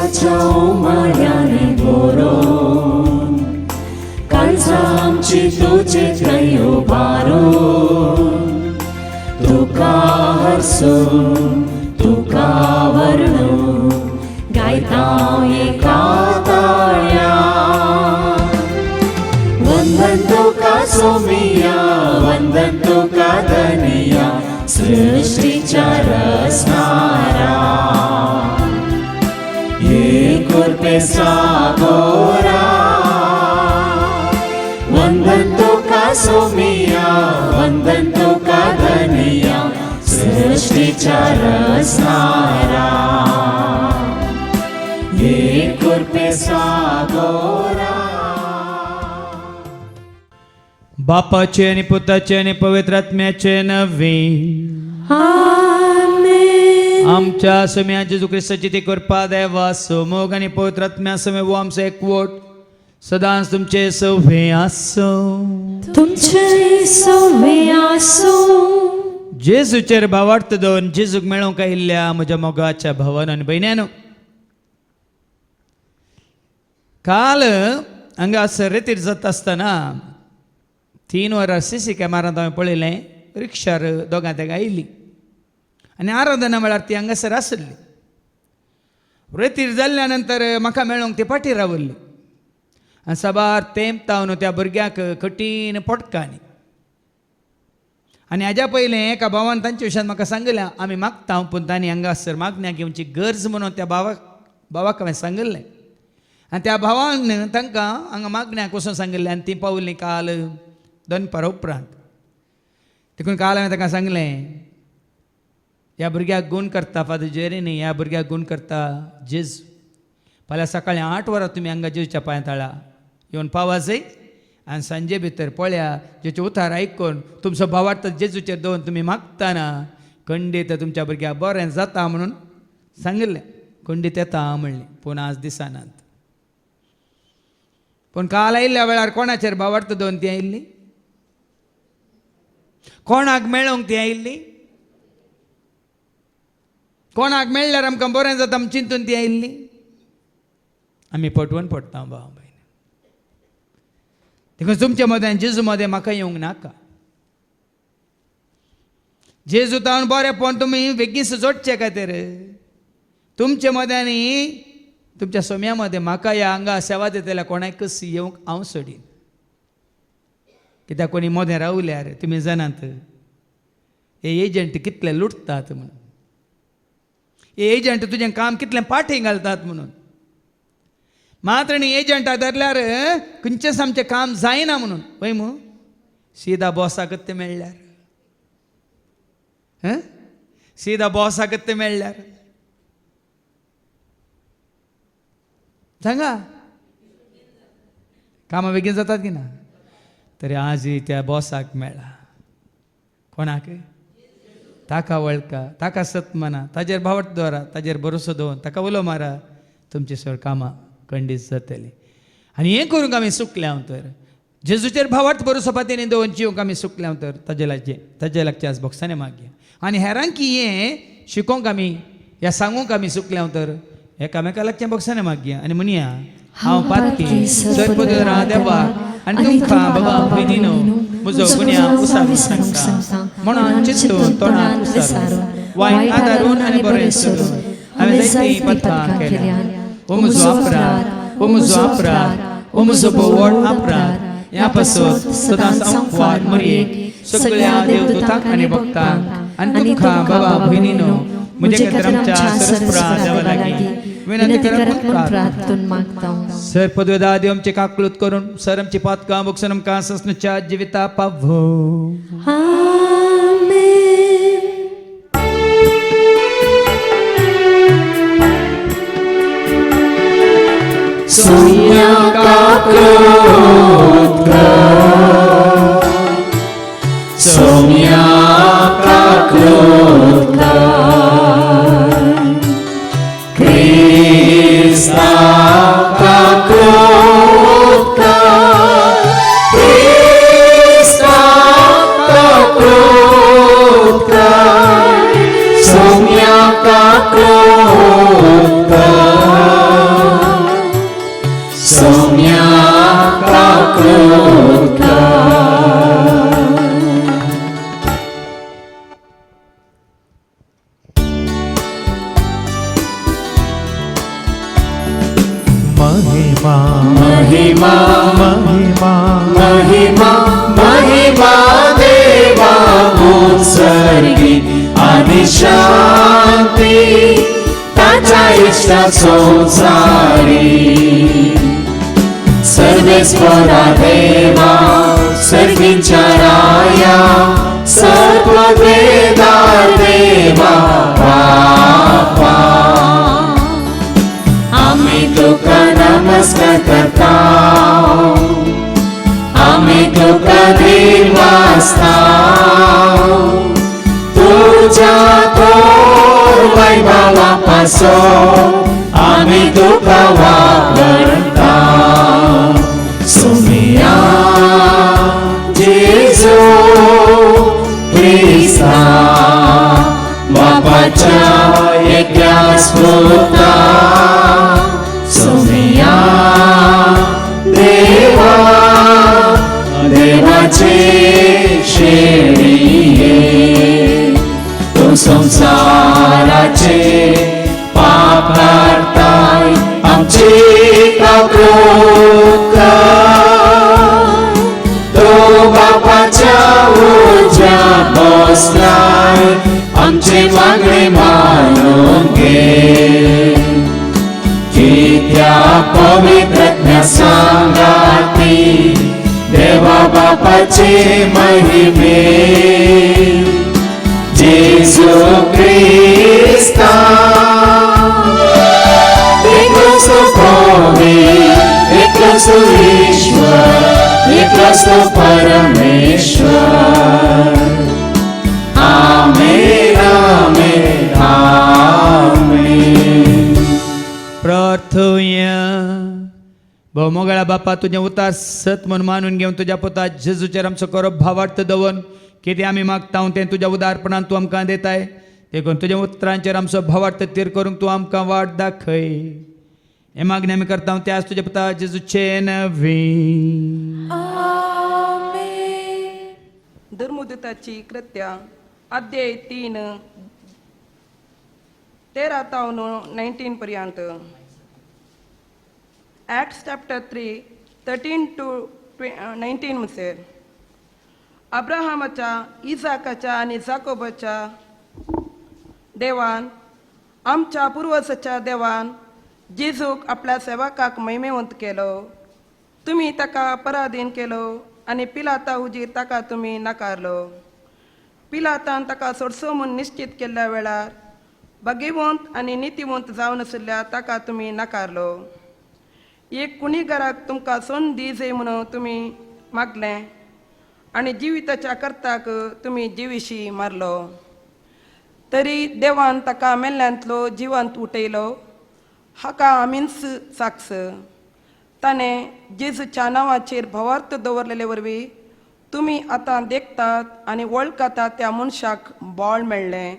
देवाच्या मायाने भरून काळजा आमची तुझे त्रय उभारून तुका हरसून तुका वर्णू गायता एका ताळ्या वंदन तुका सोमिया वंदन तुका धनिया सृष्टीच्या रचणारा हे कृपे सागोरा वंदन तुका सोमिया वंदन तुका धनिया सृष्टीच्या रचणारा हे कृपे सागोरा. बापाचे आणि पुताचे आणि पवित्र आत्म्याचे नवे आमच्या सम्या जेजू ख्रिस्ताची ती कृपा देवा समोग आणि पवित्र आत्म्या समे वो आमचे एकवट सदांच तुमचे सवे आसो तुमचे सवे आसो. जेजूचेर भावार्थ दोन जेजूक मेळोवंक आयिल्ल्या म्हज्या मोगाच्या भावान आनी भयण्यानो, काल हांगासर रेतीर जाता आसतना 3 वरां CC कॅमेरांत हांवें पळयलें. रिक्षार दोगां तेगां आयिल्लीं आनी आराधना वेळार ती हांगासर आसली. रेतीर जाल्ल्या नंतर म्हाका मेळोंक ती फाटीं रावल्ली आनी साबार तेंप तावन त्या भुरग्याक कठीण पडकांनी. आनी हाज्या पयलें एका भावान तांचे विशयान म्हाका सांगलें आमी मागता पूण तांणी हांगासर मागण्या घेवची गरज म्हणून त्या भावाक हांवें सांगलें. आनी त्या भावान तांकां हांगा मागण्याक वचून सांगलें आनी ती पावलीं काल दनपारा उपरांत. देखून काल हांवें ताका सांगलें ह्या भुरग्याक गूण करता फादर जेरीनी, ह्या भुरग्याक गूण करता जेजू. फाल्यां सकाळीं 8 वरां तुमी हांगा जेजूच्या पांयां ताळा येवन पावा जाय आनी सांजे भितर पळया जेचे उतार आयकून तुमचो भावार्थ जेजूचेर दवरून तुमी मागतना खंडीत तुमच्या भुरग्याक बरें जाता म्हणून सांगलें. खंडीत येता म्हणलें पूण आज दिसानात. पूण काल आयिल्ल्या वेळार कोणाचेर भावार्थ दवरून ती आयिल्ली? कोणाक मेळोंक ती आयिल्ली? कोणाक मेळ्ळ्यार आमकां बरें जाता म्हूण चिंतून ती आयिल्ली? आमी पटवून पडटा भाव भयण. देखून तुमच्या मदें जेजू मदें म्हाका येवंक नाका. जेजू तावन बरेंपण तुमी बेगीस जोडचे खातीर तुमचे मदें आनी तुमच्या सोम्या मदें म्हाका ह्या हांगा सेवा दितल्या कोणाकच येवंक हांव सोडीन. कित्याक कोणी मदें रावल्यार तुमी जाणात हे एजंट कितले लुटतात म्हणून. हे एजंट तुजें काम कितलें पाठी घालतात म्हणून. मात्र आनी एजंटा धरल्यार खंयचेच आमचें काम जायना म्हणून पळय मू. सीदा बॉसाकच ते मेळ्ळ्यार सीदा बॉसाकच ते मेळ्ळ्यार सांगा कामां बेगीन जातात की ना? तरी आजय त्या बॉसाक मेळ्ळा. कोणाक? ताका वळखा, ताका सत माना, ताजेर भावार्थ दवरा, ताजेर भरोसो दवरून ताका उलो मारा. तुमची सगळीं कामां खंडीत जातली. आनी हें करूंक आमी सुकल्यां तर जेजूचेर भावार्थ भरोसो पातयेनी दवरून जिवंक आमी सुकल्यां तर ताजे लागचे आज भोगसाने मागया. आनी हेरांकी हें शिकोवंक आमी ह्या सांगूंक आमी सुकल्यां तर एकामेका लागचें भोगसाने मागया. आनी म्हणया हांव पातकी सर्वोदरा देवा आनी तुमकां बाबा भयणीनो म्हजो गुन्या उसारून सांगता. म्हणून चिंतून तोंडात उसारून वायट आदारून आनी बरें सोडून हांवें जायतीं पातकां केल्यां. ओ म्हजो अपराध, ओ म्हजो अपराध, ओ म्हजो व्हड अपराध. ह्या पासून सदांच हांव वाद मरयेक सगळ्या देवदूतांक आनी भक्तांक आनी तुमकां बाबा भयणीनो म्हजे खातीर आमच्या सरस्वता देवा लागीं विनंती करता. सर पदवेदा देव आमचे काकलूत करून सर आमची पातकां भोगसून आमकां ससनच्या जिविता पावो. सोम्या काकलूत कर, सोम्या काकलूत कर, क्रिस्ता काकलूत कर, क्रिस्ता काकलूत कर, सोम्या काकलूत कर. शांती ताच्या इष्टा संसारी सर्वेश्वरा देवा सर्वींच्या राया सर्ववेदार देवा बापा आम्ही तुका नमस्कार करता आम्ही तुका दिवासता तुझ्या थोर वैभवापासून आम्ही तुका वापरता सुमिया जेजू ख्रिस्ता बापाच्या एकल्या स्फोटा सुमिया देवा देवाचे शेळिये तू संसाराचे पाप करताय आमची काकृका तो बापाच्या उज्या बसलाय आमची मागणी मानून घे की त्या पवित्र सांगाती देवा बापाची महिमे जेजू ख्रिस्ता एकच पवित्र एकच ईश्वर एकच परमेश्वर आमेन आमेन आमेन. प्रार्थूया. बहुमोगळा बापा तुझे उतार सत म्हणून मानून घेऊन तुझ्या पुता जेजूचेर आमचो करप भावार्थ दवन कितें आमी मागता तें तुज्या उदारपणान तूं आमकां दिताय देखून तुज्या उतरांचेर आमचो भावार्थ तीर करूंक तूं आमकां वाट दाखय हे मागणी आमी करता ते आज तुज्या पुता जेजूचे नवी. धर्मदूताची कृत्या अध्याय 3 13 to 19 पर्यंत. Acts chapter 3 13 to 19 मध्ये अब्राहमाच्या इसाकाच्या आणि जाकोबाच्या देवान आमच्या पूर्वजाच्या देवान जेजूक आपल्या सेवकाक महिमेवंत केलो. तुम्ही ताका पराधीन केलो आणि पिलाता हुजीर ताका तुम्ही नाकारलो. पिलातान ताका सोडसो म्हूण निश्चित केल्ल्या वेळार भाग्यवंत आणि नितीवंत जावन आशिल्ल्या ताका तुम्ही नाकारलो. एक कुणीगाराक तुमकां सोन दिजे म्हणून तुम्ही मागलें आणि जिविताच्या कर्ताक तुम्ही जिविशी मारलो. तरी देवान ताका मेल्ल्यांतलो जिवंत उठयलो हाका आमीच साक्ष. ताणें जेजूच्या नांवाचेर भावार्थ दवरलेले वरवीं तुम्ही आतां देखतात आनी वळखतात त्या मनशाक बळ मेळ्ळें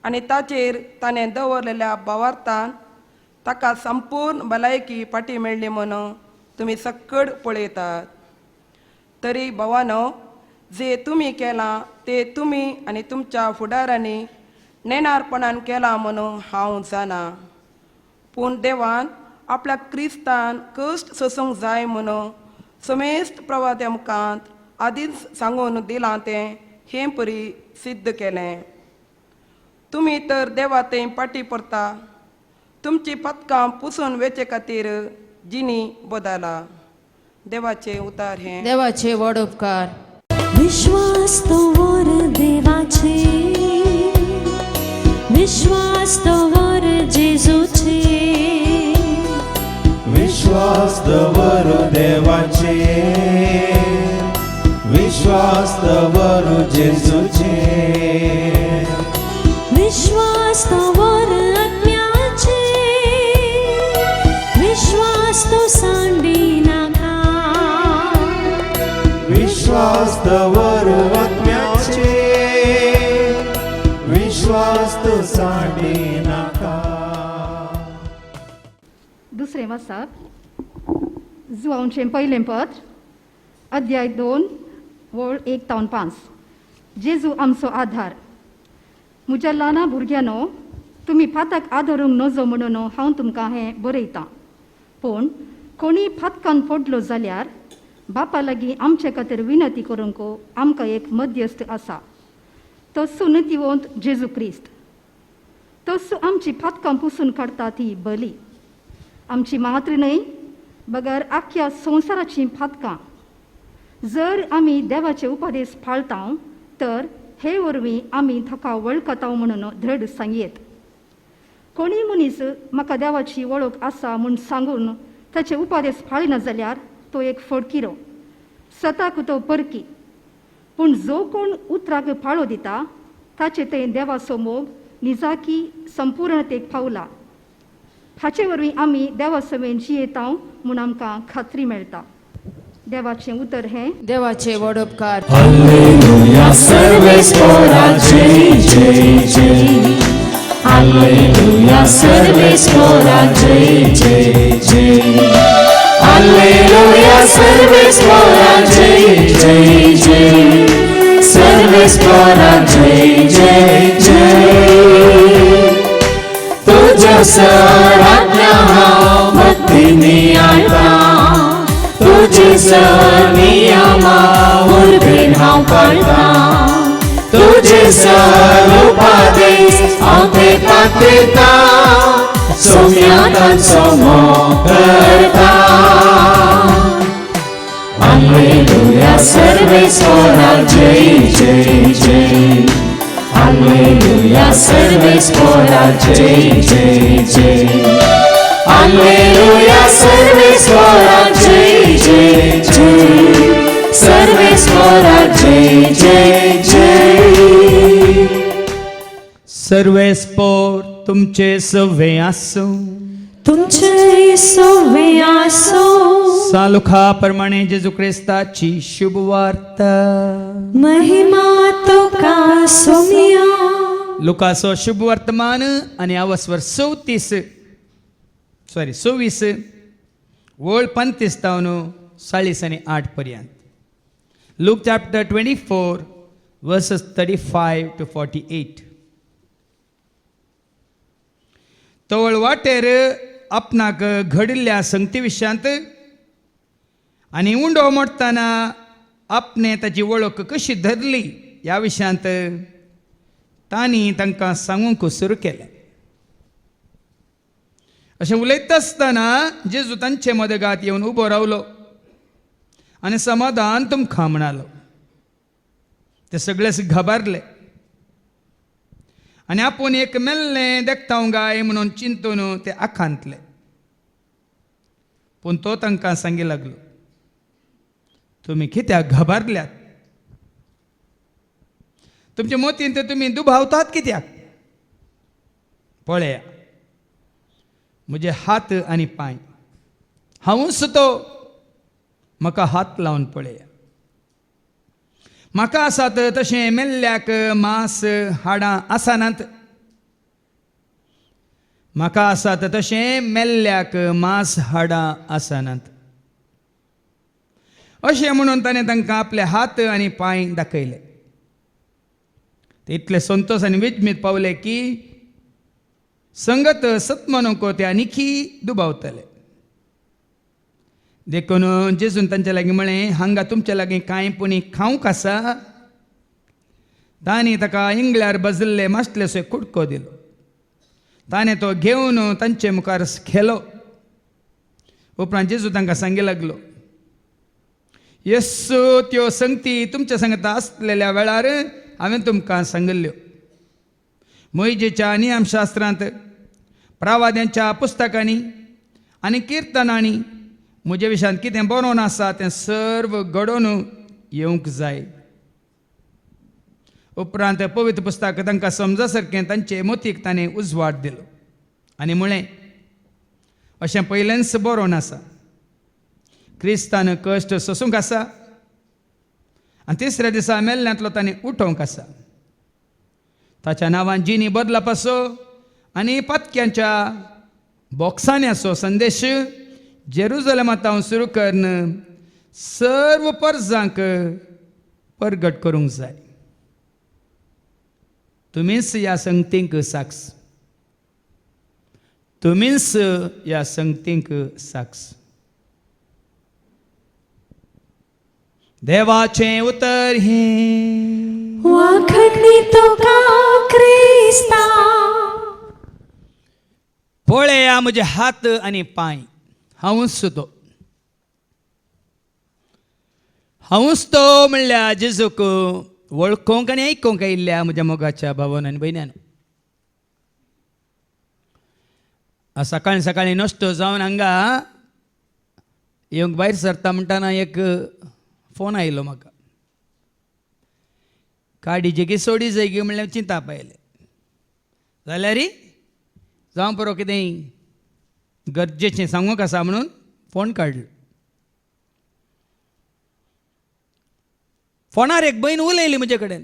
आनी ताचेर ताणें दवरलेल्या भावार्थान ताका संपूर्ण भलायकी फाटी मेळ्ळी म्हणून तुमी सक्कड पळयतात. तरी भावानो जे तुम्ही केलां ते तुम्ही आनी तुमच्या फुडारांनी नेणारपणान केलां म्हणून हांव जाणा. पूण देवान आपल्या क्रिस्तान कश्ट सोसूंक जाय म्हणून समेस्त प्रवाद्या मुखांत आदींच सांगून दिलां तें हे परी सिद्ध केलें. तुम्ही तर देवा तें फाटी परता तुमची पथकां पुसून वेचे खातीर जिनी बदला. देवाचे उतार हे. देवाचे व्हड उपकार. विश्वास दवर देवाचे विश्वास दवर जेजूचे विश्वास दवर देवाचे विश्वास दवर जेजूचे विश्वास दवर आत्म्याचे विश्वास तो सांडी नाका विश्वास दवर आत्म्याचे विश्वास तो सांडी नाका. दुसरें वाचप जुआंवचें पयलें पत्र अध्याय 2 वळ 1 to 5. जेजू आमचो आधार. म्हज्या ल्हाना भुरग्यानो तुमी फाताक आदरूंक नजो म्हणून हांव तुमकां हें बरयतां. पूण कोणी फातकान पडलो जाल्यार बापा लागीं आमचे खातीर विनंती करूंक आमकां एक मध्यस्थ आसा. तो सुनतिवंत जेजू क्रिस्त. तसो आमची फातकां पुसून काडटा ती बली. आमची मात्र न्हय, बगर आख्या संवसाराची फातकां. जर आमी देवाचे उपदेश पाळटा तर हे वरवीं आमी ताका वळखता म्हणून दृढ सांगयेत. कोणी मनीस म्हाका देवाची वळख आसा म्हूण सांगून ताचे उपदेश पाळिना जाल्यार तो एक फडकिरो, स्वताक तो परकी. पूण जो कोण उतराक पाळो दिता ताचे ते देवाचो मोग निजाकी संपूर्णतेक पावला. हाचे वरवीं आमी देवा समेन जियेता म्हूण आमकां खात्री मेळटा. देवाचें उतर हें: देवाचे व्हड उपकार. Alleluia, सर्वेस्पराचे जय जय. Alleluia, सर्वेस्पराचे जय जय. Alleluia, सर्वेस्पराचे जय जय. सर्वेस्पराचे जय जय. तुझ्या सराज्ञा हांव भक्तीनी आयता. तुझे नियमा उर्बेन हांव पाळटा. तुझे उपदेश हांव ते पातयता. सोम्यातांचो मोग करता. Alleluia, सर्वेस्परा जय जय जय. Alleluia, सर्वेस्परा जय जय जय. Alleluia, सर्वेस्परा जय जय जय. सर्वेस्परा जय जय जय. सर्वेस्पोर तुमचे सवे आसो. तुमचे सवे आसो. सालुखा प्रमाणे जेजू ख्रिस्ताची शुभ वार्ता. महिमा तुका सोमिया. लुकासो शुभ वर्तमान आणि अवस्वर 26 वळ 35 तावन 40 आणि 8 पर्यंत. Look chapter 24 versus 35 to 48. तवळ वाटेर आपणाक घडिल्ल्या संगती विशयांत आनी उंडो मोडटाना आपणे ताची वळख कशी धरली ह्या विशयांत तांणी तांकां सांगूंक सुरू केलें. अशें उलयता आसतना जेजू तांचे मदगांत येवन उबो रावलो आनी समाधान तुमकां म्हणालो. ते सगळेच घाबरले आनी आपूण एक मेल्लें देखतां गाय म्हणून चिंतून ते आखांतले. पूण तो तांकां सांगी लागलो, तुमी कित्याक घाबरल्यात? तुमचे मोतीन ते तुमी दुबावतात कित्याक? पळया म्हजे हात आनी पांय. हांवूच तो, म्हाका हात लावन पळया. म्हाका आसात तशें मेल्ल्याक मांस हाडां आसनात. म्हाका आसात तशें मेल्ल्याक मांस हाडां आसनात. अशें म्हणून ताणें तांकां आपले हात आनी पांय दाखयले. ते इतले संतोश आनी विजमीत पावले की संगत सत्म नको ते आनीकी दुबावतले. देखून जेजून तांचे लागीं म्हळें, हांगा तुमचे लागीं कांय पुणी खावंक आसा? तांणी ताका इंगळ्यार बजल्ले माशलेसो कुडको दिलो. ताणें तो घेवन तांचे मुखार खेलो. उपरांत जेजू तांकां सांगी लागलो, येसू त्यो संगती तुमच्या सांगता आसलेल्या वेळार हांवें तुमकां सांगल्ल्यो. मोइजेच्या नियमशास्त्रांत, प्रवाद्यांच्या पुस्तकांनी आनी किर्तनांनी म्हजे विशयांत कितें बरोवन आसा तें सर्व घडोवन येवंक जाय. उपरांत पवित्र पुस्तक तांकां समजा सारकें तांचे मोतीक ताणें उजवाड दिलो आनी म्हळें, अशें पयलेंच बरोवन आसा, क्रिस्तान कश्ट सोसूंक आसा आनी तिसऱ्या दिसा मेल्ल्यांतलो ताणें उठोवंक आसा. ताच्या नांवान जिनी बदलाप आसो आनी पातक्यांच्या बोक्सांन्याचो संदेश जेरुजलेमांत सुरू करून सर्व परजांक परगट करूंक जाय. तुमीच ह्या संगतींक साक्ष. तुमीच ह्या संगतींक साक्ष. देवाचें उतर हें: वाखणी तुका क्रिस्ता. पळया म्हजे हात आनी पांय, हांवूच तो. हांवूच तो म्हणल्यार जेजूक वळखूंक आनी आयकूंक आयिल्ल्या म्हज्या मोगाच्या भावान आनी भयण्यान. सकाळी सकाळी नश्तो जावन हांगा येवंक भायर सरता म्हणटाना एक फोन आयलो म्हाका. काडीचे की सोडी जाय गे म्हणल्यार चिंता पायले. जाल्यार जावं बरो कितें गरजेचें सांगूंक आसा म्हणून फोन काडलो. फोनार एक भयण उलयली म्हजे कडेन.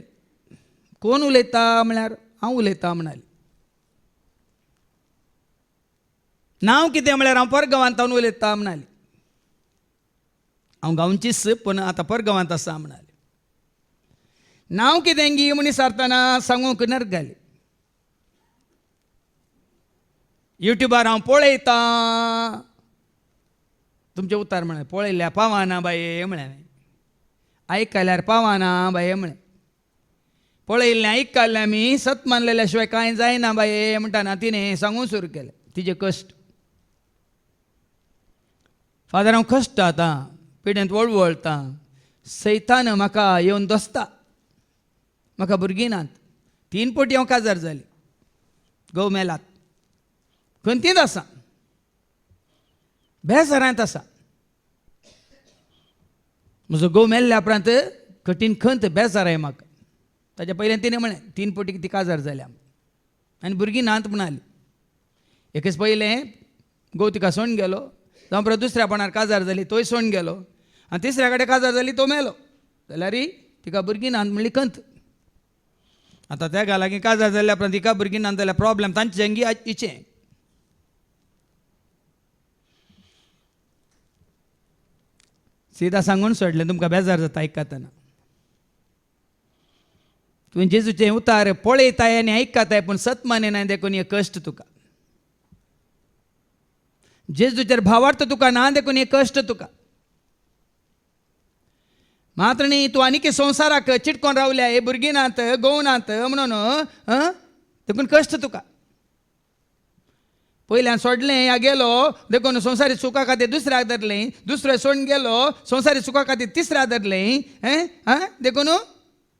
कोण उलयता म्हळ्यार हांव उलयतां म्हणाली. नांव कितें म्हळ्यार हांव परगांवांतावन उलयतां म्हणाली. हांव गांवचीच पूण आतां परगांवांत आसा म्हणाली. नांव कितें गी म्हूण विचारतना सांगूंक नरगाली. युट्यूबार हांव पळयतां तुमचें उतार म्हळें. पळयल्यार पावाना बाये म्हळें. आयकल्यार पावाना बाये म्हळें. पळयल्लें आयकल्लें आमी सत मानलेल्या शिवाय कांय जायना बाये म्हणटाना तिणें सांगूंक सुरू केलें तिजे कश्ट. फादर हांव कश्ट आतां पिड्यांत वळवळटां. सैतान म्हाका येवन दोसता. म्हाका भुरगीं नात. 3 फावटी हांव काजार जाली. घोव मेलात. खंतींत आसा. बेजारांत आसा. म्हजो घोव मेल्ल्या उपरांत कठीण खंत बेजार आय म्हाका. ताच्या पयलीं तिणें म्हळें 3 फावटी ती काजार जाल्या आनी भुरगीं नात म्हणाली. एकच पयलें घोव तिका सोडून गेलो. जावं परत दुसऱ्या पोंडार काजार जाली तोय सोडून गेलो. आनी तिसऱ्या कडेन काजार जाली तो मेलो. जाल्यार तिका भुरगीं नात म्हणली खंत. आतां त्या लागीं काजार जाल्ल्या उपरांत तिका भुरगीं नात जाल्यार प्रॉब्लेम तांचें गी हिचें. सीदा सांगून सोडलें तुमकां बेजार जाता आयकतना. तुवें जेजूचें उतार पळयताय आनी आयकताय पूण सत मानिनाय देखून हे कश्ट तुका. जेजूचेर भावार्थ तुका ना देखून हे कश्ट तुका. मात्र न्ही तूं आनीक संवसाराक चिटकोन रावल्या. हे भुरगीं नात घोव नात म्हणून देखून कश्ट तुका. पयल्यान सोडलें ह्या गेलो देखून संवसारी सुखा खातीर दुसऱ्याक धरलें. दुसरें सोडून गेलो संवसारी सुखा खातीर तिसऱ्याक धरलें. देखून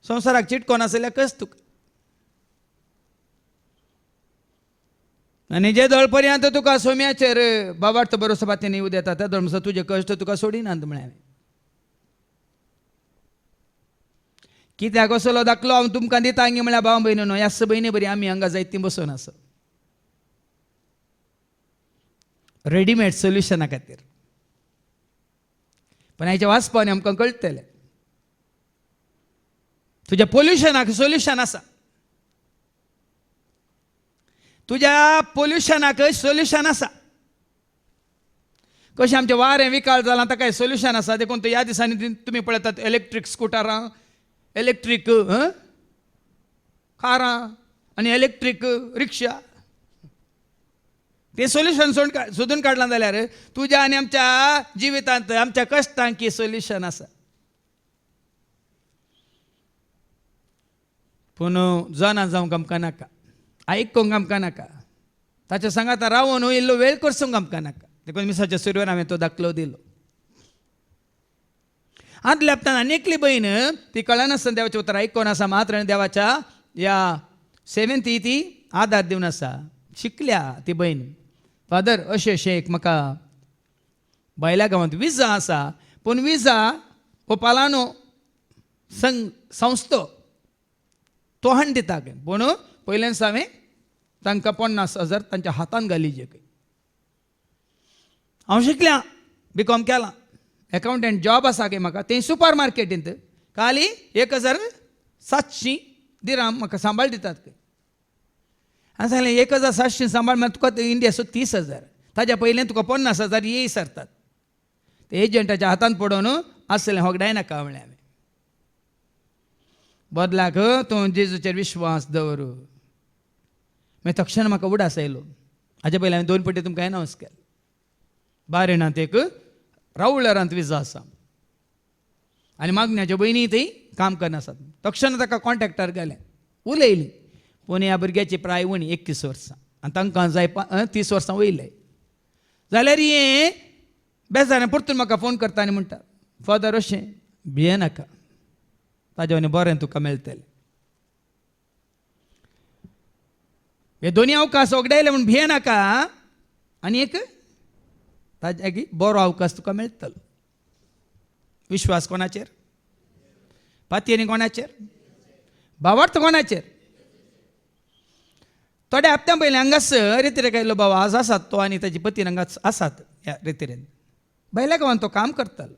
संवसाराक चिटकोन आसल्या कश्ट तुका. आनी जे दळ पर्यंत तुका सोम्याचेर बाबार्थ भरोसो बातेन येवं येता त्या दळ तुजे कश्ट तुका सोडिनात म्हळें. कित्याक असलो दाखलो हांव तुमकां दिता हांगी म्हळ्यार भाव भयणीनो ह्या भयणी बरी आमी हांगा जायतीं बसून आसा रेडीमेड सोल्युशना खातीर. पण हेच्या वाचपान आमकां कळटलें तुज्या पोल्युशनाक सोल्युशन आसा. तुज्या पोल्युशनाक सोल्युशन आसा. कशें आमचें वारें विकाळ जालां ताका सोल्युशन आसा. देखून ह्या दिसांनी तुमी पळयतात इलेक्ट्रीक स्कुटरां इलेक्ट्रीक कारां आनी इलेक्ट्रीक रिक्षा. ते सोल्युशन सोदून काडलां जाल्यार तुज्या आनी आमच्या जिवितांत आमच्या कश्टांक की सोल्युशन आसा. पूण जाना जावंक आमकां नाका. आयकूंक आमकां नाका. ताच्या सांगात रावून इल्लो वेळ करसूंक आमकां नाका. देखून मिसाच्या सुरवेर हांवें तो दाखलो दिलो. आदल्या हप्त्यान आनी एकली भयण ती कळनासतना देवाचें उतर आयकोन आसा. मात्र देवाच्या ह्या सेवेंत ती आदार दिवन आसा. शिकल्या ती भयण. फादर अशें अशें एक म्हाका भायल्या गांवांत विजा आसा पूण विजा हो पालानो संस्थो तो हाण दिता पूण पयल्यान हांवें तांकां 50,000 तांच्या हातान घालीचे. हांव शिकल्या BCom केलां. एकावंटंट जॉब आसा गे म्हाका तें सुपर मार्केटींत खाली 1,700 दिराम म्हाका सांबाळ दितात. हांवें सांगलें 1,700 सांबाळ म्हळ्यार तुका इंडियाचो 30,000. ताच्या पयलें तुका 50,000 येय सरतात. ते एजंटाच्या हातान पडोवन आसलें होगडाय नाका म्हळें हांवें. बदलाक तूं जेजूचेर विश्वास दवर. मागीर तक्षण म्हाका उडास आयलो. हाच्या पयलीं हांवें 2 फावटी तुमकां एनावंस केलें. बारेणांत एक रावळरांत विजा आसा. आनी मागण्याच्या बहिणी थंय काम करनासात. तक्षण ताका कॉन्ट्रॅक्टर गेले उलयली पूण ह्या भुरग्याची प्राय उणी 21 वर्सां आनी तांकां जाय 30 वर्सां वयले. जाल्यार हे बेजारान परतून म्हाका फोन करता आनी म्हणटा फादर अशें भिये नाका ताजे वनी बरें तुका मेळटलें. हे दोनी अवकाश वगडायले म्हूण भिये नाका आनी एक ताजे बरो अवकाश तुका मेळटलो. विश्वास कोणाचेर? पातयेनी कोणाचेर? भावार्थ कोणाचेर? थोड्या हप्त्या पयलीं हांगास रितीरेक आयिल्लो भाव आज आसात तो आनी ताची पतीन हांगाच आसात ह्या रितीरेन. भायल्या गांवांत तो काम करतालो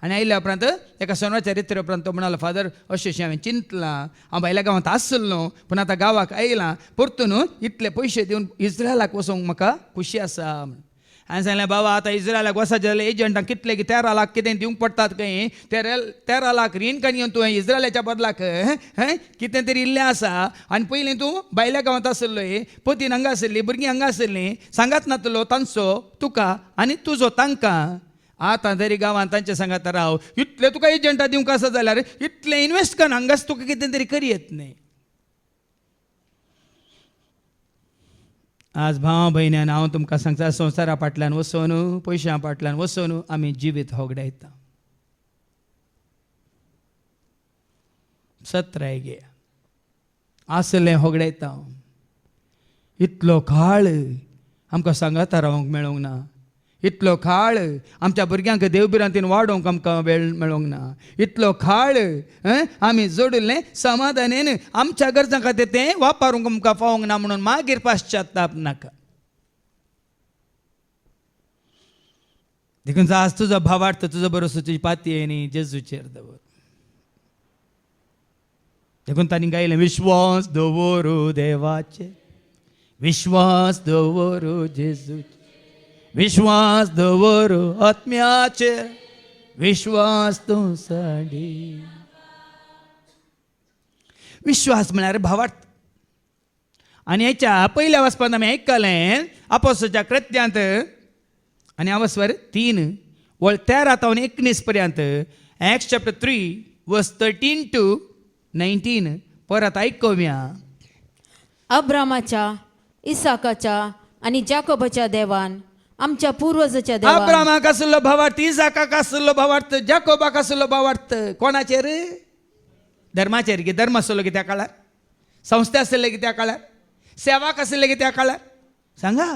आनी आयिल्ल्या उपरांत एका सोनवारच्या रितीरे उपरांत तो म्हणलो फादर अशें अशें हांवें चिंतलां हांव भायल्या गांवांत आसलो पूण आतां गांवाक आयलां परतून इतले पयशे दिवन इज्रायलाक वचोंक म्हाका खुशी आसा म्हूण. हांवें सांगलें बाबा आतां इज्रायलाक वचत जाल्यार एजंटांक कितले 13 लाख कितें दिवंक पडटात खंय 13 लाख रीण काडून तुवें इज्रायलाच्या बदलाक कितें तरी इल्लें आसा आनी पयलीं तूं भायल्या गांवांत आसलोय पतीन हांगा आसली भुरगीं हांगा आसलीं सांगात नातलो तांचो तुका आनी तुजो तांकां. आतां तरी गांवांत तांचे सांगात राव इतले तुका एजंटां दिवंक आसा जाल्यार इतले इन्वेस्ट कर हांगाच तुका कितें तरी करी येत न्ही. आज भावा भयण्यान हांव तुमकां सांगता संवसारा फाटल्यान वचून पयशां फाटल्यान वचून आमी जिवीत होगडायता. सत्राय गे आसलें होगडायता. इतलो काळ आमकां सांगाता रावंक मेळोंक ना. इतलो काळ आमच्या भुरग्यांक देवबिरांतीन वाडोवंक आमकां वेळ मेळोंक ना. इतलो काळ आमी जोडिल्लें समाधानेन आमच्या गरजां खातीर तें वापरूंक आमकां फावोंक ना म्हणून मागीर पाश्चात्ताप नाका. देखून आज तुजो भावार्थ तुजो बरोसो तुजी पातयेनी जेजूचेर दवर. देखून तांणी गायलें विश्वास दवरू देवाचेर विश्वास दवरू जेजूचेर विश्वास दवरू आत्म्याचेर विश्वास तूं साडी. विश्वास म्हळ्यार भावार्थ. आनी हेच्या पयल्या वचपांत आमी आयकलें आपोस्तलाच्या कृत्यांत आनी आवस्वर 3 वळ 13 ते 19 पर्यंत Acts chapter 3 verse 13 to 19 परत आयकुया. अब्रामाच्या इसाकाच्या आणि जाकोबाच्या देवान आमच्या पूर्वजाच्या देवान अब्रामाक आसलो भावार्थ इसाकाक आसलो भावार्थ जाकोबाक आसलो भावार्थ कोणाचेर? धर्माचेर गे. धर्म आसलो गे त्या काळार? संस्था आसले गे त्या काळार? सेवाक आसले गे त्या काळार? सांगा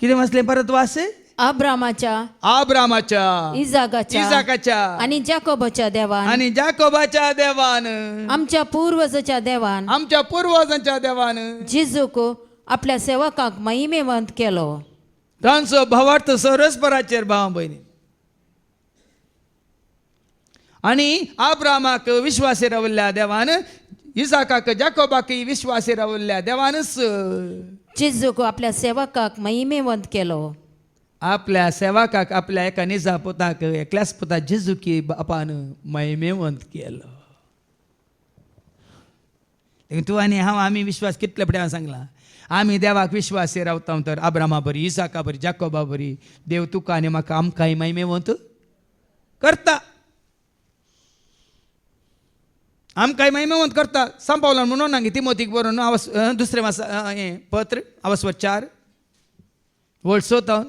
कितें वाचलें परत वास? अब्रामाच्या इसाकाच्या आणि जाकोबाच्या देवान आमच्या पूर्वजाच्या देवान जेजूक आपल्या सेवकाक महिमेवंत केलो. तांचो भावार्थ सरस्पराचेर भाव भयणी. आनी अब्रामाक विश्वासी रावल्ल्या देवान इसाकाक जाकोबाकय विश्वासी रावल्ल्या देवानच जेजूक आपल्या सेवकाक महिमेवंत केलो. आपल्या सेवकाक आपल्या एका निजा पुताक एकल्याच पुता जेजूकी बापान महिमेवंत केलो. तूं आनी हांव आमी विश्वास कितले फुडें सांगला. आमी देवाक विश्वासी रावता तर अब्रामा बरी इसाका बरी जाकोबा बरी देव तुका आनी म्हाका आमकांय महिमेवंत करता. आमकांय महिमेवंत करता. सांपावलान म्हणून ना तिमोथीक बरोवन दुसरें पत्र आवस्वर 4 वळ 6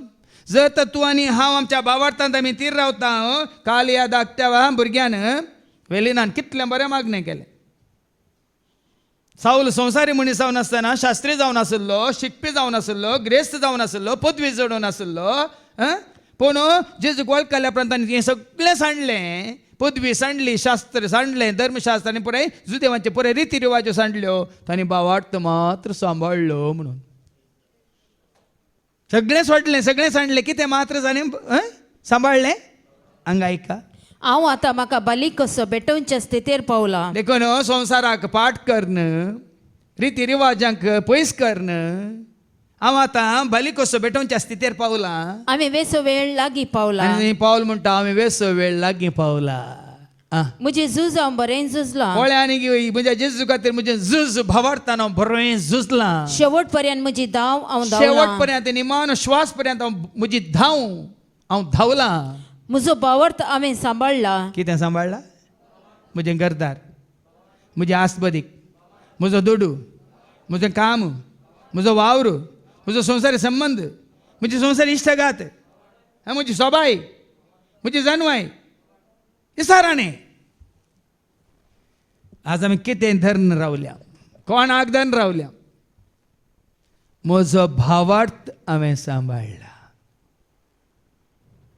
जर तर तूं आनी हांव आमच्या भावार्थांत आमी तीर रावता काल या धाकट्या भुरग्यान वेलिनान कितलें बरें मागणें केलें. साऊल संवसारी मनीस जावन आसतना शास्त्री जावन आसलो शिकपी जावन आसलो ग्रेस्त जावन आसलो पदवी जोडून आसलो पूण जेजूक वळखल्या उपरांत तांणी हें सगळें सांडलें. पदवी सांडली शास्त्र सांडलें धर्मशास्त्र आनी पुराय जुदेवांचे पुराय रिती रिवाज्यो सांडल्यो. तांणी भावार्थ मात्र सांबाळ्ळो म्हणून सगळें सोडलें सगळें सांडलें कितें मात्र जाणें सांबाळलें. हांगा आयका हांव आतां म्हाका बालीक कसो भेटोवच्या स्थितीर पावला. देखून संवसाराक पाठ करन रिती रिवाजांक पयस करन हांव आतां बाली कसो भेटोवच्या स्थितीर पावला. आमी वेसो वेळ लागीं पावला. आनी पावल म्हणटा हांवें वेसो वेळ लागीं पावला. म्हजें झूज हांव बरें झुजलां. कोळ्या आनी म्हज्या जेजू खातीर म्हजें झूज भावार्थान हांव बरें झुजलां. शेवट पर्यंत म्हजी धांव हांव धांवलां. शेवट पर्यंत निमान श्वास पर्यंत हांव म्हजी धांव हांव धांवला. म्हजो भावार्थ हांवें सांबाळला. कितें सांबाळला? म्हजें घरदार, म्हजें आस्पदीक, म्हजो दोडू, म्हजें काम, म्हजो वावर, म्हजो संवसारी संबंध, म्हजी संवसारी इश्टगात, म्हजी सोबाय, म्हजी जानवाय, इसाराणें. आज आमी कितें धरून रावल्या? कोणाक धरून रावल्या? म्हजो भावार्थ हांवें सांबाळला.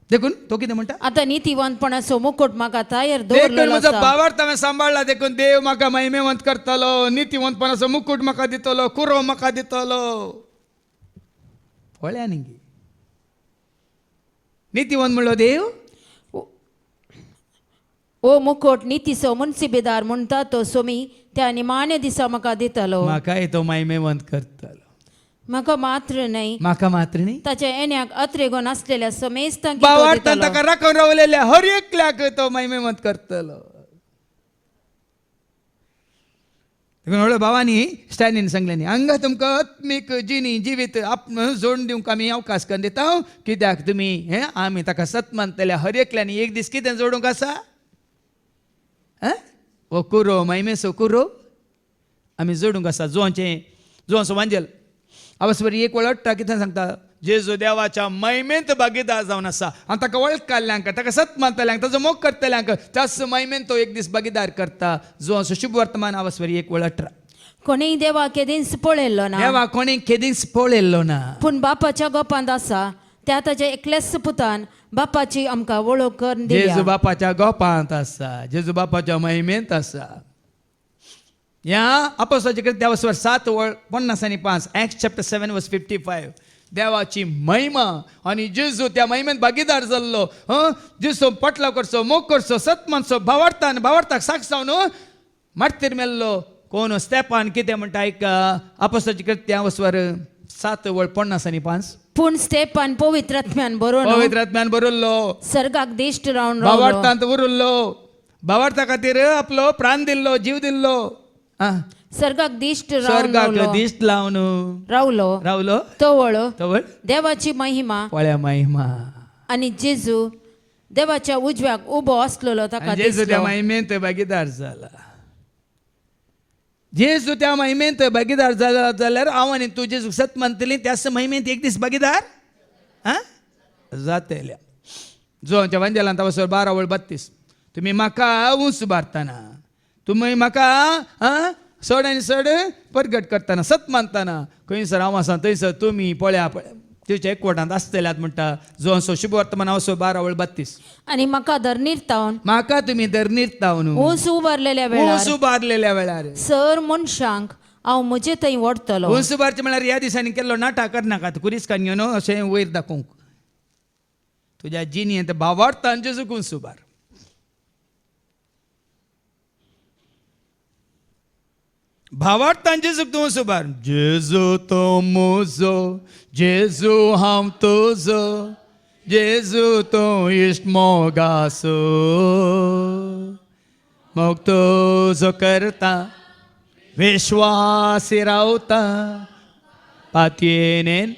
देखून तो कितें म्हणटा? आता नीतिवंतपणाचो मुकुट म्हाका तयार देखून दवरलेलो म्हजो आसा. भावार्थ हांवें सांबाळला. देखून देव म्हाका महिमेवंत करतलो, नीतिवंतपणाचो मुकुट म्हाका दितलो, कुरो म्हाका दितलो. पळया न्ही, नीतिवंत म्हणलो देव. ओ मुकुट नीतीचो मुन्सिबेदार म्हणटा तो सोमी त्या निमाण्या दिसा म्हाका दितलो. म्हाकाय तो महिमेवंत करतलो. म्हाका मात्र नाही, म्हाका मात्र न्ही, ताच्या येण्याक अत्रेगो नासलेल्या समेस्तांक भावार्थान ताका राखून रावलेल्या हर एकल्याक तो महिमेवंत करतलो. देखून व्हडल्या भावानी स्टॅलिन सांगलें न्ही, हांगा तुमकां आत्मीक जिवीत जोडून दिवंक आमी अवकाश करून दिता. कित्याक तुमी आमी ताका सत मानतल्या हर एकल्यानी एक दीस कितें जोडूंक आसा? हो कुरो, महिमेचो कुरो आमी जोडूंक आसा. जुवांचो वांजेल आवसवरी एक वळखता कितें सांगता? जेजू देवाच्या महिमेंत भागीदार जावन आसा आनी ताका वळखल्ल्यांक, ताका सत मानतल्यांक, ताचो मोग करतल्यांक त्याच महिमेंत तो एक दीस भागीदार करता. जुवांचो शुभ वर्तमान आवसवरी एक वळखता. कोणीय देवा केदींच पळयल्लो ना, देवा कोणी केदींच पळयल्लो ना, पूण बापाच्या गोपांत आसा. त्या ताच्या एकल्याच पुतान बापाची आमकां वळख करून जेजू दिल्या. बापाच्या गोपांत आसा, जेजू बापाच्या महिमेंत आसा. ह्या अपोस्तलाची कृत्या आवसवर 7:50 Acts chapter 7 verse 55. देवाची महिमा आणि जेजू त्या महिमेंत भागीदार जाल्लो. जेजू पटलाव करचो, मोग करचो, सत मानचो, भावार्थाक साक्ष जावन मार्तीर मेल्लो. कोण? स्तेफान. कितें म्हणटा ऐका, अपोस्तलाची कृत्या आवसवर 7:50. पूण स्तेफान पवित्रात्म्यान बरोवन पवित्रात्म्यान बरयल्लो, सर्गाक दिश्ट रावन रावलो. भावार्थांत उरलो, भावार्था खातीर आपलो प्राण दिल्लो, जीव दिल्लो. सर्गाक दिश्ट रावन स्वर्गाक रावलो. दिश्ट लावन रावलो. तवळ देवाची महिमा पळ्या महिमा. आणि जेजू देवाच्या उजव्याक उबो असलेलो ताका जेजू त्या दिसलो. महिमेंत भागीदार झाला. जेजू त्या महिमेंत भागीदार झाला जाल्यार हांव आनी तूं जेजू सत मानतली त्याच महिमेंत एक दीस भागीदार जातल्या. जुवांच्या वांजेलांत आवसवर 12:32. तुम्ही म्हाका उंच बारतना, तुम्ही म्हाका सड आनी सड परगट करतना, सत मानतना, खंयसर हांव आसा थंयसर तुमी पळया तुमच्या एकवटांत आसतल्यात म्हणटा. जुवांचो शुभ वर्तमान आवसवर 12:32. आणि म्हाका धर्नीरतावन म्हाका तुमी धर्नीरतावन ऊस उबारलेल्या वेळार उंच उबारलेल्या वेळार सर मनशांक हांव म्हजे थंय ओडतलो. उंच उबारचे म्हळ्यार ह्या दिसांनी केल्लो नाटा करनाका, कुरिस्कान घेवन अशें वयर दाखोवंक. तुज्या जिणेंत भावार्थान जेजूक उंच उबार. भावार्थान जेजूक तूं उंच उबार. जेजू तो म्हजो, जेजू हांव तुजो, जेजू तो इश्ट मोगाचो, मोग तुजो करता, विश्वासी रावता, पातयेनेन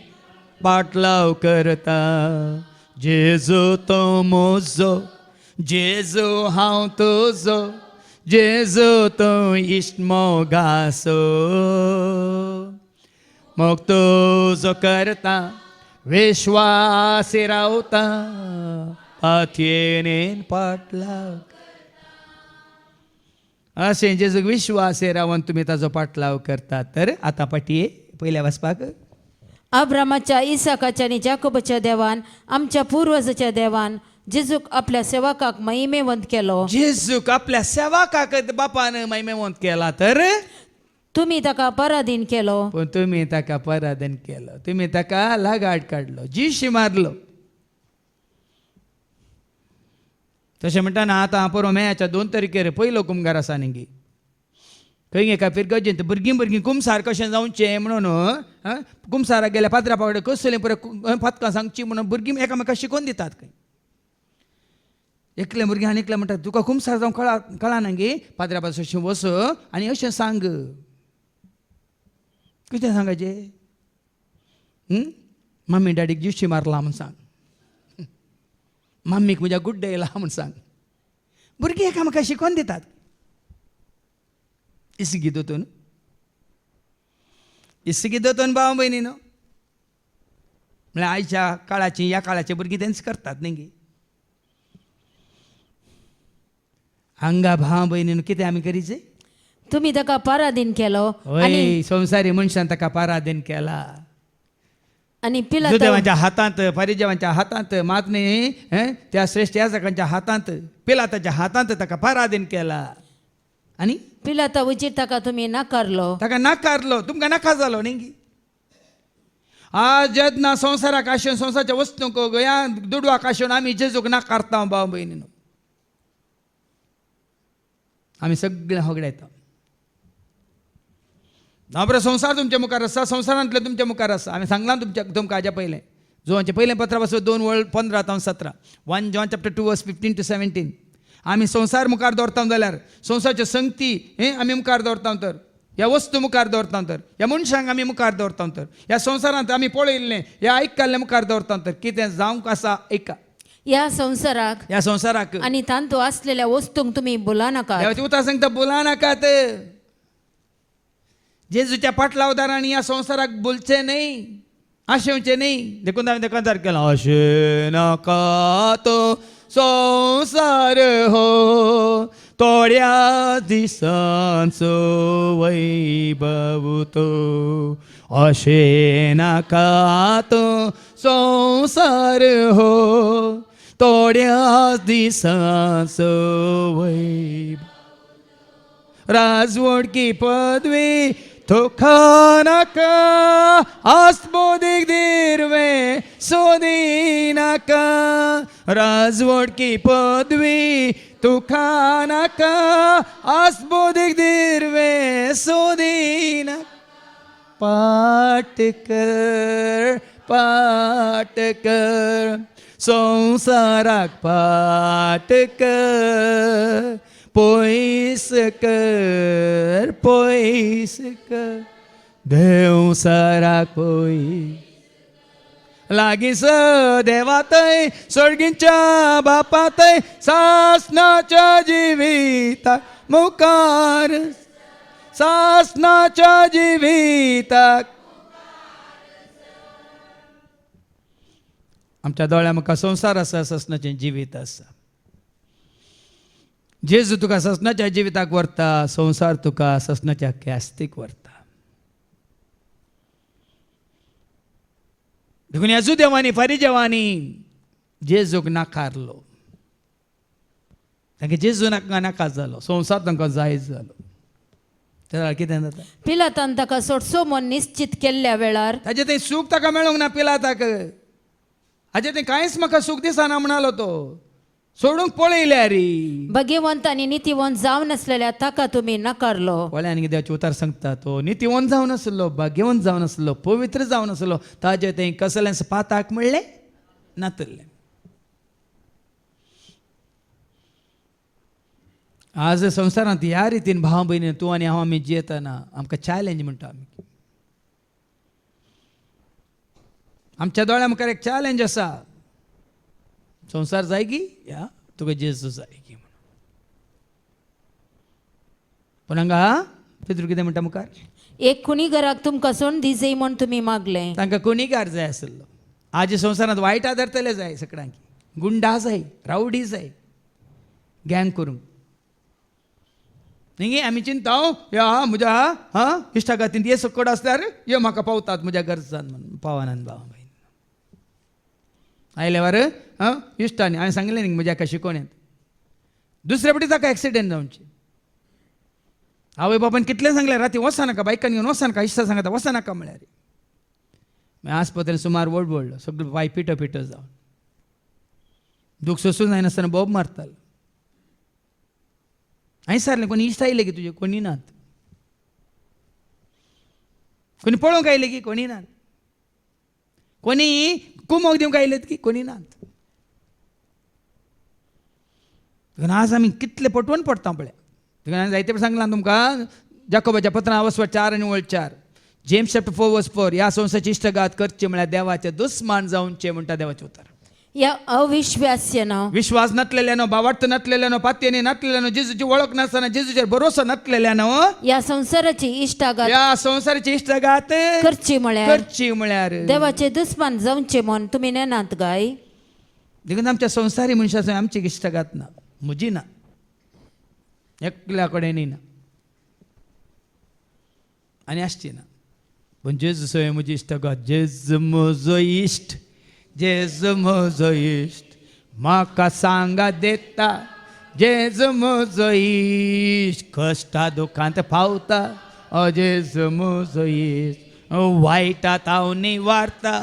पाटलाव करता. जेजू तो म्हजो, जेजू हांव तुजो, जेजू तो इश्ट मोगाचो, मोग तुजो करता, विश्वासी रावता, पातयेनेन पाटलाव. अशें जेजूक विश्वासी रावन तुमी ताजो पाटलाव करतात. तर आतां पाटये पयल्या वाचपाक. अब्रामाच्या, इसाकाच्या आणि जाकोबाच्या देवान, आमच्या पूर्वजाच्या देवान जेजूक आपल्या सेवकाक महिमेवंत केलो. जेजूक आपल्या सेवकाक बापान महिमेवंत केला. तर तुम्ही ताका पराधीन केलो. पण तुम्ही ताका पराधन केलं, तुम्ही ताका लागाड काढलो, जीशी मारलो. तशें म्हणटाना आतां परो मेयाच्या 2 तरिकेर पयलो कुमगार आसा न्ही. खंय एका फिर गजेंत भुरगीं कुमसार कशें जावचें म्हणून कुमसाराक गेल्या पात्रा पावडे कसलें पळय फातकां सांगची म्हणून भुरगीं एकामेकाक शिकोवन दितात. खंय एकले भुरगीं आनी एकले म्हणटात तुका कुमसार जावंक कळना गे, पात्रा पासून अशें वस आनी अशें सांग. कितें सांगायचें? मम्मी डॅडीक जिश्टी मारला म्हूण सांग. मम्मीक म्हज्या गुड डे येयला म्हूण सांग. भुरगीं एकामेका शिकोवन दितात. इसगी दोतोन भाव भयणीनो, म्हळ्यार आयच्या काळाची ह्या काळाचे भुरगीं तेंच करतात न्ही गे. हांगा भाव भयणीनो कितें आमी करीचे? तुम्ही ताका पाराधीन केलो हय, संवसारी मनशान ताका पाराधीन केला. आणि पिलातो जुदेवांच्या हातांत, फारिजेवांच्या हातांत, मात न्ही त्या श्रेष्ठ याजकांच्या हातांत, पिलाताच्या हातांत ताका पाराधीन केला. आनी पिलाता उचीर ताका तुम्ही नाकारलो. ताका नाकारलो. तुमकां नाका जालो न्ही. आज जेन्ना संवसाराक आशेवन, संवसाराच्या वस्तूंक, गोंयांत दुडवाक आशेवन आमी जेजूक नाकारता भाव भयणीनो. आमी सगळे होगडायता. बरो संवसार तुमच्या मुखार आसा, संवसारांतले तुमच्या मुखार आसा. आमी सांगलां तुमकां हाज्या पयलें. जोवांचें पयलें पत्रा पासून 2:15-17, 1 John chapter 2 verse 15 to 17. आमी संवसार मुखार दवरता जाल्यार संवसाराच्यो संगती आमी मुखार दवरता तर, ह्या वस्तू मुखार दवरता तर, ह्या मनशांक आमी मुखार दवरता तर, ह्या संवसारांत आमी पळयल्लें, ह्या आयकल्लें मुखार दवरता तर, कितें जावंक आसा ऐका. या संसाराक आणि तांतू असलेल्या वस्तूंक तुम्ही बोला नका. देवाची उतर सांगता, बोला नाकात. जेजूच्या पाटलावदारांनी ह्या संवसाराक बोलचे न्ही, आशेवचे न्ही. देखून हांवें तेका अंतर केला, आशे नाका तो संसार हो, थोड्या दिसांचो वैभव तो. आशे नाका तो संसार हो, थोड्या दिसांचो वैभव. राजवडकी पदवी तुका नाका, आस्पोदीक दिर्वे सोदी नाका. राजवडकी पदवी तुका नाका, आस्पोदीक दिर्वे सोदी नाका. पाट कर संसाराक, पाट कर, पयस कर देवसाराक पयस. लागींच देवातय, सर्गींच्या बापातय, सासनाच्या जिविताक मुखार, सासनाच्या जिविताक. आमच्या दोळ्या मुखार संसार आसा, सासनाचें जिवीत आसा. जेजू तुका ससनाच्या जिविताक व्हरता, संवसार तुका ससनाच्या क्यास्तीक व्हरता. देखून ह्या जुदेवांनी, फारिजेवांनी जेजूक नाकारलो. तांकां जेजू नाका जालो, संवसार तांकां जाय जालो. तर कितें जाता? पिलातान ताका सोडचो म्हूण निश्चित केल्ल्या वेळार ताजें तें सूख ताका मेळूंक ना. पिलाताक हाजें तें कांयच म्हाका सूख दिसना म्हणालो तो. सोडूंक पळयल्या रे. भगिवंत आणि नीतिवंत जावन नसलेल्या ताका तुम्ही नाकारलो. पळयान देवाची उतार सांगता, तो नितीवंत जावन आसलो, भाग्यवंत जावन आसलो, पवित्र जावन आसलो, ताजें तें कसलेंच पाताक म्हणलें नातल्लें. आज संवसारांत ह्या रितीन भाव भयणी तूं आनी हांव आमी जियेतना आमकां चॅलेंज म्हणटा आमी. आमच्या दोळ्या मुखार एक चॅलेंज आसा. संसार जाय की या तुका जेजू जाय की म्हणून. पूण हांगा पितृ कितें म्हणटा मुखार? एक कुणीगराक तुमकां संधी जाय म्हूण तुमी मागलें. तांकां कुणीगार जाय आसलो. आज संवसारांत वायट आदरतले जाय सगळ्यांक. गुंडा जाय, रावडी जाय, गँग करूंक न्ही. आमी चिंताव या म्हज्या इश्टागातीन ये सकड आसल्यार यो म्हाका पावतात म्हज्या गरजान म्हणून. पावनान भाव भयण आयले वर इश्टांनी हांवें सांगलें न्ही म्हज्या एका शिकोण्यात दुसरे फावटी ताका एक्सिडेंट जावचे. आवय बापान कितलें सांगलें राती वचनाका, बायकान घेवन वचनाका, इश्टा सांगता वचनाका म्हळ्यार. मागीर आस्पत्रेन सुमार वळवळ्ळो, सगळो पांय पिटो जावन. दूख सोसूं जायनासतना बोब मारतालो. हांवें सारलें कोणी इश्ट आयले की तुजे? कोणी नात. कोणी पळोवंक आयले की? कोणी नात. कोणी कुमोक दिवंक आयलेत की? कोणी नात. आज आमी कितले पटवून पडटा पळय. हांवें जायते सांगलां तुमकां जाकोबाच्या पत्रां 4 आनी 4. जेम्स चॅप्टर 4 verse 4 ह्या संवसाराची इश्टगात करची म्हळ्यार देवाचे दुस्मान जावचे म्हणटा देवाचें उतर. या अविश्वास्यानं विश्वास नसलेल्यानं, भावार्थ नसलेल्यानं, पात्याने नसलेल्यानं, जेजूची ओळख नसताना, जेजूच्या भरोसा नसलेल्यानं या संसाराची इष्टागात या संसाराची इष्टगात करची म्हळ्यार करची म्हळ्यार देवाचे दुस्मान जावचे म्हण तुम्ही नेनात गाय. देखून आमच्या संसारी मनशाचो आमची इष्टगात ना, म्हजी ना, एकल्या कडेन ना आनी आसची ना. पण जेजू सोय म्हजी इष्टगात. जेजू म्हजो इश्ट, जेजू म्हजो इश्ट, म्हाका सांगा देता. जेजू म्हजो इश्ट, कश्टा दुखांत पावता. जेजू म्हजो इश्ट, वायटांत हांव निवारता.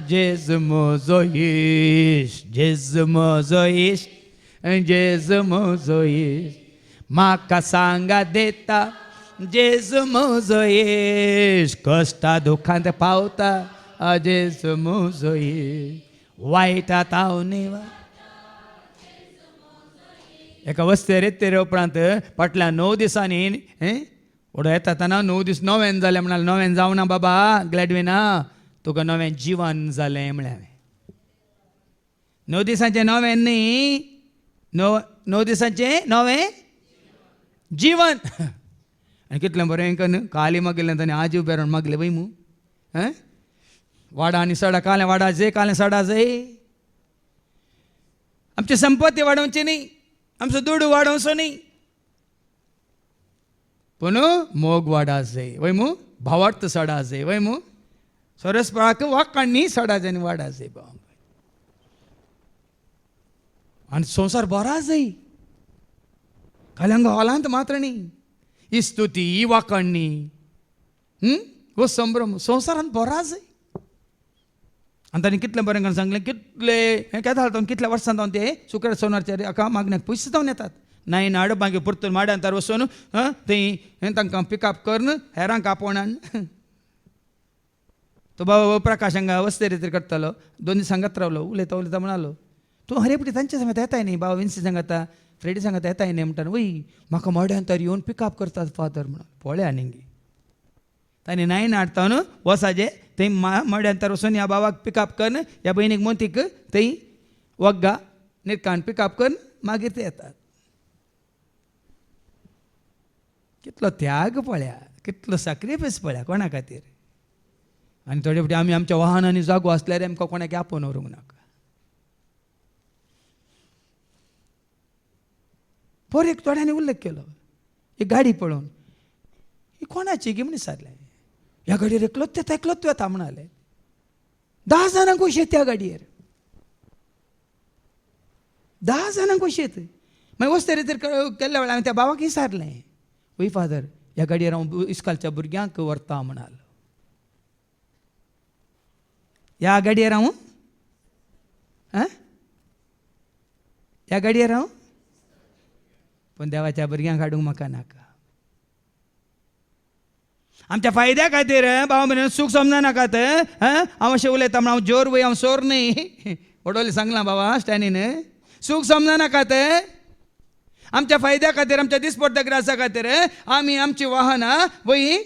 जेजू म्हजो इश्ट, जेजू म्हजो इश्ट, जेजू म्हजो इश्ट, म्हाका सांगा देता. जेजू म्हजो इश्ट, कश्टा दुखांत पावता. जेजू म्हजो इश्ट, वायटांत हांव निवारता. एका वस्तेर येतेर उपरांत फाटल्या 9 दिसांनी वडो येता तेन्ना 9 दीस नवें जालें म्हणाल. नवें जावना बाबा ग्लॅडविना, तुका नवें जिवन जालें म्हळें हांवें. 9 दिसांचें नवें न्ही, 9 दिसांचें नवें जीवन. आनी कितलें बरें कन्न काली मागिल्लें ताणें आज उबे रावन मागलें पळय मू. वाडा आनी सडा, कालें वाडा जाय, कालें सडा जाय. आमची संपत्ती वाडोवची न्ही, आमचो दूड वाडोवचो न्ही, पूण मोग वाडा जाय वय मू, भावार्थ सडा जाय वय मू. सरस्पळाक वाकाण्णी सडा जाय आनी वाडा जाय बाबा. आनी संवसार बरा जाय, कल्यांग हॉलांत मात्र न्ही. ही स्तुती, ही वाकाण्णी, हो संभ्रम संवसारांत बरा जाय. आनी ताणें कितलें बरें करून सांगलें, कितले केदां हांव कितल्या वर्सांत हांव ते शुक्र सोनारचे हाका मागण्याक पयशे जावन येतात. नायन हाड मागीर परतून माड्यांतार वचून थंय तांकां पिकअप करून हेरांक आपोवणान. तो बाबा प्रकाश हांगा वस्तेरी करतालो. 2 दीस सांगत रावलो. उलयता उलयता म्हणालो, तूं हरेपटी तांचे सांगत येताय न्ही, बाबा विन्सी सांगता, फ्रेडी सांगता येताय न्ही म्हणटा. वय म्हाका मोड्यांतार येवन पिकअप करतात फादर म्हणून. पळया न्ही ताणें 9 हाडतावन वसाजे थंय मोड्यांतार वचून ह्या बाबाक पिकअप करून, ह्या भयणीक मोतीक थंय वग्गा निर्कान पिकअप करून मागीर ते येतात. कितलो त्याग पळया, कितलो सॅक्रिफायस पळया कोणा खातीर. आनी थोडे फावटी आमी आमच्या वाहनांनी जागो आसल्यार आमकां कोणाक आपोवन व्हरूंक नाका. पर एक थोड्यांनी उल्लेख केलो, एक गाडी पळोवन, ही कोणाची गी म्हण विचारलें. ह्या गाडयेर एकलोच येता म्हणाले. 10 जाणांक कशें त्या गाडयेर 10 जाणांक कशें येत. मागीर वस्तेरी तर केल्ल्या वेळार हांवें त्या बाबाक विचारलें, वय फादर ह्या गाडयेर हांव इस्कालच्या भुरग्यांक व्हरता म्हणालो. ह्या गाडयेर हांव ह्या गाडयेर हांव, पण देवाच्या भुरग्यांक हाडूंक म्हाका नाका. आमच्या फायद्या खातीर बाबा म्हण सूख समजा नाकात. हांव अशें उलयता म्हण हांव जोर वय, हांव सोर न्ही. वडोले सांगलां बाबा स्टॅनीन, सूख समजा नाकात. आमच्या फायद्या खातीर, आमच्या दिसपट्ट्या ग्रासा खातीर आमी आमची वाहनां वय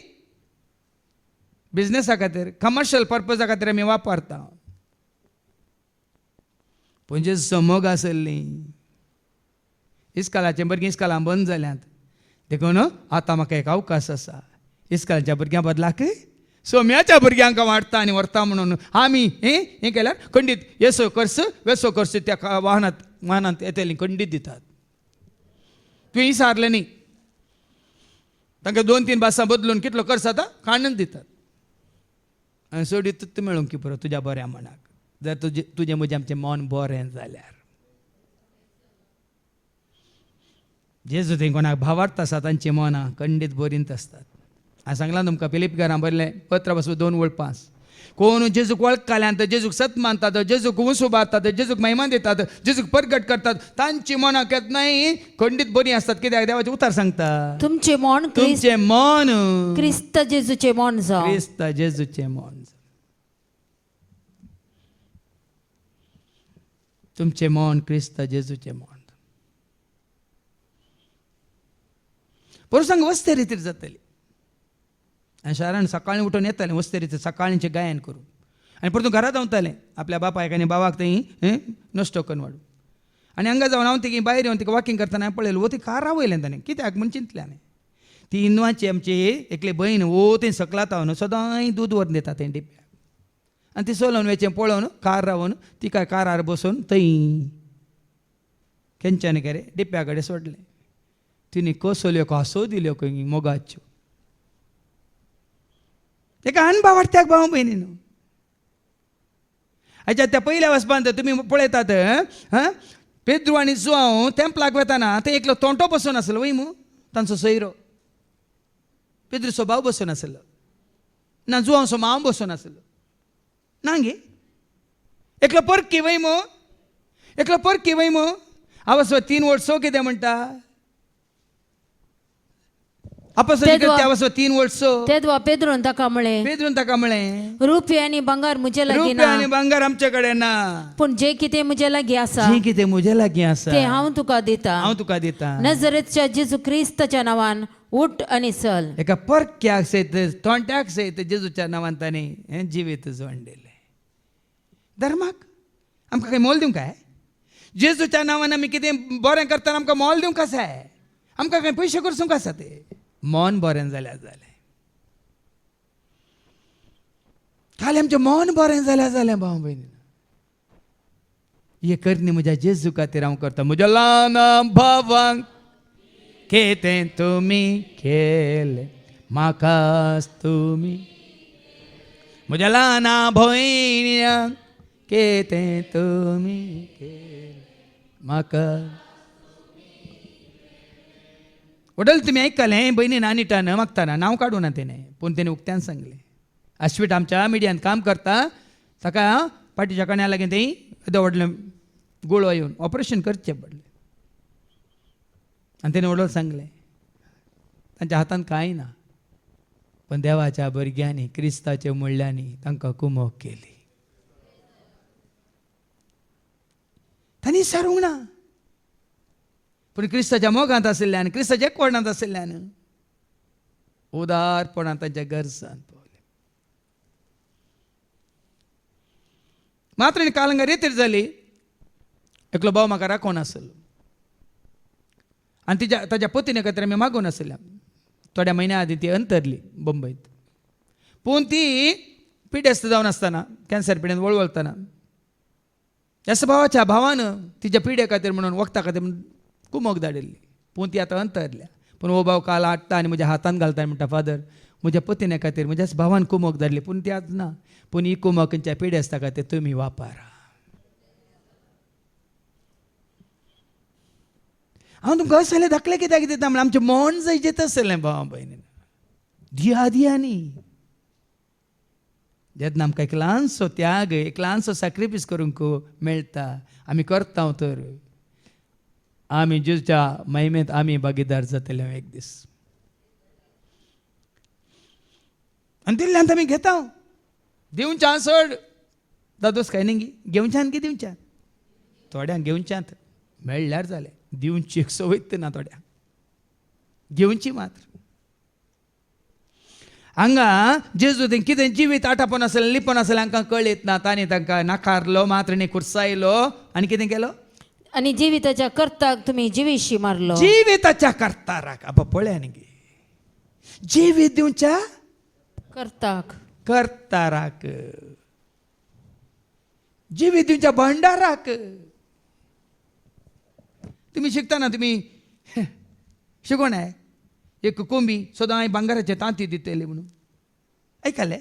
बिझनेसा खातीर, कमर्शियल पर्पजा खातीर आमी वापरता. पूण जे समोग आसली इस्कालाचे भुरगीं इस्कालां बंद जाल्यांत, देखून आतां म्हाका एक अवकाश आसा. इस्कालच्या भुरग्यां बदलाक सोम्याच्या भुरग्यांक वाडटा आनी व्हरता म्हणून आमी हें केल्यार खंडीत येसो कर्स वेसो कर्स त्या वाहनांत येतेली खंडीत दितात. तुवें विचारलें न्ही, तांकां 2-3 भासां बदलून कितलो कर्स जाता काडून दितात. आनी सोडीत तूं मेळूंक की पुरो तुज्या बऱ्या मनाक, जर तुजें म्हजें आमचें मन बरें जाल्यार. जेजू थंय कोणाक भावार्थ आसा तांचीं मनां खंडीत बरींत आसतात. हांवें सांगलां तुमकां फिलिपकारां बरयलें पत्र पासून 2:5. कोण जेजूक वळखल्यान, जेजूक सत मानतात, जेजूक उसूबारतात, जेजूक महिमा दितात, जेजूक परगट करतात, तांची मनां केन्नाय खंडीत बरीं आसतात. कित्याक देवाचें उतार सांगता, तुमचें मन क्रिस्त जेजूचें मन जावं. क्रिस्त जेजूचें मन, तुमचें मन क्रिस्त जेजूचें मन. पुरुसांक वस्ते रितीर जातली. आनी शारान सकाळीं उठून येतालें वस्ते रितीर सकाळींचें गायन करून. आनी परतून घरा धांवतालें आपल्या बापायक आनी बाबाक थंय नश्ट करून वाडून आनी हांगा जावन हांव तिका भायर येवन तिका वॉकिंग करतना हांवें पळयलें वो ती कार वयलें ताणें कित्याक म्हण चिंतलें हांवें ती इनवाची आमची एकली भयण वो थंय सकलाता न्हू सदांय दूद व्हरून दिता तें डिप्याक आनी ती चलोवन वेचें पळोवन कार रावन तिका कारार बसोवन थंय केंच्यानी के रे डिप्या कडेन सोडलें तिणी कसल्यो कासो दिल्यो खंय मोगाच्यो एका अनभावार्थ्याक भाव भयणीन हाच्या त्या पयल्या वचपान तुमी पळयतात पेद्रू आनी जुआंव तेंपलाक वताना थंय एकलो तोंटो बसून आसलो वय मू तांचो सोयरो पेद्रूचो भाव बसून आसलो ना जुआंवचो माव बसून आसलो ना गे एकलो परकी वय मू एकलो परकी वय मू आवस 3 वर्सां कितें म्हणटा आपस 3 वर्सां तेदवा पेद्रोन ताका म्हळें पेद्रून ताका म्हळें रुपये आनी भांगार म्हजे लागीं रुपया ना आनी भांगार आमचे कडेन ना पूण जे कितें म्हजे लागीं आसा जें कितें म्हजे लागीं आसा ते हांव तुका दिता हांव तुका दितां नजरेच्या जेजू क्रिस्ताच्या नांवान उठ आनी चल एका परक्याक सयत तोंट्याक सयत जेजूच्या नांवान ताणें हें जिवीत जोडलेलें धर्माक आमकां खंय मोल दिवंक काय जेजूच्या नांवान आमी कितें बरें करतना आमकां मोल दिवंक आसाय आमकां खंय पयशे करसूंक आसा ते मन बरें जाल्यार जालें खाली आमचें मन बरें जाल्यार जालें भाव भयणी हे करनी म्हज्या जेजू खातीर हांव करता म्हज्या ल्हान भावांक कितें तुमी केलें म्हाकाच तुमी म्हज्या ल्हान भयण्याक कितें तुमी केलें म्हाका वडल तुमी आयकलें भयणीन आनिटान मागतना नांव काडूं ना तेणें पूण तेणें उक्त्यान सांगलें आश्वीट आमच्या मिडियान काम करता ताका पाठीच्या कण्याक लागीं थंय येदो व्हडलें गुळो येवन ऑपरेशन करचें पडलें आनी तेणें वडोल सांगलें तांच्या हातान कांय ना पण देवाच्या भुरग्यांनी क्रिस्ताच्या मुळ्यांनी तांकां कुमोग केली तांणी विचारूंक ना पूण क्रिस्ताच्या मोगांत आशिल्ल्यान क्रिस्ताच्या एकवटांत आशिल्ल्यान उदारपणान तांच्या गरजान पावले मात्र कालंगा रेतीर जाली एकलो भाव म्हाका राखोन आसलो आनी ताच्या पत्नी खातीर आमी मागून आसल्या थोड्या म्हयन्या आदीं ती अंतरली बंबयत पूण ती पिडेस्त जावन आसतना कॅन्सर पिडेन वळवळतना ह्या भावाच्या भावान तिच्या पिडे खातीर म्हणून वखदा खातीर म्हणून कुमोग धाडिल्ली पूण ती आतां अंतरल्या पूण हो भाव काल हाडटा आनी म्हज्या हातान घालता आनी म्हणटा फादर म्हज्या पत्नी खातीर म्हज्याच भावान कुमोग धाडली पूण ती आतां ना पूण ही कुमोग खंयच्या पिडेस्ता खातीर तुमी वापरा हांव तुमकां असलें धाकलें कित्याक दिता म्हळ्यार आमचें मन जैजेत आसलें भावा भयणीन दिया दियांनी जेन्ना आमकां एक ल्हानसो त्याग एक ल्हानसो सॅक्रिफायस करूंक मेळटा आमी करता तर आमी जेजूच्या महिमेंत आमी भागीदार जातले एक दीस आनी दिल्ल्यान आमी घेता दिवच्यान चड दादोस काय न्ही घेवच्यान की दिवच्यान थोड्यांक घेवच्यात मेळ्ळ्यार जालें दिवची एक संवय ना थोड्यांक घेवची मात्र हांगा जेजू तें कितें जिवीत आटापण आसलें लिपण आसलें हांकां कळीत ना तांणी तांकां नाकारलो मात्र न्ही कुर्सायलो आनी कितें केलो आनी जिविताच्या कर्ताक तुमी जिवीशी मारलो जिविताच्या कर्ताराक आबा पळया न्ही जिवीत दिवच्या कर्ताक कर्ताराक जिवीत दिवच्या भंडाराक तुमी शिकतना तुमी शिकोण आहे एक कोंबी सदां भांगाराचे तांती दितली म्हणून आयकलें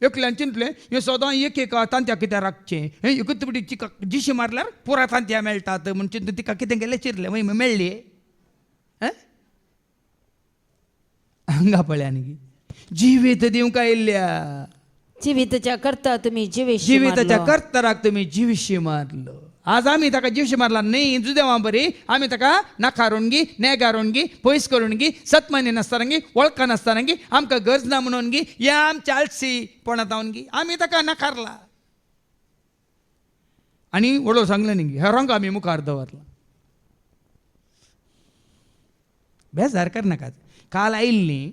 एकल्यान चिंतलें हे सदां एक तांत्या कित्याक राखचें हें एकूच चिका जिशी मारल्यार पुरा तांत्या मेळटात म्हण चिंतून तिका कितें केलें चिरलें वय मेळ्ळी हांगा पळया न्ही जिवीत दिवंक आयिल्ल्या जिविताच्या कर्ता तुमी जिवीशी जिविताच्या मारलो कर्ताराक तुमी जिवीशी मारलो आज आमी ताका जिवशी मारला न्ही जुदेवा बरी आमी ताका नाकारून गी नेगारून गी पयस करून गी सतमानी नासतना गी वळखा नासतना गी आमकां गरज ना म्हणून गी या आमच्या आळसीपणांत जावन गी आमी ताका नाकारला आनी वडो सांगलें न्ही हेरांक आमी मुखार दवरला बेजार करनाकात काल आयिल्लीं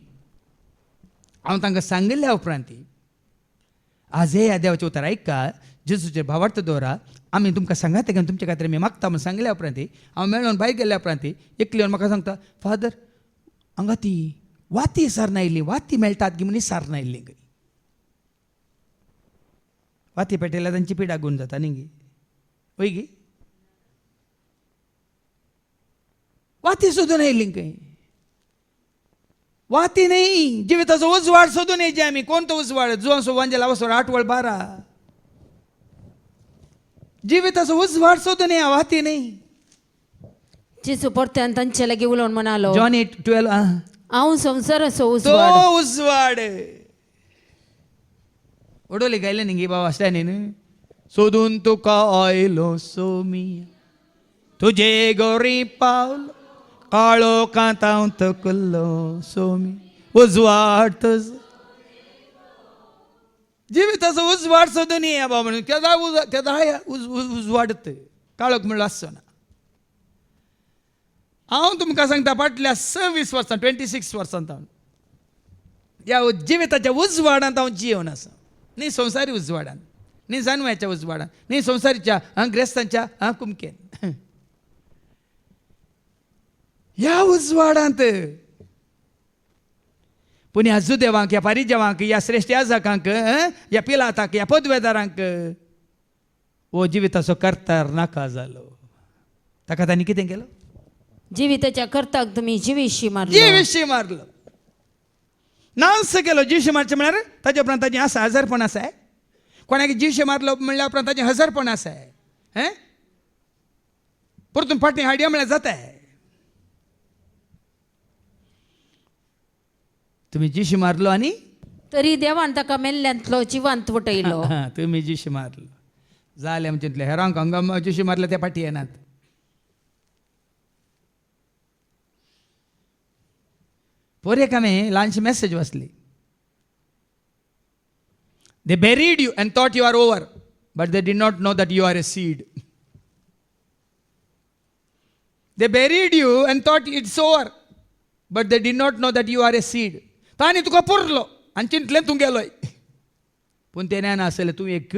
हांव तांकां सांगिल्ल्या उपरांत आज हे ह्या देवाचे उतर ऐका जेजूचे भावार्थ दवरा आमी तुमकां सांगात की तुमचे खातीर मी मागता म्हणून सांगल्या उपरांत हांव मेळोन भायर गेल्या उपरांत एकली येवन म्हाका सांगता फादर हांगा ती वाती सारना आयिल्ली वाती मेळटात गी मनीस सारना आयिल्ली गे वाती पेटयल्यार तांची पिडा गुण जाता न्ही गे वय गे वाती सोदून आयिल्ली खंय वाती नाही जिविताचो उजवाड सोदून येयचे आमी कोण तो उजवाड जुवांसो वांजेला वसोर 8 वळ 12 जिविताचो उजवाड सोदून येया वाती नाही जेजू परत्यान तांचे लागीं उलोवन म्हणालो जॉन 8:12 हांव संवसाराचो तो उजवाड उजवाड ओडोले गायले न्ही गे बाबा स्टॅनीन सोदून तुका आयलो सोमी तुजे गोरी पावलो काळो कांताव तकलो सोमी उजवाड तुज जिविताचो उजवाड सोदून येया बाबा म्हणून केदा उजवाडत काळोख म्हणलो आसचो ना हांव तुमकां सांगता फाटल्या 26 वर्सां 26 वर्सांत हांव ह्या जिविताच्या उजवाडांत हांव जियोन आसा न्ही संवसारी उजवाडान न्ही जानव्याच्या उजवाडान न्ही संवसारीच्या ग्रेस्तांच्या कुमकेन ह्या उजवाडांत पूण ह्या जुदेवांक ह्या पारिजेवांक ह्या श्रेश्ठ याजकांक ह्या पिलाताक ह्या पदवेदारांक हो जिविताचो कर्तार नाका जालो ताका तांणी कितें केलो जिविताच्या करताक तुमी जिवीशी मारलो जिवीशी मारलो नांस केलो जिवशी मारचें म्हळ्यार ताजे उपरांत ताजें आसा हजारपण आसा कोणाक जिवशी मारलो म्हणल्या उपरांत ताजें हजारपण आसा परतून फाटीं हाडया म्हळ्यार जाता तुमी जिवशी मारलो आनी तरी देवान ताका मेल्ल्यांतलो जिवांत वटयलो तुमी जिवशी मारलो जालें आमचे हेरांक हांगा जिवशी मारले ते फाटीं येनात पोरेक हांवें ल्हानशी मॅसेज वाचली they buried you and thought you are over but they did not know that you are a seed they buried you and thought it's over but they did not know that you are a seed तांणी तुका पुरलो आनी चिंतलें तूं गेलोय पूण तें ज्ञान आसलें तूं एक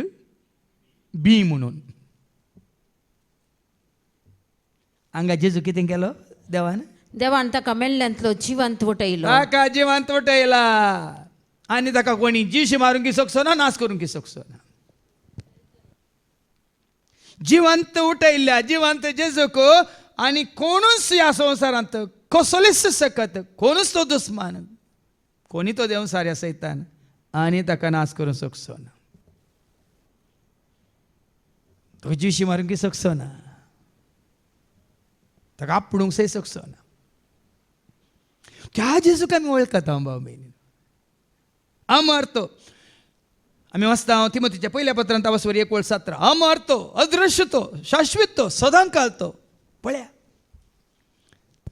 बी म्हणून हांगा जेजू कितें केलो देवान ताका मेल्ल्यांतलो जिवांत वटयलो ताका जिवांत वटयला आनी ताका कोणी जिवशी मारूंक शकचो ना नाश करूंक शकचो ना जिवंत उठयल्या जिवंत जेजूक आनी कोणूच ह्या संवसारांत कसलेच सकत कोणूच तो दुस्मान कोणी तो देव साऱ्या सैतान आनी ताका नाश करूंक शकचो ना तो जिवशी मारूंक शकचो ना ताका आपणूंक शकचो ना त्या जेजूक आमी वळखता बाबा भयणी अमर तो आमी वाचता तिमोथीच्या पहिल्या पत्रांत वाचवर 1:17 अमर तो अदृश्य तो शाश्वत तो सदांकाळ तो पळया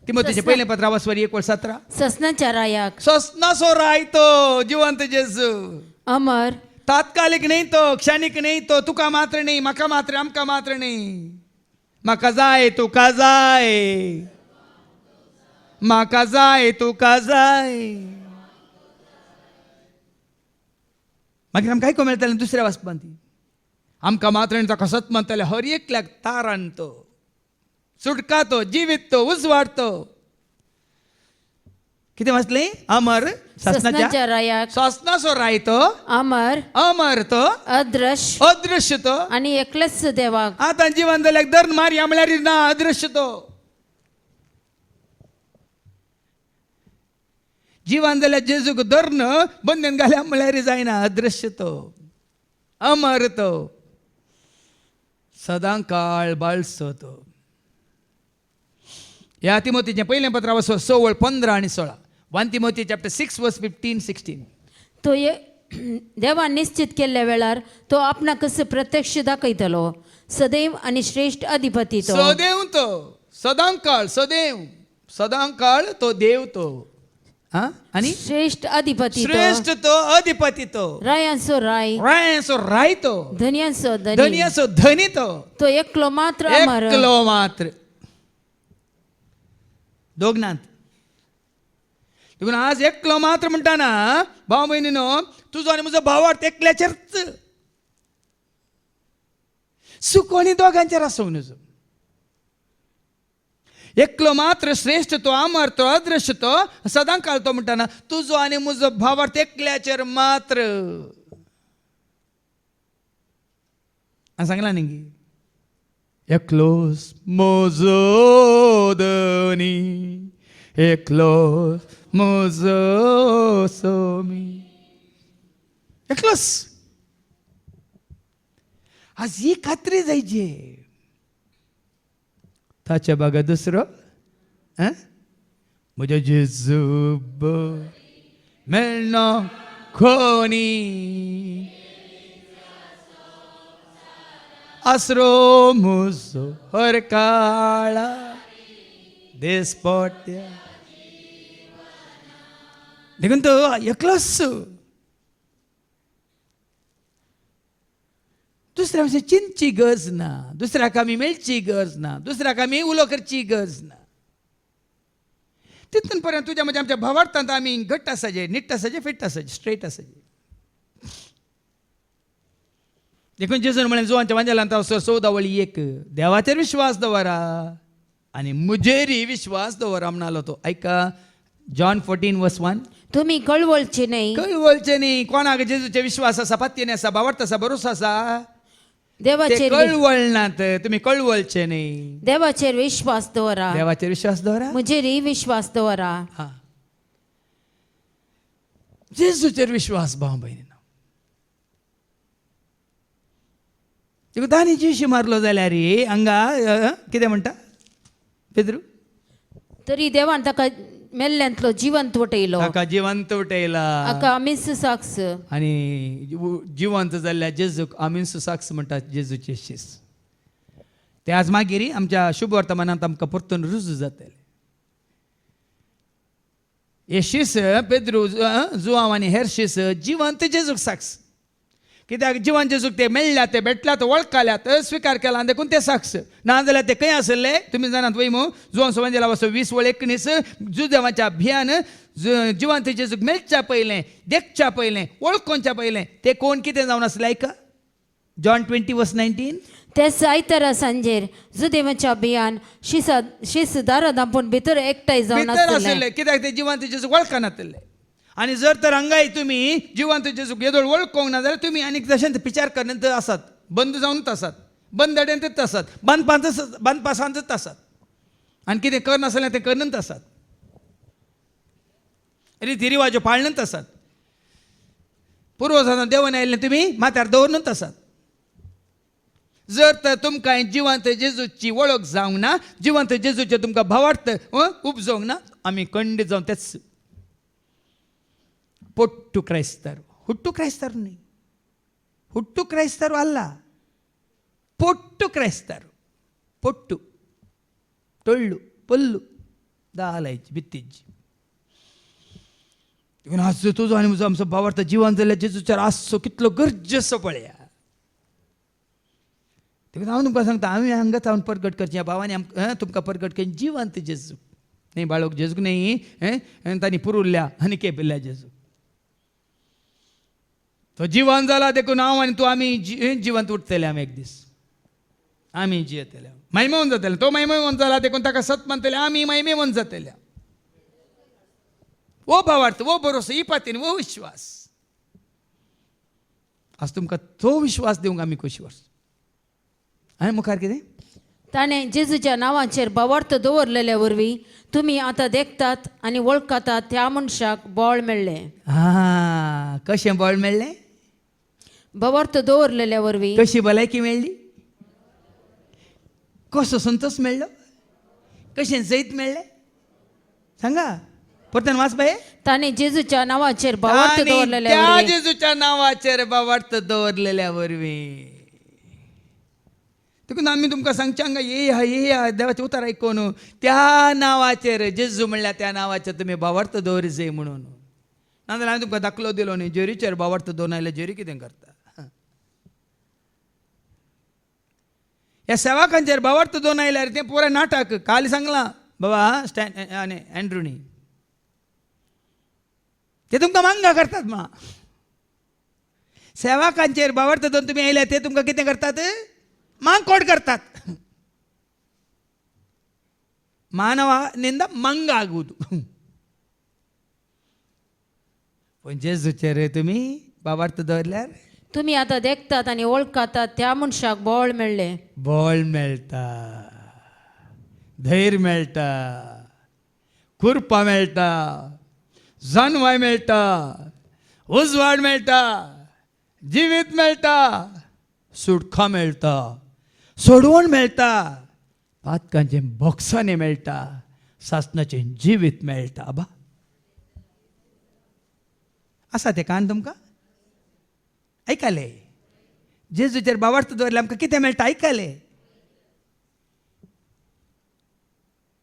तिमोथीच्या पहिल्या पत्रा वाचवर 1:17 ससनाच्या रायाक ससनासो राय तो जिवंत जेजू अमर तात्कालिक नाही तो क्षणिक नाही तो तुका मात्र नाही म्हाका मात्र आमका मात्र नाही म्हाका जाय तुका जाय म्हाका जाय तुका जाय मागीर आमकां आयको मेळटलें दुसऱ्या वाचपांत आमकां मात्र ताका सत म्हणटले हर एकल्याक तारण तो सुटका तो जिवीत तो उजवाड तो कितें वाचलें अमर ससनाच्या रायाक ससनाचो राय तो अमर अमर तो अदृश्य तो आनी एकलेच देवाक आतां जिवन जाल्याक धर्न मारया म्हळ्यार ना अदृश्य तो जिवन जाल्यार जेजूक धर्न बंदन घाल्या म्हळ्यार जायना अदृश्य तो अमर तो सदां काळ बाळसो तो ह्या तिमोथीचें पयलें पत्र वाचो 6:15 आनी 16 1 Timothy chapter 6:15-16 तो देवान निश्चित केल्ल्या वेळार तो आपणाक प्रत्यक्ष दाखयतलो सदैव आनी श्रेष्ठ अधिपती तो सदैव तो सदां काळ तो देव तो आनी श्रेष्ठ अधिपती तो अधिपती तो रायांचो राय तो धन्याचो धनी तो एकलो मात्र दोगनाथ देखून आज एकलो मात्र म्हणटाना भाव बहिणीनो तुजो आनी म्हजो भावार्थ एकल्याचेरच सुख आनी दोगांचेर आसूं नजो एकलो मात्र श्रेष्ठ तो अमर तो अदृश्य तो सदां काळ तो म्हणटाना तुजो आनी म्हजो भावार्थ एकल्याचेर मात्र सांगला न्ही एकलोस म्हजो धनी एकलोस म्हजो सोमी एकलोस आज ही खात्री जायची ताच्या बागा दुसरो म्हज्या जेजू मेळना कोणी आसरो म्हजो हर काळा देसपोट्या देखून तो एकलोच दुसऱ्या मातशें चिंतची गरज ना दुसऱ्याक आमी मेळची गरज ना दुसऱ्याक आमी उलो करची गरज ना तितून पर्यंत तुज्या म्हणजे आमच्या भावार्थांत आमी घट्ट आसाचे निट्ट आसाचे फिट्ट आसाचे स्ट्रेट आसाचे देखून जेजून म्हळें जुवांच्या वांजेलांत हांव 14 देवाचेर विश्वास दवरा आनी मुजेरी विश्वास दवरा म्हणलो तो ऐका जॉन 14:1 तुम्ही कळवळचे नाही कळवळचे न्ही कोणाक जेजूचे विश्वास आसा पात्येने आसा भावार्थ आसा भरोसा आसा देवाचेर कळवळनात तुम्ही कळवळचे न्ही देवाचेर विश्वास दवरा देवाचेर विश्वास दवरा मुजेरी विश्वास दवरा हा जेजूचेर विश्वास भाव भयणीनो देखो ताणी जीश मारलो जाल्यार हांगा कितें म्हणटा पेद्रू तरी देवान ताका मेल्ल्यांतलो जिवंत वटयलो ताका जिवंत उठयला हाका आमी सुसाक्ष आनी जिवंत जाल्ल्या जेजूक आमी सुसाक्ष म्हणटात जेजूचे शीस ते आज मागीर आमच्या शुभ वर्तमानांत आमकां परतून रुजू जातले हे शीस पेद्रू जुवांव आनी हेर शीस जिवंत जेजूक साक्ष कित्याक जिवन जेजूक ते मेळ्ळ्यात ते भेटल्यात वळखल्यात स्विकार केला देखून ते साक्ष ना जाल्यार ते खंय आसले तुमी जाणात वय मू जुवांव सुवांजेला वचो 20:19 जुदेवाच्या भियान जिवंत जेजूक मेळच्या पयलें देखच्या पयलें वळखोवच्या पयलें ते कोण कितें जावन आसलें आयका जॉन 20:19 ते आयतारा सांजेर जुदेवाच्या बियान शीस दारां धांपून भितर एकठांय जावन भितर आसले आसले कित्याक ते जिवंत जेजूक वळखनातले आनी जर तर हांगाय तुमी जिवंत जेजूक येदोळ वळखोंक ना जाल्यार तुमी आनीक जशें पिचार करण्यात आसात बंद जावनूच आसात बंद अडेंतच आसात बंद पासांतच आसात आनी कितें करनासलें तें करनच आसात रिती रिवाज्यो पाळनच आसात पुर्वजांना देवन आयिल्लें तुमी माथ्यार दवरनूच आसात जर तर तुमकां जिवंत जेजूची वळख जावंक ना जिवंत जेजूचे तुमकां भावार्थ उपजोवंक ना आमी खंडीत जावन तेच పొట్టు క్రైస్తరు హుట్టు క్రైస్తరు నీ హుట్టు క్రైస్తరు అల్ల పొట్టు క్రైస్తరు పొట్టు टोळ्ळू पल्लू दालायची बित्तीची आज तुजो आनी म्हजो आमचो भावार्थ जिवन जाल्यार जेजूचेर आसचो कितलो गरजेचो पळया देखून हांव तुमकां सांगता आमी हांगा जावन परगट करचें भावांनी तुमकां परगट करून जिवंत जेजू न्ही बाळोक जेजूक न्ही तांणी पुरुल्ल्या आनी केपिल्ल्या जेजू तो जिवन जाला देखून हांव आनी तूं आमी जिवंत उरतले आमी एक दीस आमी जियेतले महिमेवन जातले तो महिमेवन जाला देखून ताका सत मानतले आमी महिमेवन जातले वो भावार्थ वो भरोसा ही पातीन वो विश्वास आज तुमकां तो विश्वास दिवंक आमी कशी वर्स आनी मुखार कितें ताणें जेजूच्या नांवाचेर भावार्थ दवरलेल्या वरवीं तुमी आतां देखतात आनी वळखतात त्या मनशाक बळ मेळ्ळें कशें बळ मेळ्ळें भावार्थ दवरलेल्या वरवीं कशी भलायकी मेळ्ळी कसो संतोष मेळ्ळो कशें जैत मेळ्ळें सांगा परतन वाच बाये ताणें जेजूच्या नांवाचेर भावार्थ दवरलेल्या त्या वरवीं जेजूच्या नांवाचेर भावार्थ दवरलेल्या वरवीं देखून आमी तुमकां सांगचे हांगा ये देवाचें उतर आयकोन त्या नांवाचेर जेजू म्हणल्यार त्या नांवाचेर तुमी भावार्थ दवरचें म्हणून नाजाल्यार हांवें तुमकां दाखलो दिलो न्ही जेरीचेर भावार्थ दवरून आयल्यार जेरी कितें करता ह्या सेवाकांचेर भावार्थ दवरून आयल्यार तें पुराय नाटक काल सांगलां बाबा एंड्रूनी ते तुमकां मांगा करतात म्हणा. सेवाकांचेर बावर्त दोन तुम्ही आयले ते तुमकां कितें करतात मांगकोड करतात. मानवा निंदा मंगा आगूद. पण जेजूचेर तुम्ही बावर्त दवरल्यार तुम्ही आता देखतात आणि ओळखातात त्या मनशाक बळ मेळ्ळे. बळ मेळटा, धैर्य मेळटा, खुरपा मेळटा, जानवाय मेळटा, उजवाड मेळटा, जिवीत मेळटा, सुटका मेळटा, सोडवण मेळटा, पातकांचे बॉक्साने मेळटा, सासणाचे जिवीत मेळटा. आबा आसा ते कान तुमकां ऐकले. जेजूचेर बावर्त दवरले आमकां कितें मेळटा ऐकले.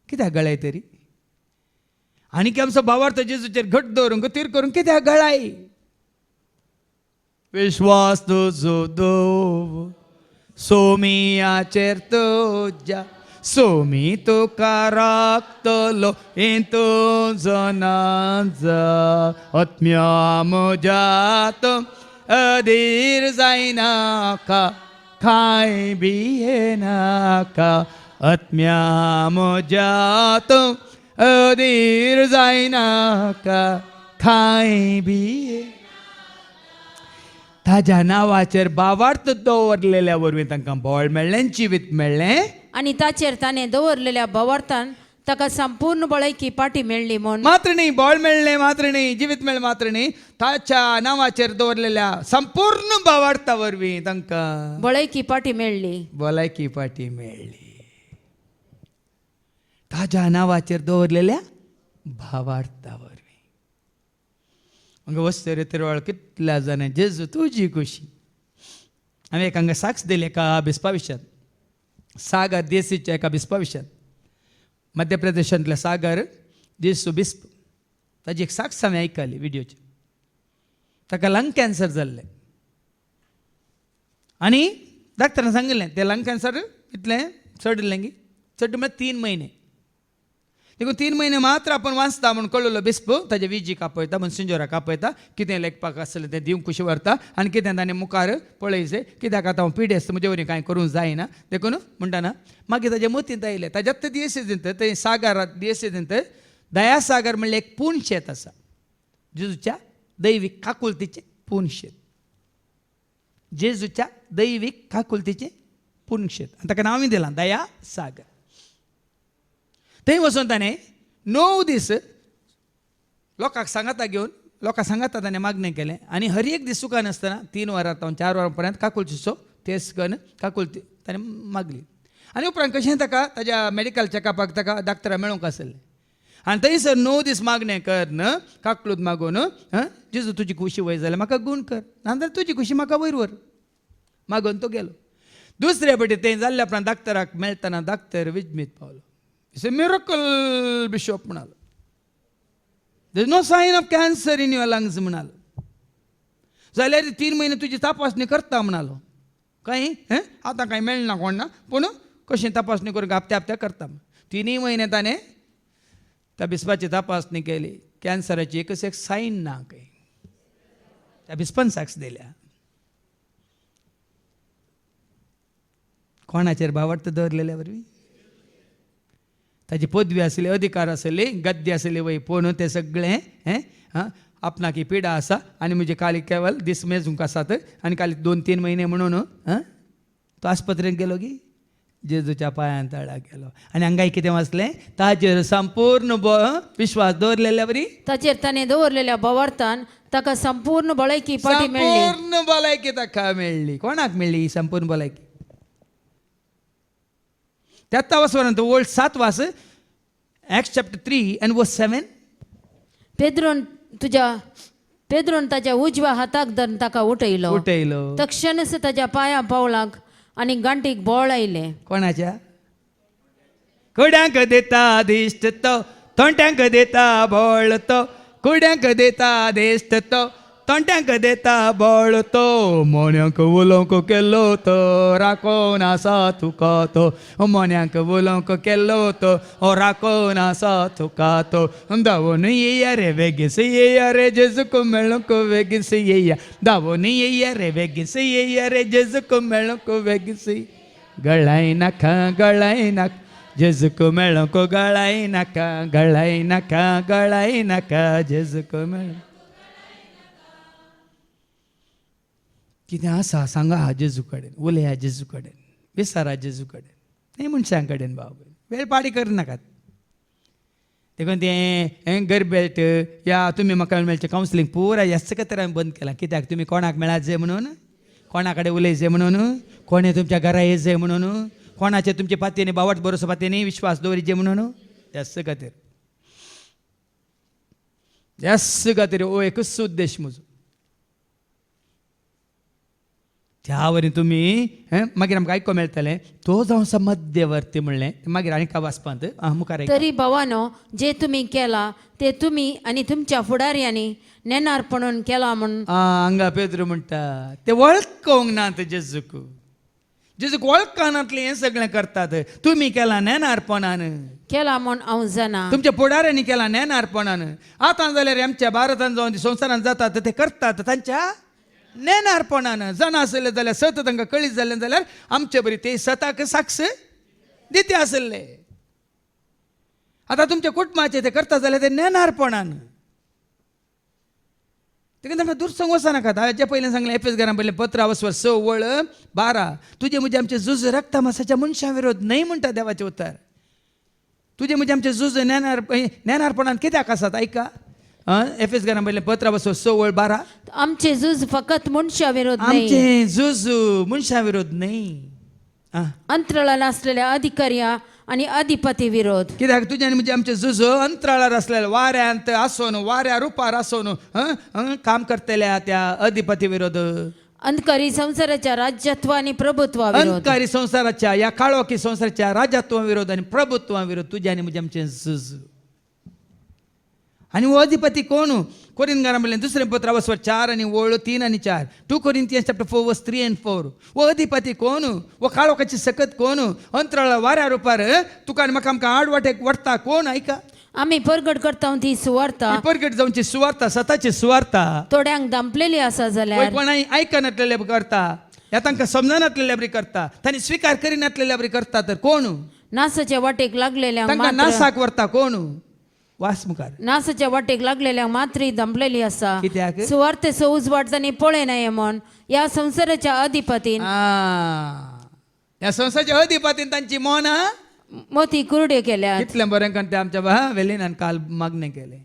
कित्याक गळाय तरी आनी आमचो बावर्त जेजूचेर घट दवरून गतीर करून कित्याक गळाय. विश्वास तुजो दो सोमियाचेर तुज्या सोमी तुका राखतलो हे तुजो नाजा. आत्म्या म्हज्यात अधीर जायनाका कांय भियेनाका. आत्म्या म्हज्यात अधीर जायनाका कांय भिये. ताज्या नांवाचेर बावर्त दवरलेल्या वरवीं तांकां बळ मेळ्ळें, जिवीत मेळ्ळें. आणि ताचेर ताणें दवरलेल्या बवार्थान ताका संपूर्ण बळयकी पाटी मेळ्ळी म्हूण. मात्र न्ही बळ मेळ्ळें मात्र न्ही, जिवीत मेळ्ळें मात्र न्ही, ताच्या नांवाचेर दवरलेल्या संपूर्ण बावर्ता वरवीं तांकां बळयकी पाटी मेळ्ळी. भलायकी पाटी मेळ्ळी. ताज्या नांवाचेर दवरलेल्या भावार्था वरवीं. हांगा वस्तेर तिरवाळ कितल्या जाणां जेजू तुजी खुशी. हांवें एक हांगा साक्ष दिली एका बिस्पा विशयांत. सागर देसीच्या एका बिस्पा विशयांत. मध्य प्रदेशांतल्या सागर देसू बिस्प ताजी एक साक्ष हांवें आयकली विडियोची. ताका लंग कॅन्सर जाल्लें आनी डॉक्टरान सांगिल्लें तें लंग कॅन्सर इतलें चडिल्लें की चड म्हळ्यार 3 म्हयने. देखून 3 म्हयने मात्र आपूण वाचता म्हूण कळलो बिस्प ताजे विजी कापयता म्हूण सिंजोरा कापयता. कितें लेखपाक आसलें तें दिवंक कुशी व्हरता आनी कितें ताणें मुखार पळयचें. कित्याक आतां हांव पिडेस्त म्हजे वरी कांय करूंक जायना. देखून म्हणटाना मागीर ताजे मतींत आयलें ताज्यात ते दियेसींत थंय सागरांत दियेसींत दयासागर म्हणलें एक पूण शेत आसा. जेजूच्या दैवीक काकुलतीचें पूण शेत. जेजूच्या दैवीक काकुलतीचें पूण शेत आनी ताका नांवूय दिलां दयासागर. थंय वचून ताणें 9 दीस लोकांक सांगाता घेवन लोकांक सांगाता ताणें मागणें केलें आनी हर एक दीस सुका नासतना 3 वरां 4 वरां पर्यंत काकुलतीचो तेस करून काकुलती ताणें मागली. आनी उपरांत कशें ताका ताज्या मेडिकल चॅकअपाक ताका डॉक्टरां मेळूंक आसलें. आनी थंयसर 9 दीस मागणें कर काकुलत मागून जेजू तुजी खुशी वय जाल्यार म्हाका गूण कर नाजाल्यार तुजी खुशी म्हाका वयर व्हर मागून तो गेलो. दुसरे फावटी तें जाल्ल्या उपरांत डॉक्टराक मेळटना डॉक्टर विजमीत पावलो. इट्स ए मिरेकल बिशॉप म्हणालो. There is no sign of cancer in your lungs म्हणालो. जाल्यार 3 म्हयने तुजी तपासणी करता म्हणालो. खंय आतां कांय मेळना कोण ना पूण कशी तपासणी करून हप्त्या हप्त्या करता. 3 म्हयने ताणें त्या बिस्पाची तपासणी केली. कॅन्सराची एकच एक सायन ना खंय. त्या बिस्पान साक्ष दिल्या. कोणाचेर बावर्त दवरलेल्या वरवीं ताजी पदवी आसली, अधिकार आसली, गद्दी आसली वय पूण तें सगळें आपणाकी पिडा आसा आनी म्हजे काली केवल दीस मेजूंक आसात आनी काली 2-3 म्हयने म्हणून तो आस्पत्रेंत गेलो की जेजूच्या पांयां तळा गेलो. आनी हांगाय कितें वाचलें ताचेर संपूर्ण विश्वास दवरलेल्या वरी ताचेर ताणें दवरलेल्या बवार्थान ताका संपूर्ण बळयकी पाटी मेळ्ळी. संपूर्ण भलायकी ताका मेळ्ळी. कोणाक मेळ्ळी ही संपूर्ण भलायकी? 13 वरांत ओल्ड 7 वास Acts chapter 3 and verse 7. पेद्रोन ताच्या उजव्या हाताक धरून ताका उठयलो. तक्षणच ताच्या पांयां पावलाक आनी गांठीक बोळ आयलें. कोणाच्या? कोड्यांक देता दिश्ट तो, थोंट्यांक देता बोळ तो, कोड्यांक देता दिश्ट तो, तोंट्यांक देता बळ तो मोन्यांक उलोवंक केल्लो तो राखोन आसा तुका तो मोन्यांक उलोवंक केल्लो तो राखोन आसा तुका तो धांवून येया रे बेगीस येया रे जेजूक मेळूंक बेगीस येया धांवून येया रे बेगीस येया रे जेजूक मेळूंक बेगीस गळाय नाका जेजूक मेळूंक गळाय नाका जेजूक मेळूंक कितें आसा सांगा जेजू कडेन उलया जेजू कडेन विचारा जेजू कडेन नाही मनशां कडेन भाव वेळ पाडी करनाकात देखून तें गरबेल्ट या तुमी म्हाका मेळचें कावन्सिलींग पुराय ह्याच खातीर बंद केलां कित्याक तुमी कोणाक मेळात जाय म्हणून कोणा कडेन उलयचें म्हणून कोणें तुमच्या घरा येयचें म्हणून कोणाचे तुमचे पातयेनी बावट बरोसो पातयेनी विश्वास दवरिचें म्हणून ह्याच खातीर हो एकच उद्देश म्हजो त्या वरी तुमी मागीर आमकां आयको मेळटलें तो जावन आसा मध्यवर्ती म्हणलें मागीर आनी का वाचपांत मुखार तरी भावानो जे तुम्ही केला ते तुम्ही आणि तुमच्या फुडाऱ्यांनी नेनारपणून केला म्हणून हांगा पेद्र म्हणटा ते वळखोंक नात जेजूक वळखनातलें हें सगळें करतात तुमी केलां नेनारपणान केला म्हूण हांव जाणा तुमच्या फुडाऱ्यांनी केलां नेनारपणान आतां जाल्यार आमच्या भारतांत जावन संवसारांत जातात ते करतात तांच्या नेनारपणान जाणा आसलें जाल्यार सत तांकां कळीत जालें जाल्यार आमचे बरी ते सताक साक्ष दिते आसले आतां तुमच्या कुटुंबाचे ते करता जाल्यार ते नेनारपणान देखून तांकां दुरसंग वचनाकात हाजे पयलीं सांगलें एफेसकारांक पयलें पत्र वचवर 6:12 तुजे म्हणजे आमचे झूज रक्ता मांसाच्या मनशां विरोध न्हय म्हणटा देवाचें उतर तुजे म्हणजे आमचे झूज नेनारपणान कित्याक आसात ऐका एफेसकारांक पयलें पत्र वचवर 6:12 आमचे झूज फकत मनशा विरोध नाही आमचे झूज मनशां विरोध न्हय अंतराळान असलेल्या अधिकाऱ्या आणि अधिपती विरोध कित्याक तुज्यान म्हणजे आमचे झूज अंतराळार आसलेले वाऱ्यांत आसून वाऱ्या रुपार आसून काम करतल्या त्या अधिपती विरोध अंधकारी संसाराच्या राज्यत्व आणि प्रभुत्वा विरोध अंधकारी संसाराच्या या काळोखी संसाराच्या राजत्वा विरोध आणि प्रभुत्वा विरोध तुज्यानी म्हणजे आमचे झूज आणि वो अधिपती कोण कोरिंथकारांक म्हणलें दुसरें पत्र वचवर 4 आणि 3 आणि 4 2 Corinthians chapter 4 verse 3 and 4 वो अधिपती कोण वो काळोखाची सकत कोण अंतराळा वाऱ्या रुपार तुका आनी म्हाका आमकां आडवाटेक वडटा कोण ऐका आम्ही परगट करता ती सुवार्ता परगट जावची सुवार्ता सताची सुवार्ता थोड्यांक दंपलेली आसा जाल्यार पण आयकनातलेले करता या तांकां समजनातलेल्या बरी करता तांणी स्वीकार करिनातलेल्या बरी करता तर कोण नासाच्या वाटेक लागलेल्या तांकां नासाक व्हरता कोण वास मुखार नासाच्या वाटेक लागलेल्या मात्री दंपलेली आसा कित्याक सुवार्तेचो उजवाड तांणी पळय नये म्हण या संसाराच्या अधिपतीन या संसाराच्या अधिपतीन तांची मना मोती कुरडे केल्या कितलें बरें कारण ते आमच्या वेलीनान काल मागणें केलें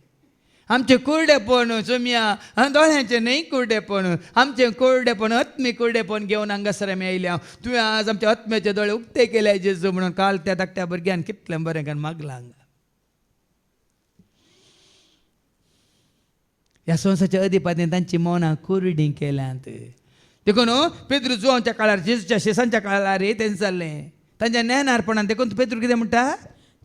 आमचे कुरडेपण सुम्या दोळ्यांचे न्हय कुरडेपण आमचे कुरडेपण आत्मी कुरडेपण घेवन हांगासर आमी आयल्या तुवें आज आमच्या आत्म्याचे दोळे उक्ते केले जेजू म्हणून काल त्या धाकट्या भुरग्यान कितलें बरें कारण मागलां हांगा ह्या संसाराच्या अधिपतीन तांची मनां कुरडीं केल्यांत देखून पेद्रू जुवांच्या काळार जेजूच्या शेसांच्या काळार तें जाल्लें तांच्या ज्ञानार्पणान देखून पेद्रू कितें म्हणटा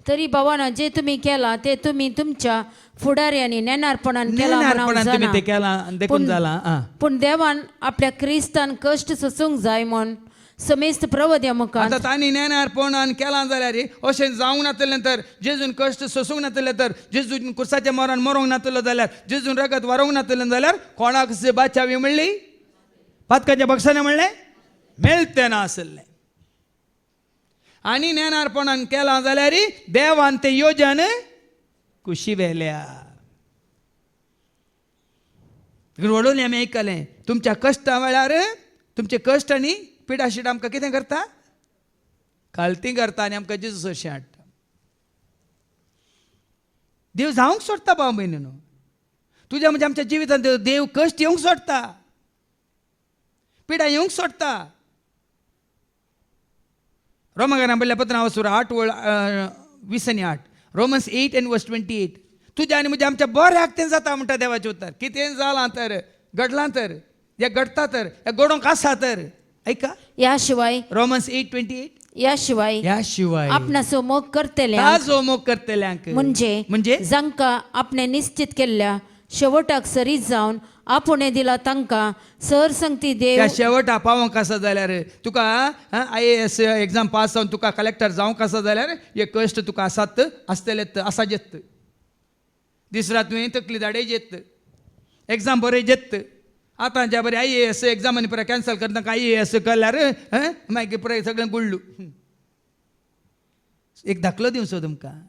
तरी भावाना जे तुम्ही केला ते तुम्ही तुमच्या फुडाऱ्यांनी ज्ञानार्पणान केला देखून जाला पूण देवान आपल्या क्रिस्तान कश्ट सोसूंक जाय म्हण समेस्त प्रवद्या मुखार आता तांणी ज्ञानार्पणान केलां जाल्यार अशें जावंक नातलें तर जेजून कश्ट सोसूंक नातलें तर जेजून कुर्साच्या मोरान मरोंक नातलो जाल्यार जेजून रगत वारोंक नातलें जाल्यार कोणाक बाचावी म्हणली पातकाच्या बक्षाने म्हणलें मेळतें ना आसलें आनी ज्ञानार्पणान केलां जाल्यार देवान तें योजन कुशी व्हेल्या वडोवली आमी आयकलें तुमच्या कश्टा वेळार तुमचे कश्ट आनी पिडा शिडा आमकां कितें करता खालती करता आनी आमकां जेजू अशें हाडटा देव जावंक सोडटा भाव भयणीनो तुज्या म्हणजे आमच्या जिवितांत देव कश्ट येवंक सोडटा पिडा येवंक सोडटा रोमाकारांक पयल्या पत्रां वचून 8:20 Romans 8 and verse 28 तुज्या आनी म्हज्या आमच्या बऱ्याक तें जाता म्हणटा देवाचें उतर कितें जालां तर घडलां तर या घडटा तर या घडोवंक आसा तर ऐका या शिवाय Romans 8:28 या शिवाय आपणाचो मोग करतले ताजो मोग करतल्यांक म्हणजे जांकां आपणे निश्चित केल्ल्या शेवटाक सरीत जावन आपुणे दिला तांकां सरसंगती देव त्या शेवट पावोंक आसा जाल्यार तुका IAS एग्जाम पास जावन तुका कलेक्टर जावंक आसा जाल्यार हे कश्ट तुका आसात आसतलेत आसाजेत दीस रात तुवें तकली दाडे जेत एग्जाम बरें जेत आतां ज्या बरें IAS एग्जामांनी पुराय कॅन्सल करता IAS केल्यार मागीर पुराय सगळें गुळ्ळू एक दाखलो दिवचो तुमकां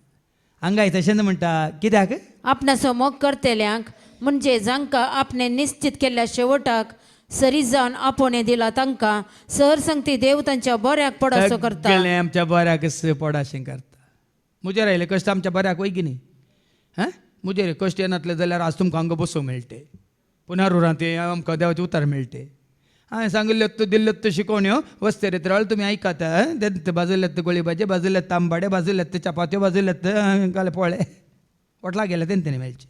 हांगाय तशें म्हणटा कित्याक आपणाचो मोग करतेल्यांक म्हणजे जांकां आपणे निश्चित केल्ल्या शेवटाक सरीत जावन आपुणे दिला तांकां सरसंगती देव तांच्या बऱ्याक पडासो करता सगळें आमच्या बऱ्याक पडाशें करता मुजेर आयले कश्ट आमच्या बऱ्याक वय की न्ही मुजेर कश्ट येनातले जाल्यार आज तुमकां हांगा बसूंक मेळटे पुनरुरां ते आमकां देवाचे उतार मेळटे हांवें सांगिल्ल्यो दिल्ल्यो शिकोवण्यो वस्ते रेत्राळ तुमी आयकात बाजयल्यात गोळी भाजी बाजयल्यात तांबाडे बाजयल्यात चपात्यो बाजयल्यात काले पोळे वटला गेले तेंनी मेळचे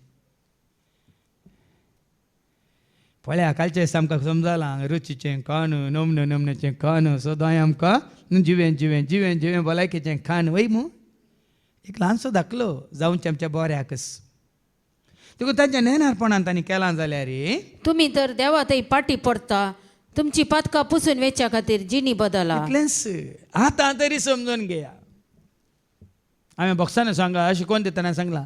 पळया कालचे आमकां समजालां रुचीचें खाण नमने नमनेचें खाण सदांय आमकां जिवें जिवें जिवें जिवें भलायकेचें खाण वय मू एक ल्हानसो धाकलो जावचे आमच्या बऱ्याकच देखून तांच्या नेनारपणान तांणी केलां जाल्यार तुमी तर देवा थंय पाटी पडता तुमची पातकां पुसून वेच्या खातीर जिणी बदला इतलेंच आतां तरी समजून घेया हांवें बॉक्सांनी सांगा शिकोवन दितना सांगलां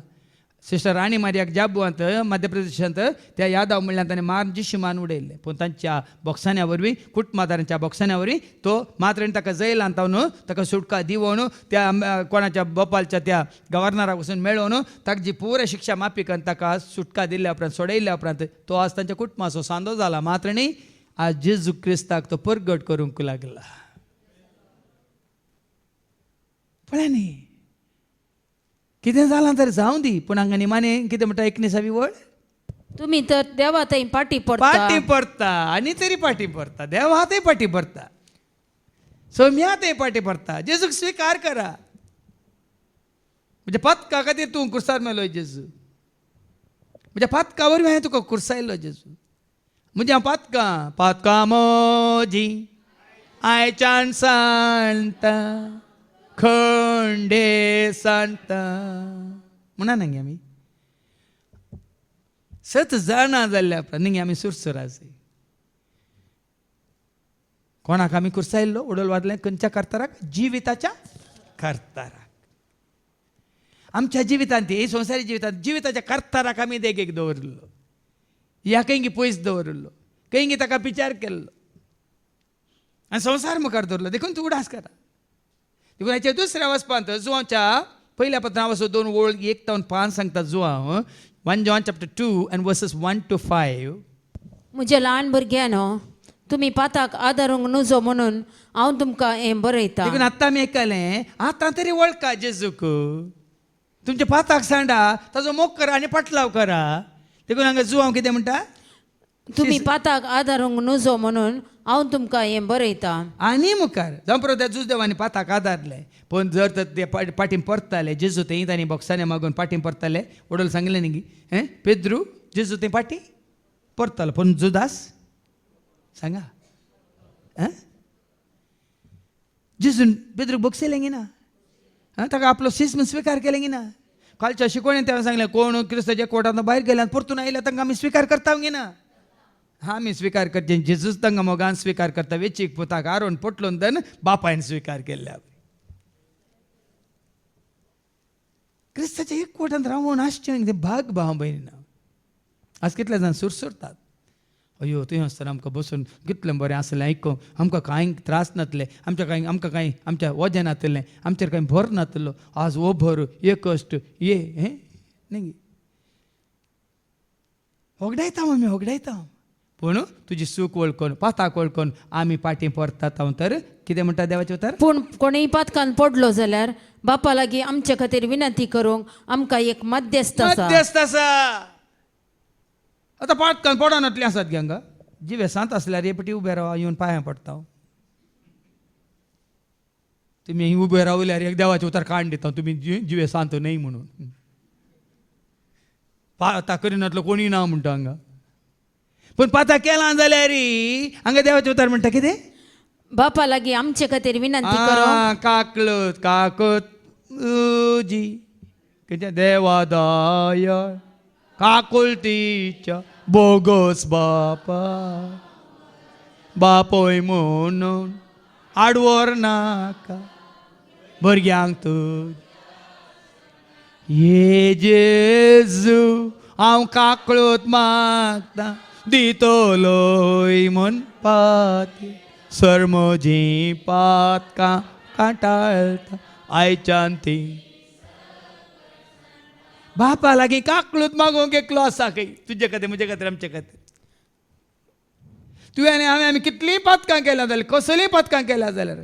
सिस्टर राणी मारियाक जाबुवांत मध्य प्रदेशांत त्या यादव म्हणल्यार ताणें मार्जिशी मान उडयल्लें पूण तांच्या बॉक्सान्या वरवीं कुटमादारांच्या बॉक्सान्या वरवीं तो मात्रेन ताका जैल आणतावन ताका सुटका दिवून त्या कोणाच्या भोपालच्या त्या गव्हर्नराक वचून मेळोवन ताका जी पुराय शिक्षा माफी करून ताका सुटका दिल्ल्या उपरांत सोडयल्ल्या उपरांत तो आज तांच्या कुटुंबाचो सांदो जाला मात्रेणी आज जेजू क्रिस्ताक तो परगट करूंक लागला पळय न्ही कितें जालां तर जावं दी पूण हांगा निमाणें कितें म्हणटा 19वी वळ तुमी तर देवा थंय पाटी पडता पाटी पडता आनी तरी पाटी पडता देवातय पाटी पडता सोम्यातय पाटी पडता जेजूक स्विकार करा म्हणजे पत्का खातीर तूं कुर्सार मेलो जेजू म्हणजे पत्का वरवीं हांवें तुका कुर्सायलो जेजू म्हणजे हांव पातकां मोजी आयच्यान सांडटा खंडे सांडटा म्हणा न्ही आमी सत जाणा जाल्ल्या उपरांत न्ही आमी सुरसुराचे कोणाक आमी कुर्सायल्लो उडोल वाजलें खंयच्या कर्ताराक जिविताच्या कर्ताराक आमच्या जिवितांत हे संवसारी जिविताच्या कर्ताराक आमी देगेक दवरलो ह्या खंयी पयस दवरलो खंयी ताका विचार केल्लो आनी संवसार मुखार दवरलो देखून तूं उडास करा देखून हाच्या दुसऱ्या वचपांत जुवांच्या पयल्या पत्रां वचून 2 ओळ 1 ते 5 सांगता जुवां 1 John chapter 2 and verses 1 to 5 म्हज्या ल्हान भुरग्यानो तुमी पाताक आदारूंक नजो म्हणून हांव तुमकां हें बरयतां देखून आतां आमी आयकलें आतां तरी वळखा जेजूक तुमच्या पाताक सांडा ताजो मोग करा आनी पाटलाव करा देखून हांगा जुवांव कितें म्हणटा तुमी पाताक आदारूंक नजो म्हणून हांव तुमकां हें बरयतां आनी मुखार जावं परत त्या जुजदेवानी पाताक आदारले पूण जर तर ते पाटीम परताले जेजू तें तांणी बॉक्सांनी मागून पाटीम परताले वडोल सांगलें न्ही पेद्रू जेजू तें पाटी परतालो पूण जुदास सांगा जेजून पेद्रूक बॉक्सेलें गी ना ताका आपलो शिस्म स्विकार केलें गी ना कालच्या शिकवणेन तें सांगलें कोण क्रिस्ताच्या कोर्टांत भायर गेल्यात परतून आयल्या तांकां आमी स्विकार करता गी ना आमी स्विकार करचे जेजूच तांकां मोगान स्विकार करता वेचीक पुताक आरोन पोटलोन दन बापायन स्विकार केल्ल्या क्रिस्ताच्या एक कोटांत रावून आसचें भाग भाव भयणीना आज कितले जाण सुरसुरतात अयो थंय आसतना आमकां बसून कितलें बरें आसलें आयकूंक आमकां कांय त्रास नातले आमकां कांय आमच्या वजें नातलें आमचेर कांय भर नातलो आज वो भर ये कश्ट ये हें न्ही होगडायता पूण तुजी सूख वळखून पाताक वळखून आमी पाटी परतात हांव तर कितें म्हणटा देवाचें उतर पूण कोणीय पातकान पडलो जाल्यार बापा लागीं आमचे खातीर विनंती करूंक आमकां एक मध्यस्थ आसा आतां पातकान पडनातलीं आसात गे हांगा जिवे सांत आसल्यार हे पटी उबे रावा येवन पांयां पडटा तुमी उबे रावल्यार एक देवाचें उतर काण दिता तुमी जिवे सांत न्हय म्हणून पाता करिनातलो कोणी ना म्हणटा हांगा पूण पाता केलां जाल्यार हांगा देवाचें उतर म्हणटा कितें बापा लागीं आमचे खातीर विनंती करूंक काकत उजी कितें देवा दया काकुलतीच्या बोगस बापा बापोय म्हणून आडवर नाका भुरग्यांक तुज ये जेजू हांव काकळूत मागता दितलोय म्हणपाती सर म्हजी पातकां काटाळता आयच्यान ती बापा लागीं काकळूत मागोवंक एकलो आसा खंय तुजे खातीर म्हजे खातीर आमचे खातीर तुवें आनी हांवें आमी कितलीं पथकां केल्या जाल्यार कसलीं पथकां केल्या जाल्यार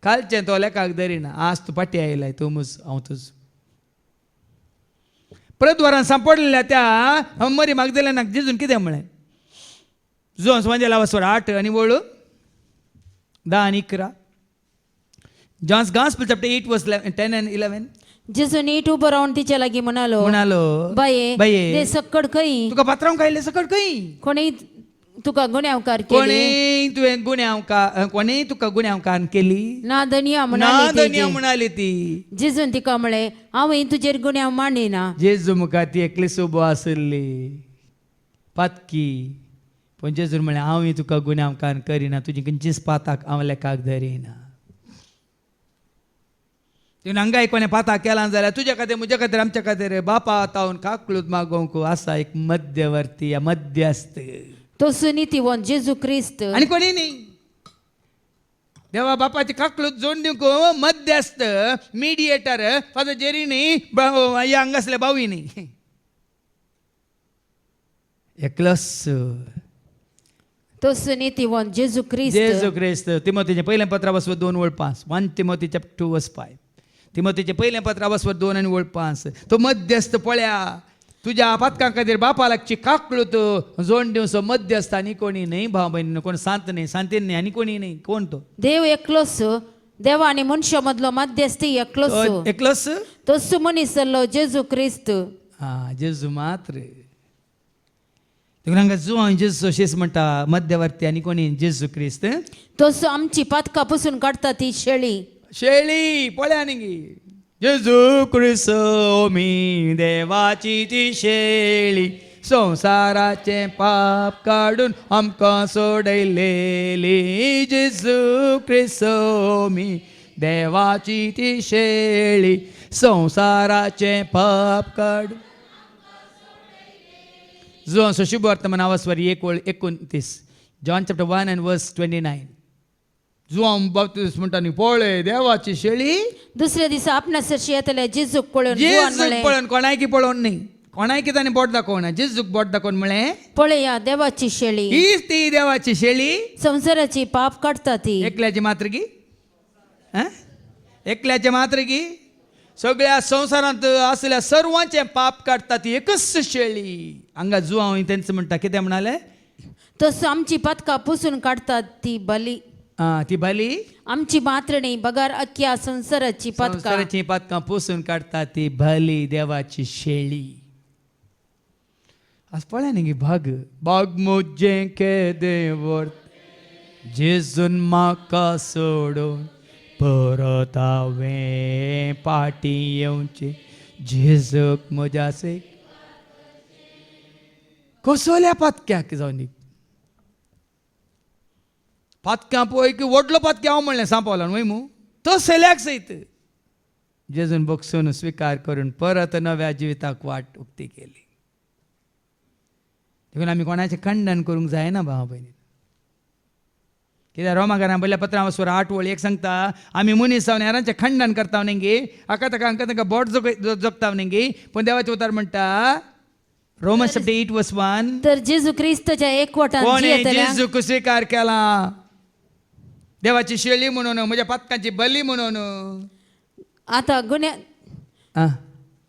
कालचें तो लेखाक धरिना आज तूं पाटी आयलाय तूं मुज हांव तुज परत वरान सांपडलेल्या त्या मरी मागदलेनाक जेजून कितें म्हळें जो म्हणजे लावस्वर 8 आनी वळू 10 आनी 11 जॉन्स गॉस्पेल चॅप्टर 8 वर्स 10 and 11 जेजू नीट उबो रावन तिचे लागीं म्हणालो म्हणालो बाये बाये ते सक्कड खंय तुका पात्रांव खायले सकट खंय कोणी तुका गुन्यांवकार केली कोणी तुवें गुन्यांवकार कोणी तुका गुन्यांवकार केली ना धनिया ना म्हणाली धन्य तेजे. म्हणाली ती जेजून तिका म्हळे हांवें तुजेर गुन्यांव मांडिना जेजू मुखार ती एकलीच उबो आसली पातकी पण जेजून म्हळें हांव तुका गुन्यांवकार करिना तुजी खंयचीच पाताक हांव लेखाक धरिना तुवें हांगा कोणें पाता केला जाल्यार तुजे खातीर म्हजे खातीर आमच्या खातीर बापा तावन काकळूत मागोवंक आसा एक मध्यवर्ती या मध्यस्थ तोसू नितीवंत जेजू क्रिस्त आनी कोणी न्ही देवा बापाची काकळूत जोडून दिवंक मध्यस्थ मिडिएटर फादर जेरी न्ही ह्या हांगासले बावी न्ही एकलोच तोसू नितीवंत जेजू क्रिस्त जेजू क्रिस्त तिमोथीचें पयलें पत्रा बसवर 2:5 1 Timothy chapter 2:5 तिमोथीचें पयलें पत्रा बसवर 2 आनी 5 तो मध्यस्थ पळया तुज्या पातकां खातीर बापा लागची काकळूत जोड दिवचो मध्यस्थ आनी कोणी न्ही भाव भयण कोण सांत न्ही सांतीन न्ही आनी कोणी न्ही कोण तो देव एकलोच देव आनी मनशा मदलो मध्यस्थ एकलोच एकलोच तोसू मनीस जाल्लो जेजू क्रिस्त हा जेजू मात्र हांगा जो हांव जेजू अशेंच म्हणटा मध्यवर्ती आनी कोणी जेजू क्रिस्त तोसू आमची पातकां पुसून काडटा ती शेळी पळया न्ही जेजू क्रिस्त मी देवाची ती शेळी संसाराचे पाप काडून आमकां सोडयलेली जेजू क्रिस्त मी देवाची ती शेळी संसाराचे पाप काडून जो शुभ वर्तमान आवाजवारी 1:29 जॉन चॅप्टर 1 and verse 29 जुआम बाप्तिस्ट म्हणटा न्ही पळय देवाची शेळी दुसऱ्या दिसा आपणासरशी येतले जेजूक पळोवन जुआन जेजूक म्हळें, पळोवन कोणायकी पळोवन न्ही कोणायकी ताणें बोट दाखोवना जेजूक बोट दाखोवन म्हळें पळया देवाची शेळी हीच ती देवाची शेळी संसाराची पाप काडटा ती एकल्याची मात्रगी एकल्याचे मात्रगी सगळ्या संवसारांत आसल्या सर्वांचे पाप काडटा ती एकच शेळी हांगा जुआं तेंच म्हणटा कितें म्हणाले तसो आमची पातकां पुसून काडटा ती बली ती बाली आमची मात्र न्ही बगार अख्ख्या संसाराची पातकां संसाराची पातकां पुसून काडटा ती भली देवाची शेळी आज पळय न्ही भाग मुजे केदेवर जेजून म्हाका सोडून परत हांवें पाटी येवचें जेजूक म्हज्या से कसोल्या पातक्याक जावन पातक्यां पळय की व्हडलो पातक्या हांव म्हणलें सांपवला न्हय मू तो सेल्याक सयत जेजून बगसून स्विकार करून परत नव्या जिविताक वाट उक्ती केली देखून आमी कोणाचें खंडन करूंक जायना भाव भयणी कित्याक रोमाकारां बरल्या पत्रां वचोर 8:1 सांगता आमी मनीस जावन हेरांचें खंडन करता न्ही हाका ताका बोट जगता न्ही पूण देवाचें उतार म्हणटा रोमन्स चॅप्टर 8:1 तर जेजू क्रिस्ताच्या एकवटान कोणें जियेतल्या जेजूक स्विकार केला देवाची शेळी म्हणून म्हज्या पातकांची बली म्हणून आता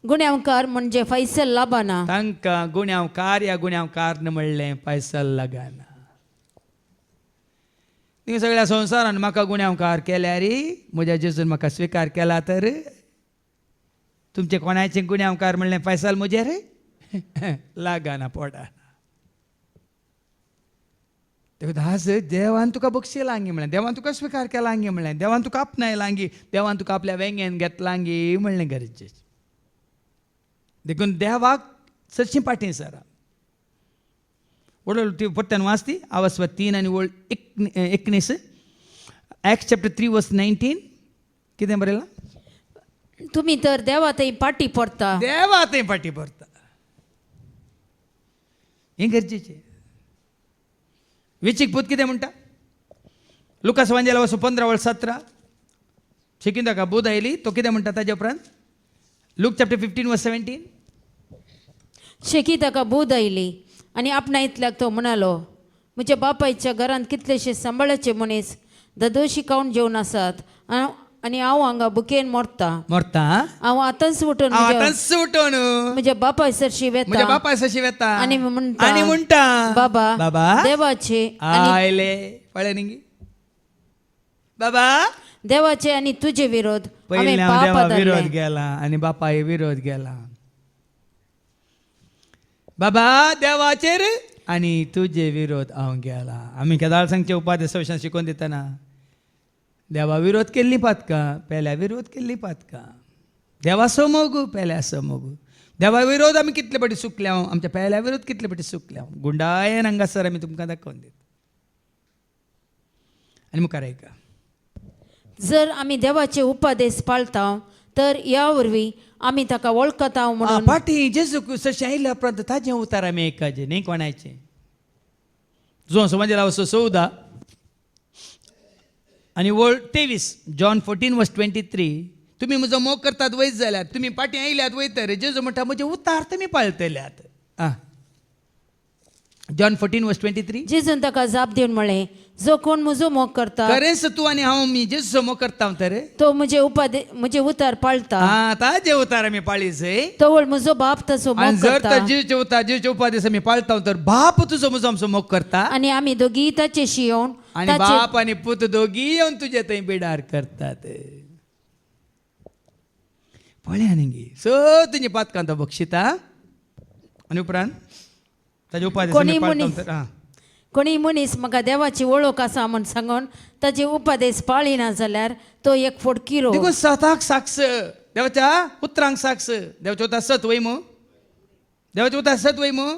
गुन्यांवकार म्हणजे फैसल लाबाना तांकां गुन्यांवकार या गुन्यांवकार म्हणलें पैसल लगाना ती सगळ्या संवसारान म्हाका गुन्यांवकार केल्यार म्हज्या जेजून म्हाका स्विकार केला तर तुमचे कोणाचे गुन्यांवकार म्हणलें पैसल म्हजेर लगाना पडना दास देवान तुका बक्षिला हांगी म्हणलें देवान तुका स्विकार केला हांगी म्हणलें देवान तुका आपणायला हांगी देवान तुका आपल्या वेंगेन घेतला हांगी म्हणलें गरजेचें देखून देवाक चडशीं पाटी सरा ओळ ती परत्यान वाचती आवाज 3 आनी ओळ 19 Acts chapter 3 verse 19 कितें बरयलां तुम्ही तर देवातही पाटी पडता देवा थंय पाटी परता हें गरजेचें वेचीक पूत कितें म्हणटा लुकास वांजेला वचून 15 वळ 17 शिकीन ताका बोध आयली तो कितें म्हणटा ताजे उपरांत लूक चॅप्टर 15 वर्स 17 शेकी ताका बूद आयली आनी आपणा इतल्याक तो म्हणालो म्हज्या बापायच्या घरांत कितलेशे सांबाळाचे मनीस ददोशी खावन जेवन आसात आनी हांव हांगा बुकेन मरता हांव आतांच उठून म्हज्या बापाय सरशी म्हज्या वेता बापाय सशी वेता आनी आनी म्हणटा बाबा बाबा देवाचे आयले पळय न्ही बाबा देवाचे आनी तुझे विरोध पहिले आमी हांव पाप देवा विरोध धरले. गेला आनी बापाय विरोध गेला बाबा देवाचेर आनी तुजे विरोध हांव गेला आमी केदार सांगचे उपाध्याय संशय शिकोवन दितना देवा विरोध केल्ली पातका पेल्या विरोध केल्ली पातका देवा समोगू पेल्या समोगू देवा विरोध आमी कितले फाटी सुकल्या आमच्या पेल्या विरोध कितले फाटी सुकल्या गुंडायन हांगासर आमी तुमकां दाखोवन दिता आनी मुखार ऐका जर आमी देवाचे उपादेश पाळता तर या वरवीं आमी ताका वळखता म्हणून पाटी जेजू सशी आयल्या उपरांत ताजें उतार आमी ऐकाचें न्ही कोणाचें जो समज वचो 14 आनी वळ 23 जॉन 14 वर्स 23 तुमी म्हजो मोग करतात वयत जाल्यार तुमी पाटी आयल्यात वयता रे जेजू म्हणटा म्हजे उतार तुमी पाळटल्यात जॉन 14 वर्स 23 जेजून ताका जाप दिवन म्हळें जो कोण म्हजो मोग करता खरेंच तूं आनी हांव मी जेजू मोग करता तर तो म्हजे उतार पाळटा ताजे उतार आमी पाळीचय तो म्हजो बाप तसो आनी मोग जर करता तर जेजूचे उतार जेजूचे उपादेश आमी पाळटा तर बाप तुजो म्हजो आमचो मोग करता आनी आमी दोगी ताचेशी येवन आणि बाप आणि पूत दोगी येवन तुझे थंय बिडार करतात पळया न्ही सो तुझे पातकां तो बक्षिता आनी उपरांत ताजे उपादेश आमी पाळटा तर कोणी मनीस म्हाका देवाची वळख आसा म्हण सांगून ताचे उपादेश पाळिना जाल्यार तो एक फोडकिरो देखून सताक साक्ष देवाच्या उतरांक साक्ष देवाचे उतार सत वय मू देवाचे उतार सत वय मू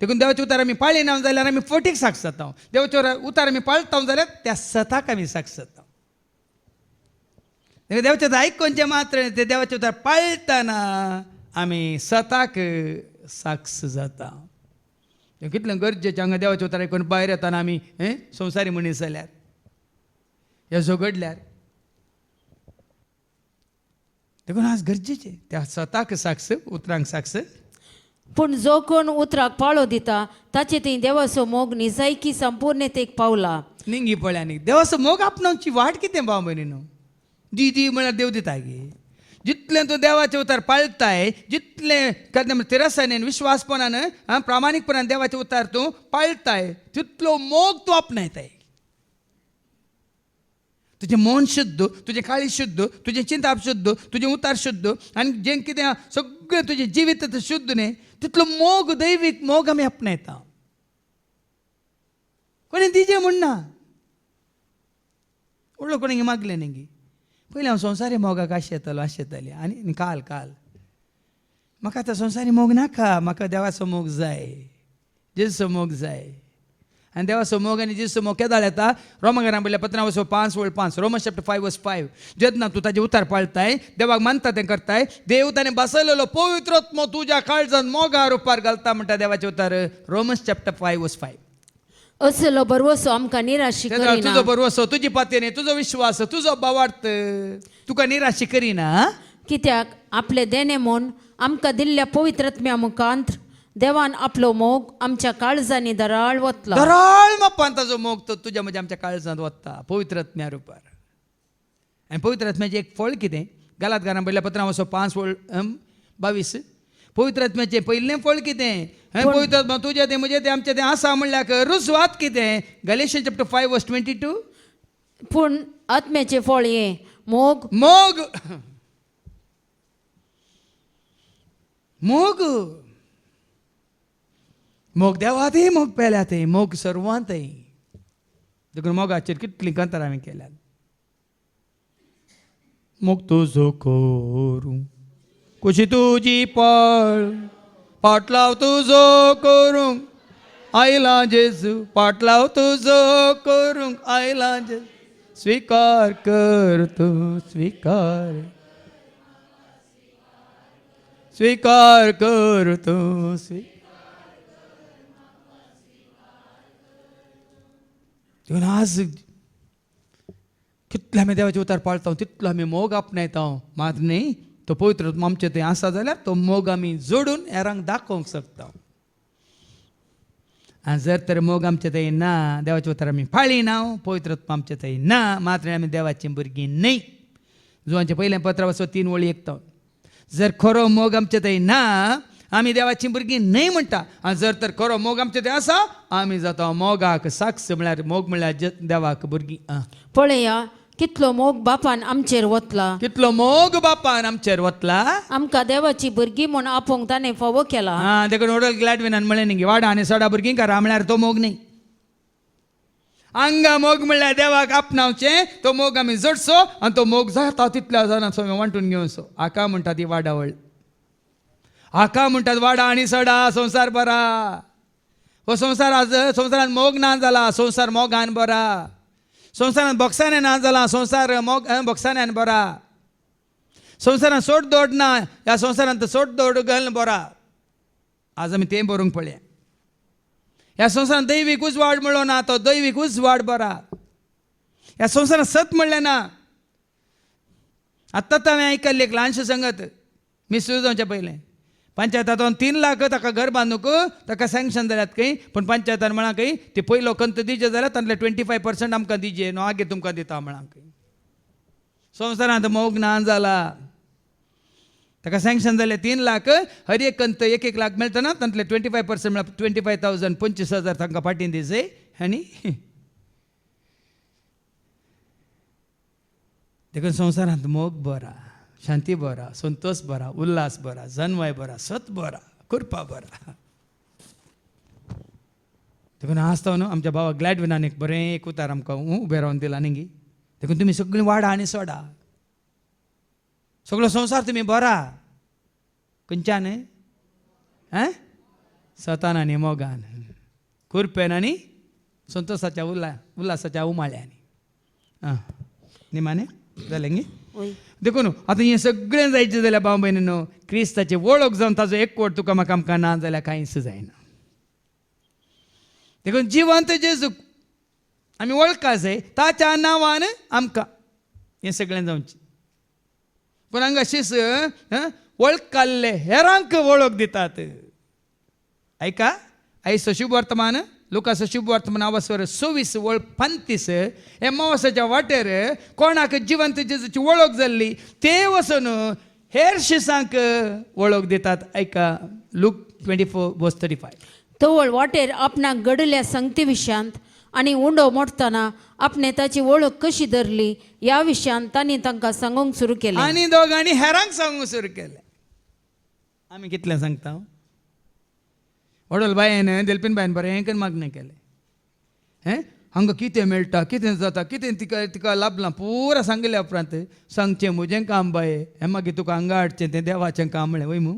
देखून देवाचे उतार आमी पाळिना जाल्यार आमी फोटीक साक्ष जाता देवाचे उतार आमी पाळटा जाल्यार त्या सताक आमी साक्ष जाता देवाचे आयकोनचे मात्र ते देवाचे उतार पाळटना आमी सताक साक्ष जाता कितलें गरजेचें हांगा देवाचे उतार आयकून भायर येताना आमी संवसारी मनीस जाल्यार ह्या झगडल्यार देखून आज गरजेचें त्या सताक साक्ष उतरांक साक्ष पूण जो कोण उतराक पाळो दिता ताचे थंय देवाचो मोग निजायकी संपूर्णतेक पावला निंगी पळया न्ही देवाचो मोग आपणाची वाट कितें भाव भयणीनो दी म्हळ्यार देव दिता गे जितलें तूं देवाचे उतार पाळटाय जितलें तिरसायन विश्वासपणान प्रामाणीकपणान देवाचे उतार तूं पाळटाय तितलो मोग तूं आपणायताय तुजें मन शुद्ध तुजें काळी शुद्ध तुजें चिंताप शुद्ध तुजें उतार शुद्ध आनी जें कितें सगळें तुजें जिवीत शुद्ध न्ही तितलो मोग दैवीक मोग आमी आपणायता कोणी दिजे म्हणना व्हडलो कोणी मागलें न्ही पयलीं हांव संवसारी मोगाक आशेताली आनी काल म्हाका आतां संवसारी मोग नाका म्हाका देवाचो मोग जाय जेजूचो मोग जाय आनी देवाचो मोग आनी जेजूचो मोग केदाळ येता रोमाकारां पयल्या पत्रां वचो 5:5 रोमन्स चॅप्टर 5 वर्स 5 जेन्ना तूं ताजे उतार पाळटाय देवाक मानता तें करताय देव ताणें बसयलेलो पवित्र आत्मो तुज्या काळजांत मोगार उपार घालता म्हणटा देवाचे उतार रोमन्स चॅप्टर 5 वर्स 5 असलो बरवसो आमकां निराशी करिना तुजो बरवसो तुजी पातेने तुजो विश्वास तुजो बावार्थ तुका निराशी करिना कित्याक आपले देणे म्हूण आमकां दिल्ल्या पवित्रत्म्या मुखांत देवान आपलो मोग आमच्या काळजांनी दराळ वतला दराळ मापान ताजो मोग तो तुज्या म्हज्या आमच्या काळजांत वता पवित्रत्म्या रुपार आनी पवित्रत्म्याचें एक फळ कितें गालातकारां पयल्या पत्रां वचो 5:22 पवित्रत्म्याचें पयलें फळ कितें पवित्र आत्मा तुजें तें म्हजें तें आमचें तें आसा म्हणल्यार रुजवात कितें गॅलेशियन्स चॅप्टर 5 वर्स 22 पूण आत्म्याचें फळ हें मोग मोग मोग मोग देवातय मोग पेल्यातय मोग सर्वांतय देखून मोगाचेर कितलीं कांतार हांवें केल्यात मोग तुजो करूं कशी तुजी पळ पाटलाव तुजो करूंक आयला जेजू, पाटलाव तुजो करूंक आयला जेजू, स्वीकार कर तू, स्वीकार स्वीकार कर तू, देखून आज कितले आमी देवाचे उतार पाळता तितलो आमी मोग आपणायता, मात न्ही तो पवित्र आमचे थंय आसा जाल्यार तो मोग आमी जोडून हेरांक दाखोवंक शकता. आनी जर तर मोग आमचे थंय ना, देवाचे उतार आमी पाळिना, पवित्र आमचे थंय ना, मात्र आमी देवाची भुरगीं न्ही. जुवांचे पयलें पत्र वचो 3 वळी एकता. जर खरो मोग आमचे थंय ना, आमी देवाची भुरगीं न्ही म्हणटा. आनी जर तर खरो मोग आमचे थंय आसा, आमी जाता मोगाक साक्ष, म्हळ्यार मोग म्हळ्यार देवाक भुरगीं. पळया कितलो मोग बापान आमचेर वतला, कितलो मोग बापान आमचेर वतला. आमकां देवाची भुरगीं म्हूण आपोवंक ताणें फावो केला. देखून ओडल ग्लॅडविनान म्हळें न्ही, वाडा आनी सोडा भुरगीं करा, म्हळ्यार तो मोग न्ही. हांगा मोग म्हणल्यार देवाक आपणावचें, तो मोग आमी जोडचो आनी तो मोग जाता तितल्या जाणांचो आमी वांटून घेवचो. हाका म्हणटा ती वाडावळ, हाका म्हणटात वाडा आनी सडा, संवसार बरा. हो संवसारान मोग ना जाला, संवसार मोगान बरा. संवसारान बोक्साने ना जाला, संवसार बोक्सान्यान बरा. संवसारान सोड दौड ना, ह्या संवसारान सोड दौड घालून बरा. आज आमी तें बरोवंक पळया. ह्या संवसारान दैवीक उजवाड म्हणलो ना, तो दैवीक उजवाड बरा. ह्या संवसारान सत म्हणलें ना. आत्तां हांवें आयकल्ली एक ल्हानशी संगत, मिसळून जावचे पयलें पंचायतांतून 3 लाख ताका घर बांदूंक ताका सँक्शन जाल्यात खंय, पण पंचायतान म्हळां खंय ते पयलो कंत दिजे जाल्यार तांतले 25% आमकां दिजे न्हू, आगे तुमकां दिता म्हळां खंय. संवसारांत मोग ना जाला. ताका सँक्शन जाले 3 लाख, हर एक कंत 1 लाख मेळटना तांतले 25% म्हळ्यार 25,000 25,000 तांकां फाटीं दिजे. आनी देखून संवसारांत मोग बरा, शांती बरा, संतोष बरा, उल्हास बरा, जन्मय बरा, सत बरा, कृपा बरा. देखून आसता न्हू आमच्या भावा ग्लॅडविनान एक बरें एक उतार आमकां उबें रावन दिला न्ही. देखून तुमी सगळीं वाडा आनी सोडा, सगळो संवसार तुमी बरा खंयच्यान सतान आनी मोगान, कृपेन आनी संतोषाच्या उल्हासाच्या उमाळ्यांनी. निमाणे जालें न्ही. देखून आतां हें सगळें जायचें जाल्यार भाव भयणीनो, क्रिस्ताची वळख जावन ताजो एकवट तुका म्हाका आमकां ना जाल्यार कांयच जायना. देखून जिवंत जेजूक आमी वळखा जाय, ताच्या नांवान आमकां हें सगळें जावचें. पूण हांगा शिस वळखाल्ले हेरांक वळख दितात. ऐका, आयचो शुभ वर्तमान लुकाचो शुभ वर्तमान आवासवर 26:35 एमावासाच्या वाटेर कोणाक जिवंत जेजूची वळख जाल्ली ते वचून हेर शिसांक वळख दितात. ऐका, लूक 24:35. तवळ वाटेर आपणाक घडल्या संगती विशयांत आनी उंडो मोडटना आपणे ताची वळख कशी धरली ह्या विशयांत तांणी तांकां सांगूंक सुरू केलें. आनी दोगांनी हेरांक सांगूंक सुरू केलें. आमी कितलें सांगता? वडोल बायेन देलपीन बायन बरें करून मागणें केलें. हांगा कितें मेळटा, कितें जाता, कितें तिका तिका लाभलां पुरा सांगल्या उपरांत सांगचें म्हजें काम बाये, हें मागीर तुका हांगा हाडचें तें देवाचें काम म्हळें वय मू.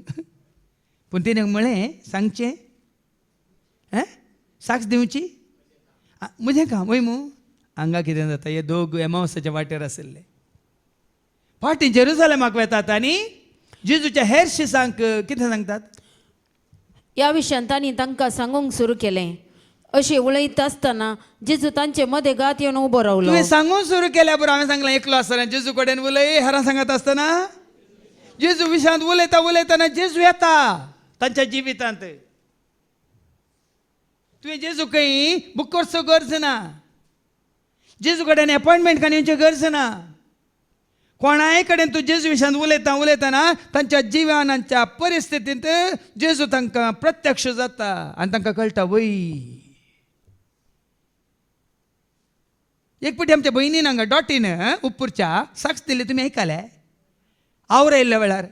पूण तिणें म्हळें सांगचें, साक्ष दिवची म्हजें काम वय मू. हांगा कितें जाता, हे दोग एमावसाच्या वाटेर आशिल्ले, फाटीं जेरुसलेमाक वेतात आनी जेजूच्या हेर शिसांक कितें सांगतात ह्या विशयांत तांणी तांकां सांगूंक सुरू केलें. अशें उलयत आसतना जेजू तांचे मदें गात येवन उबो रावलो. तुवें सांगूंक सुरू केल्या बरोबर हांवें सांगलां एकलो आसतना जेजू कडेन उलय. हेरां सांगत आसतना जेजू विशयांत उलयतना जेजू येता तांच्या जिवितांत. तुवें जेजू खंय बूक करचो गरज ना, जेजू कडेन अपॉयंटमेंट घेवची गरज ना. कोणाय कडेन तूं जेजू विशयांत उलयतना तांच्या जिवनाच्या परिस्थितींत जेजू तांकां प्रत्यक्ष जाता आनी तांकां कळटा वय. एक फावटी आमच्या भयणीन हांगा डॉटीन उप्पूरच्या साक्ष दिली, तुमी आयकलें? आवड आयिल्ल्या वेळार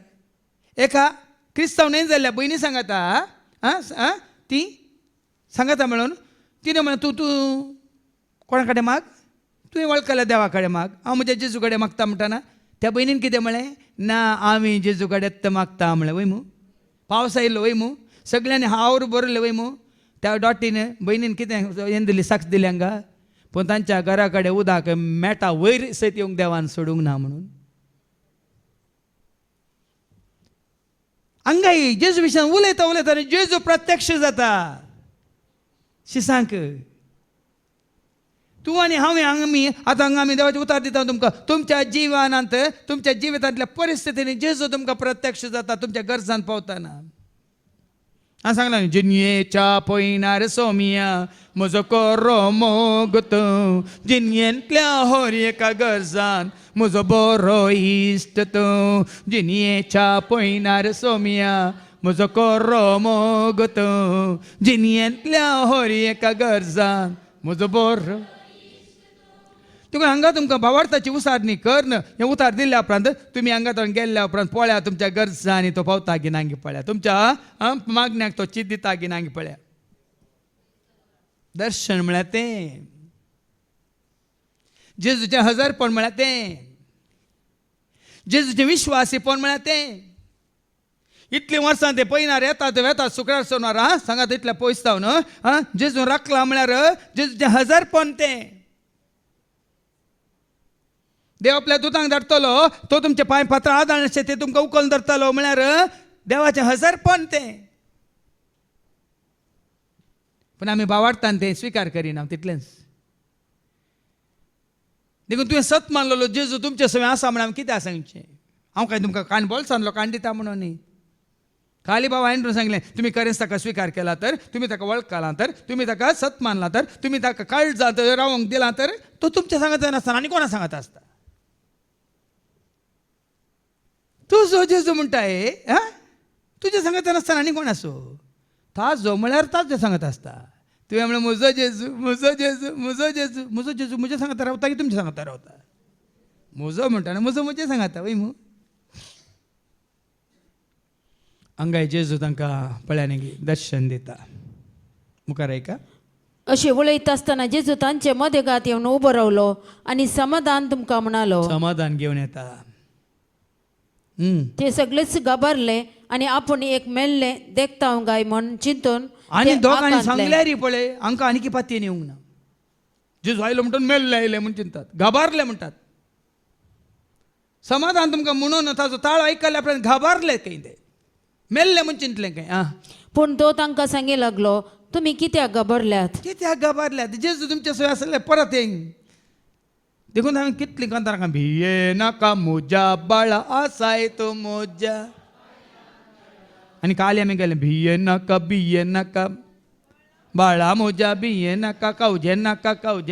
एका क्रिस्तांव न्हय जाल्ल्या भयणी सांगता, ती सांगता मेळून तिणें म्हणलें तूं कोणा कडेन माग, तुवें वळखल्या देवा कडेन माग, हांव म्हज्या जेजू कडेन मागता म्हणटाना त्या भयणीन कितें म्हळें, ना आमी जेजू कडेन मागता म्हळें वय मू. पावस आयिल्लो वय मू, सगळ्यांनी हावर बरयलें वय मू त्या डॉटीन बहिणीन कितें हें दिली साक्ष दिली हांगा पूण तांच्या घरा कडेन उदक मेटा वयर सयत येवंक देवान सोडूंक ना म्हणून हांगाय जेजू विशयान उलयता आनी जेजू प्रत्यक्ष जाता शिसांक तूं आनी हांवें आमी आतां हांगा आमी देवाचें उतर दिता तुमकां तुमच्या जिवनांत तुमच्या जिवितांतल्या परिस्थितींनी जेजू तुमकां प्रत्यक्ष जाता तुमच्या गरजांत पावतना हांवें सांगलां जिन्येच्या पयनार सोमिया म्हजो कोरो मोगत जिन्येंतल्या हर एका गरजान म्हजो बरो इश्ट तूं जिन्येच्या पयनार सोमिया म्हजो कोरो मोगत जिन्येंतल्या हर एका गरजान म्हजो बरो तुका हांगा तुमकां भावार्थाची उसारणी कर हें उतार दिल्ल्या उपरांत तुमी हांगा थंय गेल्ल्या उपरांत पळया तुमच्या गरजांनी तो पावता की नांगी पळया तुमच्या मागण्याक तो चीत दिता की नांगी पळया दर्शन म्हळ्यार तें जेजूचें हजरपण म्हळ्यार तें जेजूचें विश्वासीपण म्हळ्यार तें इतलीं वर्सां ते पयनार येतात वेतात शुक्रार सोनवार सांगात इतल्या पयस न्हू जेजू राखला म्हळ्यार जेजूचें हजरपण तें देव आपल्या दुतांक धरतलो तो तुमचे पांय पातळ आदाळशे ते तुमकां उखलून धरतलो म्हळ्यार देवाचें हजरपण तें पूण आमी भावार्थान तें स्विकार करिना तितलेंच देखून तुवें सत मानलेलो जेजू तुमचे सवय आसा म्हण हांवें कित्याक सांगचें हांव काय तुमकां कान बोल्सांतलो कान दिता म्हणून न्ही खाली बाबा हांवें सांगलें तुमी खरेंच ताका स्विकार केला तर तुमी ताका वळखला तर तुमी ताका सत मानला तर तुमी ताका काळजांत रावंक दिला तर तो तुमच्या सांगत नासतना आनी कोणा सांगत आसता तूं जो जेजू म्हणटाय तुजें सांगत नासतना आनी कोण आसूं ताजो म्हळ्यार ताजें सांगत आसता तुवें म्हणलें म्हजो जेजू म्हजो जेजू म्हजो जेजू म्हजो जेजू म्हज्या सांगता रावता की तुमच्या सांगता रावता म्हजो म्हणटा आनी म्हजें सांगता वय मू हांगाय जेजू तांकां पळयांनी दर्शन दिता मुखार ऐका अशें उलयता आसतना जेजू तांचे मदेगात येवन उबो रावलो आनी समाधान तुमकां म्हणालो समाधान घेवन येता ते सगळेच घाबरले आनी आपूण एक मेल्ले देखता गाय म्हण चिंतून आनी ते दोगांनी आकांतले. सांगल्यार पळय हांकां आनी पातयेन येवंक ना जेजू आयलो म्हणटून मेल्ले आयले म्हण चिंतात घाबरले म्हणटात समाधान तुमकां म्हणून ताजो ताळो आयकल्या उपरांत घाबरले खंय ते मेल्ले म्हण चिंतले खंय पूण तो तांकां सांगे लागलो तुमी कित्याक घाबरल्यात कित्याक घाबरल्यात जेजू तुमचे सवय आसले परत येंग देखून हांवें कितलीं कांतारां भिये नाका मोजा बाळा आसाय तो मोजा आनी काली आमी गेले भिये नाका बाळा मोजा भिये नाका कावजे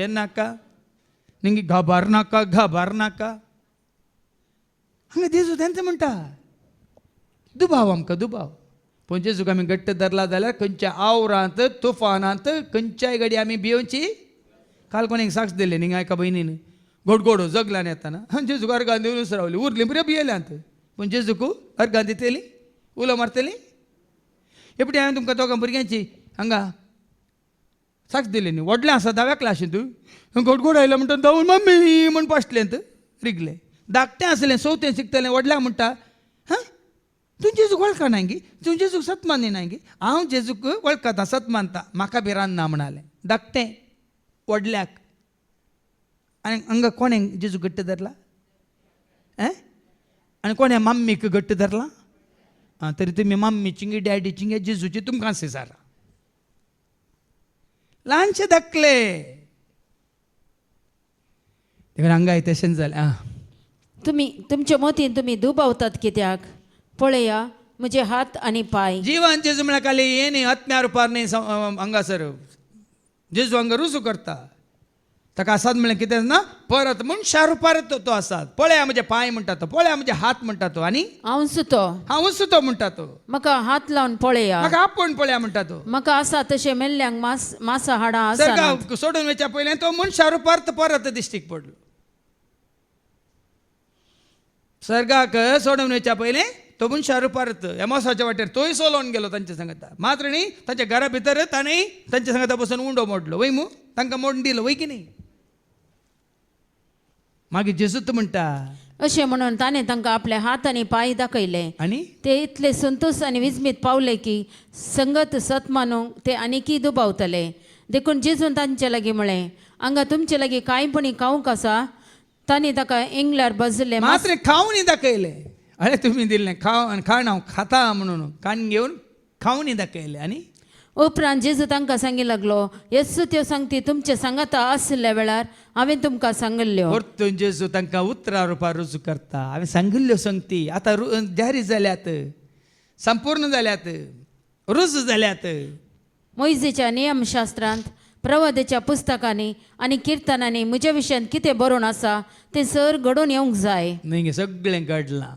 नाका निंगी घाबर नाका हांगा जेजू तेंच म्हणटा दुबाव आमकां दुबाव पूण जेजूक आमी घट्ट धरला जाल्यार खंयच्या आवरांत तुफानांत खंयच्याय घडी आमी भियोवची काल कोणें साक्ष दिले न्ही एका भयणीन घोडघोडो जगल्यान येताना जेजूक अर्गां दिवन उसरावली उरली बरें भियेल्यांत पूण जेजूक अर्गां दितली उलो मारतली एपटी हांवें तुमकां दोगां भुरग्यांची हांगा साक्ष दिली न्ही व्हडलें आसा 10व्या क्लासींत घोडघोड आयलो म्हणटा धांवून मम्मी म्हण पासलेंत रिगले धाकटें आसलें 4थें शिकतलें व्हडल्याक म्हणटा तूं जेजूक वळखना गी तूं जेजूक सत मानिना गी हांव जेजूक वळखता सत मानता म्हाका भिरान ना म्हणालें धाकटें व्हडल्याक आनी हांगा कोणें जेजू घट्ट धरला आनी कोणें मम्मीक घट्ट धरला तरी तुमी मम्मीची डॅडीची जेजूची तुमकां सिसारा ल्हानशे धाकले देखून हांगा तशें जालें तुमी तुमच्या मतीन तुमी दुबावतात कित्याक पळया म्हजे हात आनी पाय जिवान जेजू म्हळ्यार खाली हें न्ही आत्म्या रुपार न्ही हांगासर जेजू हांगा रुजू करता ताका आसात म्हळ्यार कितें ना परत मनशा रुपार तो आसात पळया म्हजे पांय म्हणटा तो पळया म्हजे हात म्हणटा तो आनी हांव सुतो हांव सुतो म्हणटा तो म्हाका हात लावन पळया म्हाका आपूण पळया म्हणटा तो म्हाका आसा तशें मेल्ल्यांक मासा हाडां आसा सर्गाक सोडून वयच्या पयलें तो मनशा रुपार परत दिश्टीक पडलो सर्गाक सोडून वयच्या पयलें तो मनशा रुपार एमोसाच्या वाटेर तोय सोलोवन गेलो तांच्या सांगता मात्र न्ही तांच्या घरा भितर ताणें तांच्या सांगता बसून उंडो मोडलो वय तांकां मोडून दिलो वय की न्ही मागीर जेजूत म्हणटा अशें म्हणून ताणें तांकां आपले हात आनी पांय दाखयले आणि ते इतले संतोष आनी विस्मीत पावले की संगत सत मानूंक ते आनिकी दुबावतले. देखून जेजून तांचे लागीं म्हळें, हांगा तुमचे लागीं कांयपणी खावंक आसा. तांणी ताका एंगल्यार बजले मात्र खाऊन दाखयले. अरे तुम्ही दिले खाण हांव खाता म्हणून कान घेवन खाऊन दाखयले. आणि उपरांत जेजू तांकां सांगी लागलो, येसू त्यो सांगती तुमचे सांगाता आसल्या वेळार हांवें तुमकां सांगल्ल्यो. परतून जेजू तांकां उतरां रुपां रुजू करता. हांवें सांगिल्ल्यो संगती आतां जारी जाल्यात, संपूर्ण जाल्यात, रुजू जाल्यात. मोइजेच्या नियमशास्त्रांत, प्रवादेच्या पुस्तकांनी आनी किर्तनांनी म्हज्या विशयान कितें बरोवन आसा तें सर घडोवन येवंक जाय. न्ही सगळें घडलां.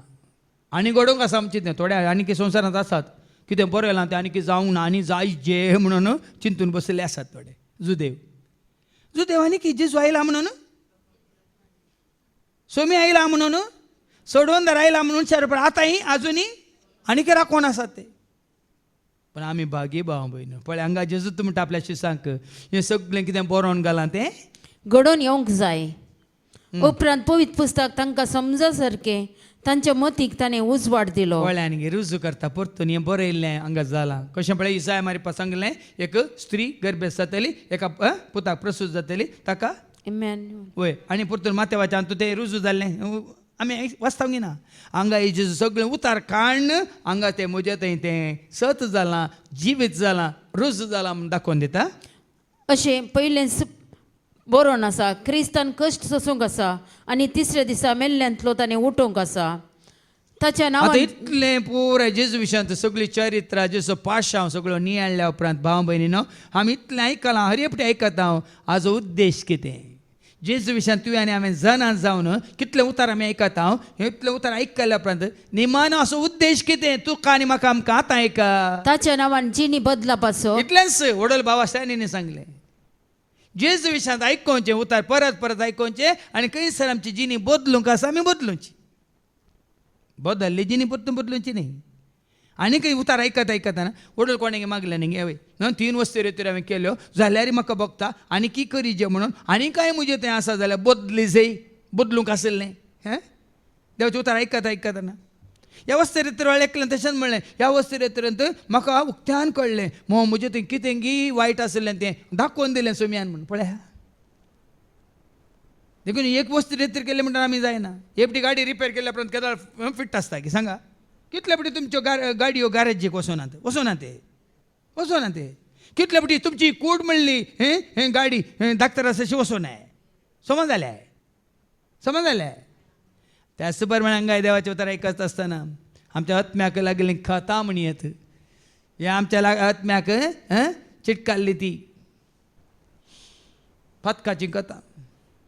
आनी घडोवंक आसा आमचें तें थोड्या आनी संवसारांत आसात. कितें बरयलां तें आनी जावंक ना आनी जायचे म्हणून चिंतून बसले आसात थोडे. जुदेव आनी की जेजू आयला म्हणून, सोमी आयला म्हणून, सोडवंदर आयला म्हणून पण आतांय आजुनी आनी राखोन आसात ते. पण आमी भागी भाव भयण पळय हांगा जेजू म्हणटा आपल्या शिसांक हें सगळें कितें बरोवन घालां तें घडोवन येवंक जाय. उपरांत पवित्र पुस्तक तांकां समजा सारकें तांच्या मतीक ताणें उजवाड दिलो. वळ्यान रुजू करता. परतून हें बरयल्लें हांगा जालां. कशें पळय इसाया मारिपा सांगलें, एक स्त्री गर्भेस जातली, एका पुताक प्रसूत जातली, ताका इमॅन्युअल. वय आनी परतून माथेवाच्यान तूं तें रुजू जाल्लें आमी वाचतांव ना. हांगा हे जेजू सगळें उतार काण हांगा तें म्हजें थंय तें सत जालां, जिवीत जालां, रुजू जालां म्हूण दाखोवन दिता. अशें पयलें बरोवन आसा. क्रिस्तान कश्ट सोसूंक आसा आनी तिसऱ्या दिसा मेल्ल्यांतलो ताणें उठोवंक आसा. ताच्या आतां नांवान इतलें पुराय जेजू विशयांत सगळीं चरित्रां जेजू पाशांव सगळो नियाळ्ळ्या उपरांत भाव भयणीनो आमी इतलें आयकलां, हरयपटी आयकता हांव. हाजो उद्देश कितें? जेजू विशयांत तुवें आनी हांवें जाणां जावन कितले उतार आमी आयकता हांव. हे इतले उतार आयकल्या उपरांत निमान असो उद्देश कितें तुका आनी म्हाका आमकां आतां आयका. ताच्या नांवान जिणी बदला पासो. इतलेंच वडोल बाबा सायनीन सांगलें. जेजू विशयांत आयकोवचें उतार परत परत आयकोवचें आनी खंयसर आमची जिणी बदलूंक आसा आमी बदलूंची. बदलली जिणी परतून बदलूंची न्ही. आनी खंय उतार आयकता ना वडोल कोणें मागलें न्ही गे 3 वस्तू रेत्यो हांवें केल्यो जाल्यार म्हाका बगता आनी की करी जे म्हणून आनी कांय म्हजें तें आसा जाल्यार बदली जय बदलूंक आसलें. हें देवाचें उतार आयकता ना. ह्या वस्ते रेतर ऐकलें तशेंच म्हणलें. ह्या वस्ते रेतरेंत म्हाका उक्त्यान कळ्ळें म्हजें तें कितें गी वायट आसलें तें दाखोवन दिलें सोम्यान म्हणून. पळय देखून एक वस्त रेतर केले म्हणटा आमी जायना. एपटी गाडी रिपेर केल्या उपरांत केदार फिट आसता की सांगा. कितले पटी तुमच्यो गाडयो गॅरेजीक वचोना ते कितले पटी तुमची कूड म्हणली हें गाडी धाकतर अशी वचोनाय. समज जालें त्याच प्रमाणे हांगा देवाचें उतार आयकत आसतना आमच्या आत्म्याक लागली कथा म्हणी येत. हे आमच्या आत्म्याक चिटकाल्ली ती पथकाची कथा.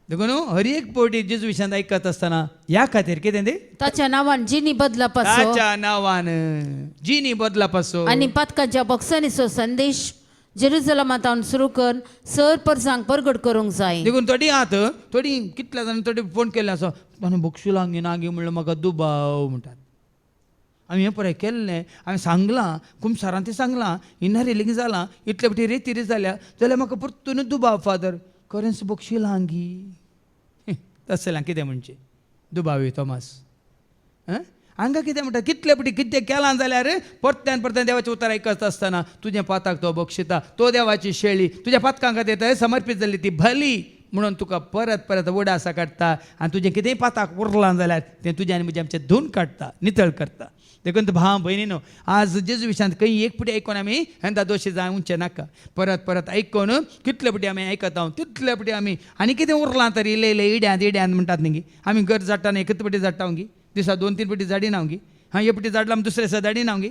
देखून हर एक पोटी जेजू विशयांत आयकत आसतना ह्या खातीर कितें तें ताच्या नांवान जिणी बदला पासो ताच्या नांवान जिणी बदला पासो आनी पथकाच्या बॉक्सांनीचो संदेश जेरुसलमांतावन सुरू करून सर परसांक परगट करूंक जाय. देखून थोडी कितल्या जाणां थोडी फोन केल्ले आसा आनी बक्षुलांगी नागी म्हणल्यार म्हाका दुबाव म्हणटात. आमी हें पळय केल्लें हांवें सांगलां कुमसारान तें सांगलां इन्ना रेलिंग जालां इतले पटी रेती जाल्या जाल्यार म्हाका परतून दुबाव फादर खरेंच बक्षिलांगी तसलें कितें म्हणचें दुबावी तोमास. हांगा कितें म्हणटा कितले पटी कितें केलां जाल्यार परत्यान देवाचें उतार आयकत आसतना तुजें पाताक तो बक्षिता तो देवाची शेळी तुज्या पातकां खातीर थंय समर्पीत जाल्ली ती भली म्हणून तुका परत उडासा काडटा आनी तुजें कितेंय पाताक उरलां जाल्यार तें तुजें आनी म्हजें आमचें धुवन काडटा नितळ करता. देखून भाव भयणीनो आज जेजू विशयांत खंय एक पुटी आयकून आमी हेंदा दोशी जावंचे नाका. परत आयकून कितले पुटी आमी आयकता तितले पुटी आमी आनी कितें उरलां तरी इल्लें इड्यांत म्हणटात न्ही आमी घर जाडटा न्ही कितले पुटी जाडटा गी दिसा 2-3 पुटी जाडिना गी. एक पुटी जाडला दुसरे दिसा जाडिना गी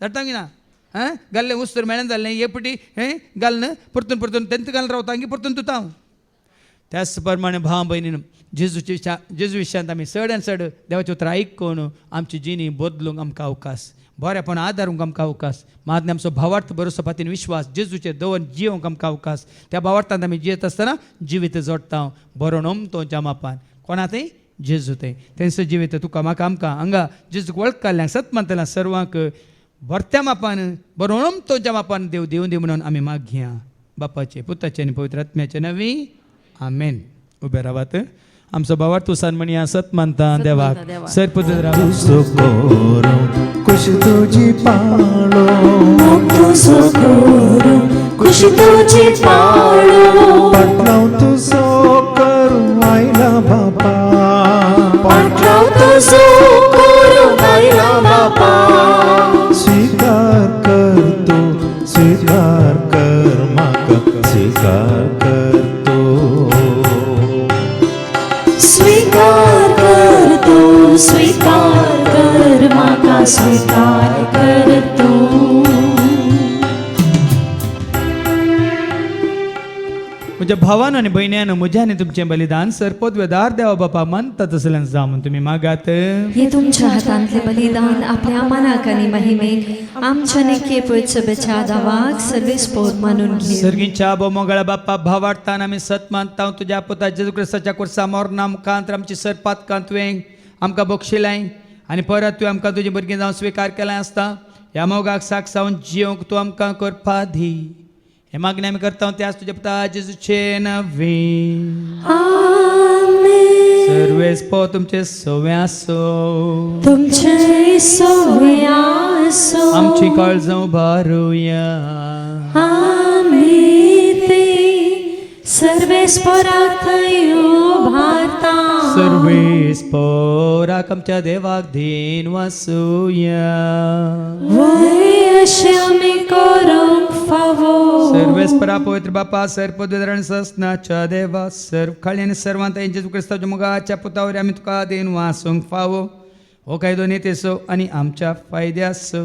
जाडटा गी ना घाल्लें उस्तर मेळन जाल्लें एक पुटी घालन परतून तेंत घालून रावता गी परतून तुतां. त्याच प्रमाणे भाव भयणीन जेजू विशयांत आमी चड देवाचें उतर आयकून आमची जिणी बदलूंक आमकां अवकाश बरेपण आदारूंक आमकां अवकाश मागणी आमचो भावार्थ बरोसो पातीन विश्वास जेजूचेर दवरून जियोंक आमकां अवकाश. त्या भावार्थांत आमी जियेत आसतना जिवीत जोडटा बरोवन तो जमापान कोणा थंय जेजू थंय तेंचो जिवीत तुका म्हाका आमकां हांगा जेजूक वळखकाल्ल्यांक सत मानतल्या सर्वांक भरत्या मापान बरोवन तो जमापान देव दिवं दी म्हणून आमी मागया बापाचे पुताचे आनी पवित्र आत्म्याचे नवी आमेन. उबे रावात. आमचो भावार तू सन्मणी आसत मानता देवाक देवाक. सरपुत्र राव तुझो कोरो कुश तुझी पाळो तुझो कोरो खुश तुझी पाळो पाटलाव तुझो करू आयला बापा पाटलाव तुझो कोरो आयला बापा स्वीकार कर म्हाका स्वीकार करतो स्वीकार कर तू स्वीकार कर म्हाका स्वीकार कर तू म्हज्या भावान आनी भयण्यान म्हज्या आनी तुमचें बलिदान सरपोत वेदार देवा बापा मानता तसल्यान जावन तुमी मागात हे तुमच्या हातांतले बलिदान आपल्या मनाक आनी महिमेक आमच्या निके पयत सभेच्या दावाक सर्वेस्पोत मानून घे सर्गींच्या बो मोगळ्या बाप्पा भावार्थान आमी सत मानता तुज्या पुता जेजू क्रिस्ताच्या कुर्सा मोरना मुखांत आमची सरपातकां तुवें आमकां बक्षिलाय आनी परत तुवें आमकां तुजी भुरगीं जावन स्विकार केलां आसता ह्या मोगाक सागसावन जियोंक तूं आमकां करपा दी हे मागणी आमी करता त्याच तुज्या पुता जेजूचे नवी सर्वेस्पो तुमचे सवे आसो तुमचे सोवे आसो आमची काळजां उबारुया आमी ते सर्वेस्पराक उभारता सर्वेस्पोराक आमच्या देवाक धीन वासुया वय अशें आमी करूंक फावो सर्वेस्परा पवित्र बापा सर्पोदरण ससनाच्या देवा सर्व खाळी आनी सर्वांत जेजू क्रिस्ताच्या मुगाच्या पुतावर आमी तुका देन वासूंक फावो हो कायदो नेतेसो आनी आमच्या फायद्यासो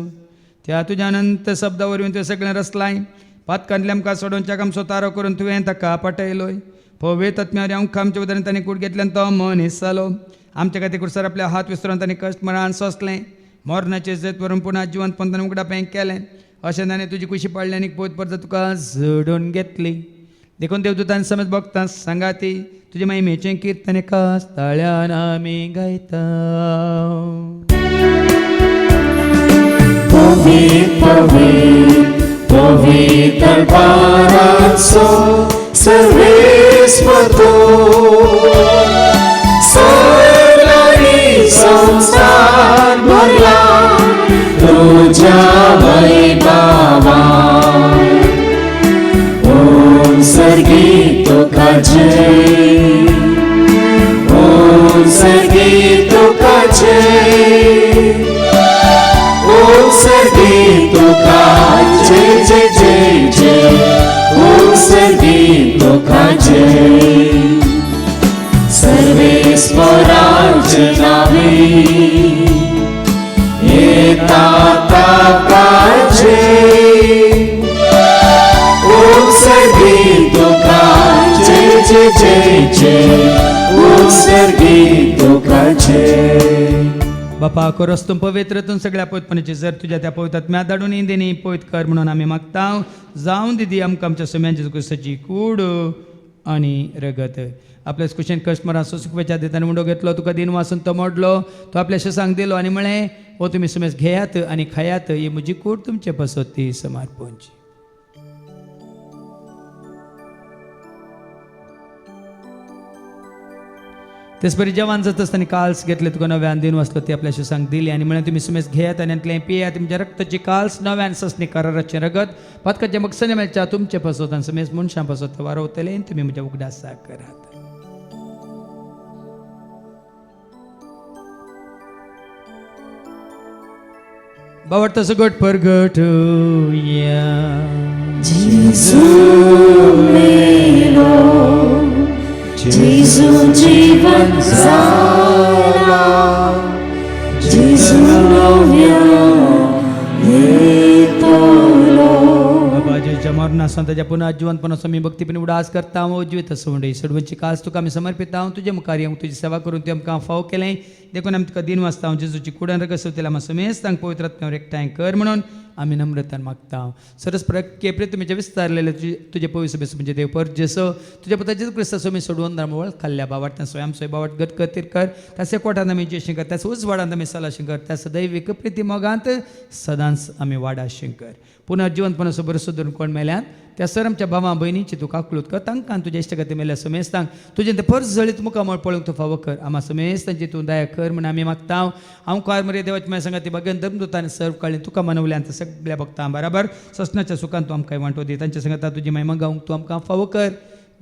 त्या तुज्या अनंत शब्दा वरवीं तुवें सगळें रचलाय पातकांतले आमकां सोडोवच्याक आमचो तारो करून तुवें ताका पटयलोय पवे तत्म्यावर आमकां आमच्या उदारण ताणें कूड घेतल्यान तो मनीस जालो आमच्या खातीर कुर्सार आपले हात विसरून ताणें कश्ट मरण सोंसलें मोरणाचें जैत व्हरून पुना जिवंत पंतान उगडा पेंक केलें अशें ताणें तुजी कुशी पडली आनी पयत परत तुका झडून घेतली देखून देवदूतान समज भक्तां सांगाती तुजे महिमेचें कीर्तन एका ताळ्यान आमी गायता पवित्र दरबाराचो सर्वेस्पर स्वर्ग आनी संसार भरला तुझ्या वैभवान ओम सर्गी तुका जय ओम सर्गी तुका जय ओम सर्गी तुका जय जय जय जय ओम सर्गी तुका जय सर्वेस्पराचे नावे येता ताका जय ओम सर्गी तुका जय जय जय जय ओम सर्गी तुका जय बापा कोरस तूं पवित्र तूं सगळ्या पवित्रपणाची जर तुज्या त्या पवित्रात्म्यात धाडून इंदिनी पवित्र कर म्हणून आमी मागता जावं दिदी आमकां आमच्या सोम्यांची कुसाची कूड आनी रगत आपल्या कुशेन कस्टमरां सुखवेच्या दितांनी मुंडो घेतलो तुका दिन वासून तो मोडलो तो आपल्या शेसांक दिलो आनी म्हळें हो तुमी सुमेस घेयात आनी खायात ही म्हजी कूड तुमचे पसोती समर्पणची तेच परी जेवण जात आसतना काल्स घेतले तुका नव्यान दिन वाचलो ती आपल्या शिसांक दिली आनी म्हळें तुमी सुमेस घेयात आनी आतलें पियात तुमच्या रक्ताची काल्स नव्यान ससनी कराराचें रगत पदकाचें मकसने मेळच्या तुमचे पसोत आनी सुमेस मनशां पसोत वारोवतले तुमी म्हज्या उगडासाक करात बावडता सगट परगटुया जेजू जीवन जाला जेजू नव्या येतलो बाबाजीच्या मरणासून ताच्या पुन्हा जिवंतपणासून मी भक्तीपणे उडास करता हांव जिवीत आसूं म्हणटा सडवंची कास तुका आमी समर्पिता हांव तुजे मुखार येवंक तुजी सेवा करून तुवें आमकां फाव केलें देखून आमी तुका दिन वाजता हांव जेजूची कुडान रगसवतेल्या म्हाका समेज तांक पवित्र आत्म्यावर एकठांय कर म्हणून आमी नम्रतान मागता सरस केप्रे तुमचे विस्तारलेले तुजे पवित्र सभेस म्हणजे देव पर जेसो तुज्या पुता जेजू क्रिस्ता सोमी सोडवून दामवळ खाल्ल्या बावाट स्वयं सोय बावाट गत कतीर कर त्याचे कोठांत आमी जेशें कर त्याच उजवाडांत आमी सलाशें कर त्याच दैविक प्रिती मोगांत सदांच आमी वाडा शेंकर पुनर्जीवनपणाचो बरो धरून कोण मेल्यान त्या सर आमच्या भावा बहिणीची तू काकलूत कर तांकां तुज्या इश्टगती मेल्या समेस्तांक तुजें तें परस जळीत मुखामळ पळोवंक तू फावो कर आम्हा समेस्तांची तू दया कर म्हण आमी मागता हांव कार मरे देवाची माझ्या सांगा ती बगन दमदुतान सर्व काळी तुका मनवल्यांत सगळ्या भक्तां बराबर ससनाच्या सुखान तू आमकां वांटो दी तांच्या सांगाता तुजी महिमा गावंक तू आमकां फावो कर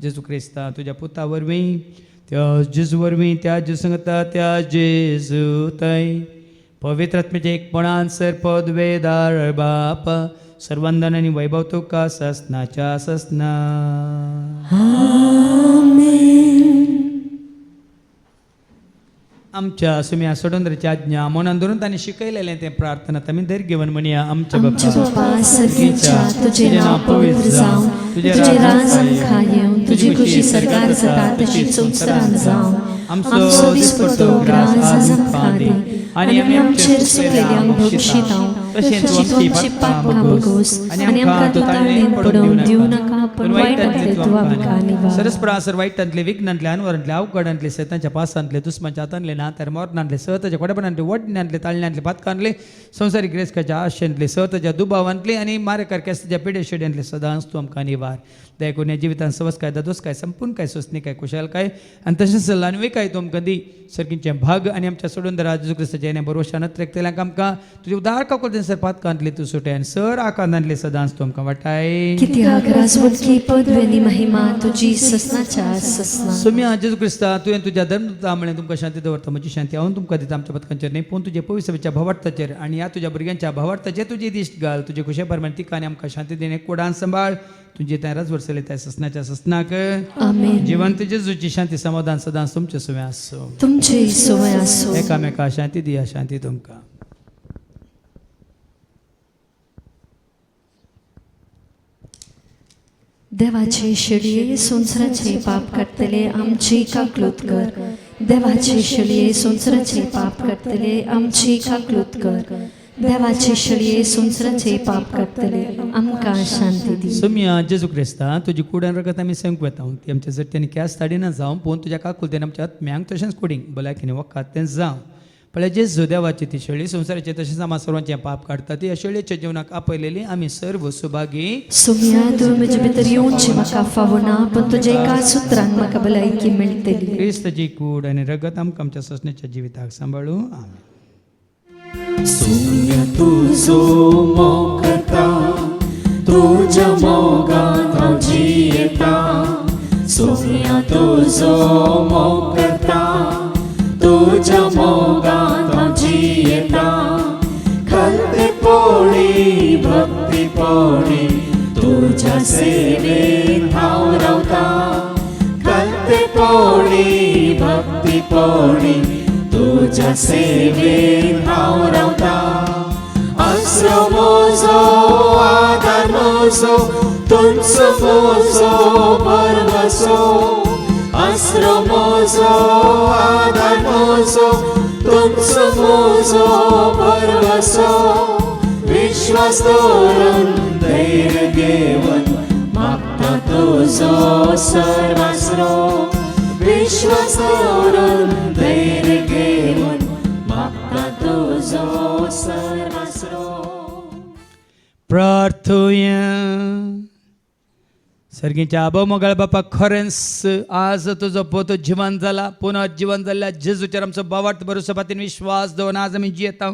जेजू क्रिस्ता तुज्या पुता वरवीं त्या जेजू वरवीं त्या जेजू सांगता त्या जेजू थंय पवित्र आत्म्याचे एकपणान सर पद वेदार बाप सर्वांदन आणि वैभव तुका ससनाच्या ससना आमच्या सुम्या सोडंदराची आज्ञा मनान धरून तांणी शिकयलेलें तें प्रार्थना आमी दर घेवन म्हणया आमच्या आमच्या बापा बापा सर्गेच्या तुझे नाव पवित्र जावं तुझे राजन खायेव तुझी खुशी सरकार जाता तशी संवसारान जावं आमचो दिसपट्टो ग्रास आज आमकां दे आनी आमचेर सुकलेल्यांक भोगशितांव तशेंच तूं आमची पापां बगोस आनी आमकां तूं ताळणेन पडोवन दिवं नाका पण वायटांतले तूं आमकां निवार सरस्परासर वाईटांतले विघ्नांतले अनवरांतले अवघडांतले सैतांच्या पासांतले दुस्माच्या हातांतले नात्यार मोरणांतले सहताच्या कोडेपणांतले वडण्यांतले ताळण्यांतले पातकांतले संवसारीक रेसकाच्या आशेंतले सहताच्या दुबावांतले आनी मारेकार केस्ताच्या पिडे शेड्यांतले सदांच तूं आमकां निवार दया करून ह्या जिवितान सवस काय दादोस काय संपूर्ण काय सोसणी काय कुशाल काय आनी तशेंच लानवे काय तूं आमकां दी सर्गींचे भाग आनी आमच्या सोडून दर जेजू क्रिस्ताच्या येण्या बरोवशान त्रेकतेल्यांक आमकां तुजे उदार काकोल सर पातकांतले तूं सुटय आनी सर आकांतांतले सदांच तूं आमकां वाटाय किती आग्रास बोलकी पदवेनी महिमा तुझी ससनाच्या ससना सुम्या जेजू क्रिस्ता तुवें तुज्या धर्मदूता म्हळें तुमकां शांती दवरता म्हजी शांती हांव तुमकां दिता आमच्या पथकांचेर न्ही पूण तुजे पवित्रच्या भावार्थाचेर आनी ह्या तुज्या भुरग्यांच्या भावार्थाचेर तुजी दिश्ट घाल तुजे खुशे परमाण तिका आनी आमकां शांती दिने कोडान सांबाळ तुजी त्या राजवर्सले त्या ससनाच्या ससनाक आमेन जिवंत जेजूची शांती समाधान सदांच तुमचे सुवें आसूं तुमची सोय आसो एकामेका शांती दिया शांती तुमकां देवाचे शेळये संवसाराचे पाप काडटले आमची काकलूत कर देवाचे शेळये संवसाराचे पाप काडटले आमची काकलूत कर देवाचे शेळये संवसाराचे पाप काडटले आमकां शांती दी सुम्या जेजू क्रिस्ता तुजी कुड्यान रगत आमी संक वेता ती आमच्या जट्ट्यांनी कॅस ताडिना जावं पूण तुज्या काकुलतेन आमच्या आत्म्यांक तशेंच कुडींक भलायकेनी वखात तें जावं पण जेजू देवाची ती शेळी संवसाराचे तशेंच आम्हा सर्वांचें पाप काडटा ती शेळयेच्या जिवनाक आपयलेली आमी सर्व सुभागी सुम्या तूं म्हजे भितर येवचें म्हाका फावो ना पण तुज्या एका सुत्रान म्हाका भलायकी मेळटली क्रिस्ताची कूड आनी रगत आमकां आमच्या ससण्याच्या जिविताक सांबाळूं आमेन सुम्या तुजो मोग करता तुज्या मोगान हांव जियेता सुम्या तुजो मोग करता तुज्या मोगान हांव जियेता खलते पोळी भक्ती पोळी तुज्या सेवेन हांव रावता खलते पोळी भक्ती पोळी तुज्या सेवेन हांव रावता आसरो म्हजो आदार म्हजो तुमचो म्हजो परवसो आसरो म्हजो आदार म्हजो तुमचो म्हजो परवसो विश्वास दवरून धैर्य घेवन मागता तुजो सर्वास्रो विश्वास दवरून धैर्य घेवन मागता तुजो सर्वास्रो प्रार्थुया सर्गीच्या आबो मोगाळ बापा खरेंच आज तुजो पोतो जिवंत जाला पुनः जिवंत जाल्ल्या जेजूचेर आमचो भावार्थ भरोसा पातीन विश्वास दवरून आज आमी जियेता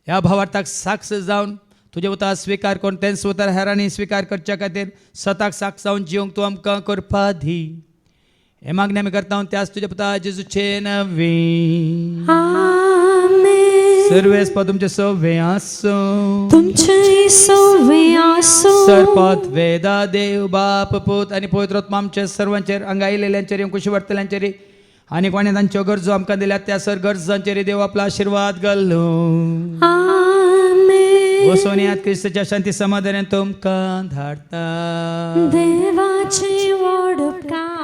ह्या भावार्थाक साक्ष जावन तुजे उतार स्विकार करून तें स्वतार हेरांनी स्विकार करच्या खातीर सताक साक्ष जावन जिवंक तूं आमकां करपा दी हे मागणी आमी करता त्याच तुजे पुता जेजूचे नवी सर्वेस्प तुमचे सव्वे आसो तुमचे सव्वे आसो सरपत वेदा देव बाप पूत आनी पवित्र आत्मा आमचे सर्वांचेर आंगायलेल्यांचेर कुशी वर्तल्यांचेर आनी कोणे तांच्यो गरजो आमकां दिल्यात त्या सर गरजांचेर देव आपलो आशिर्वाद घालो आमेन वसोन्यांत क्रिस्ताच्या शांती समाधानान तुमकां धाडटा देवाचे व्हड उपकार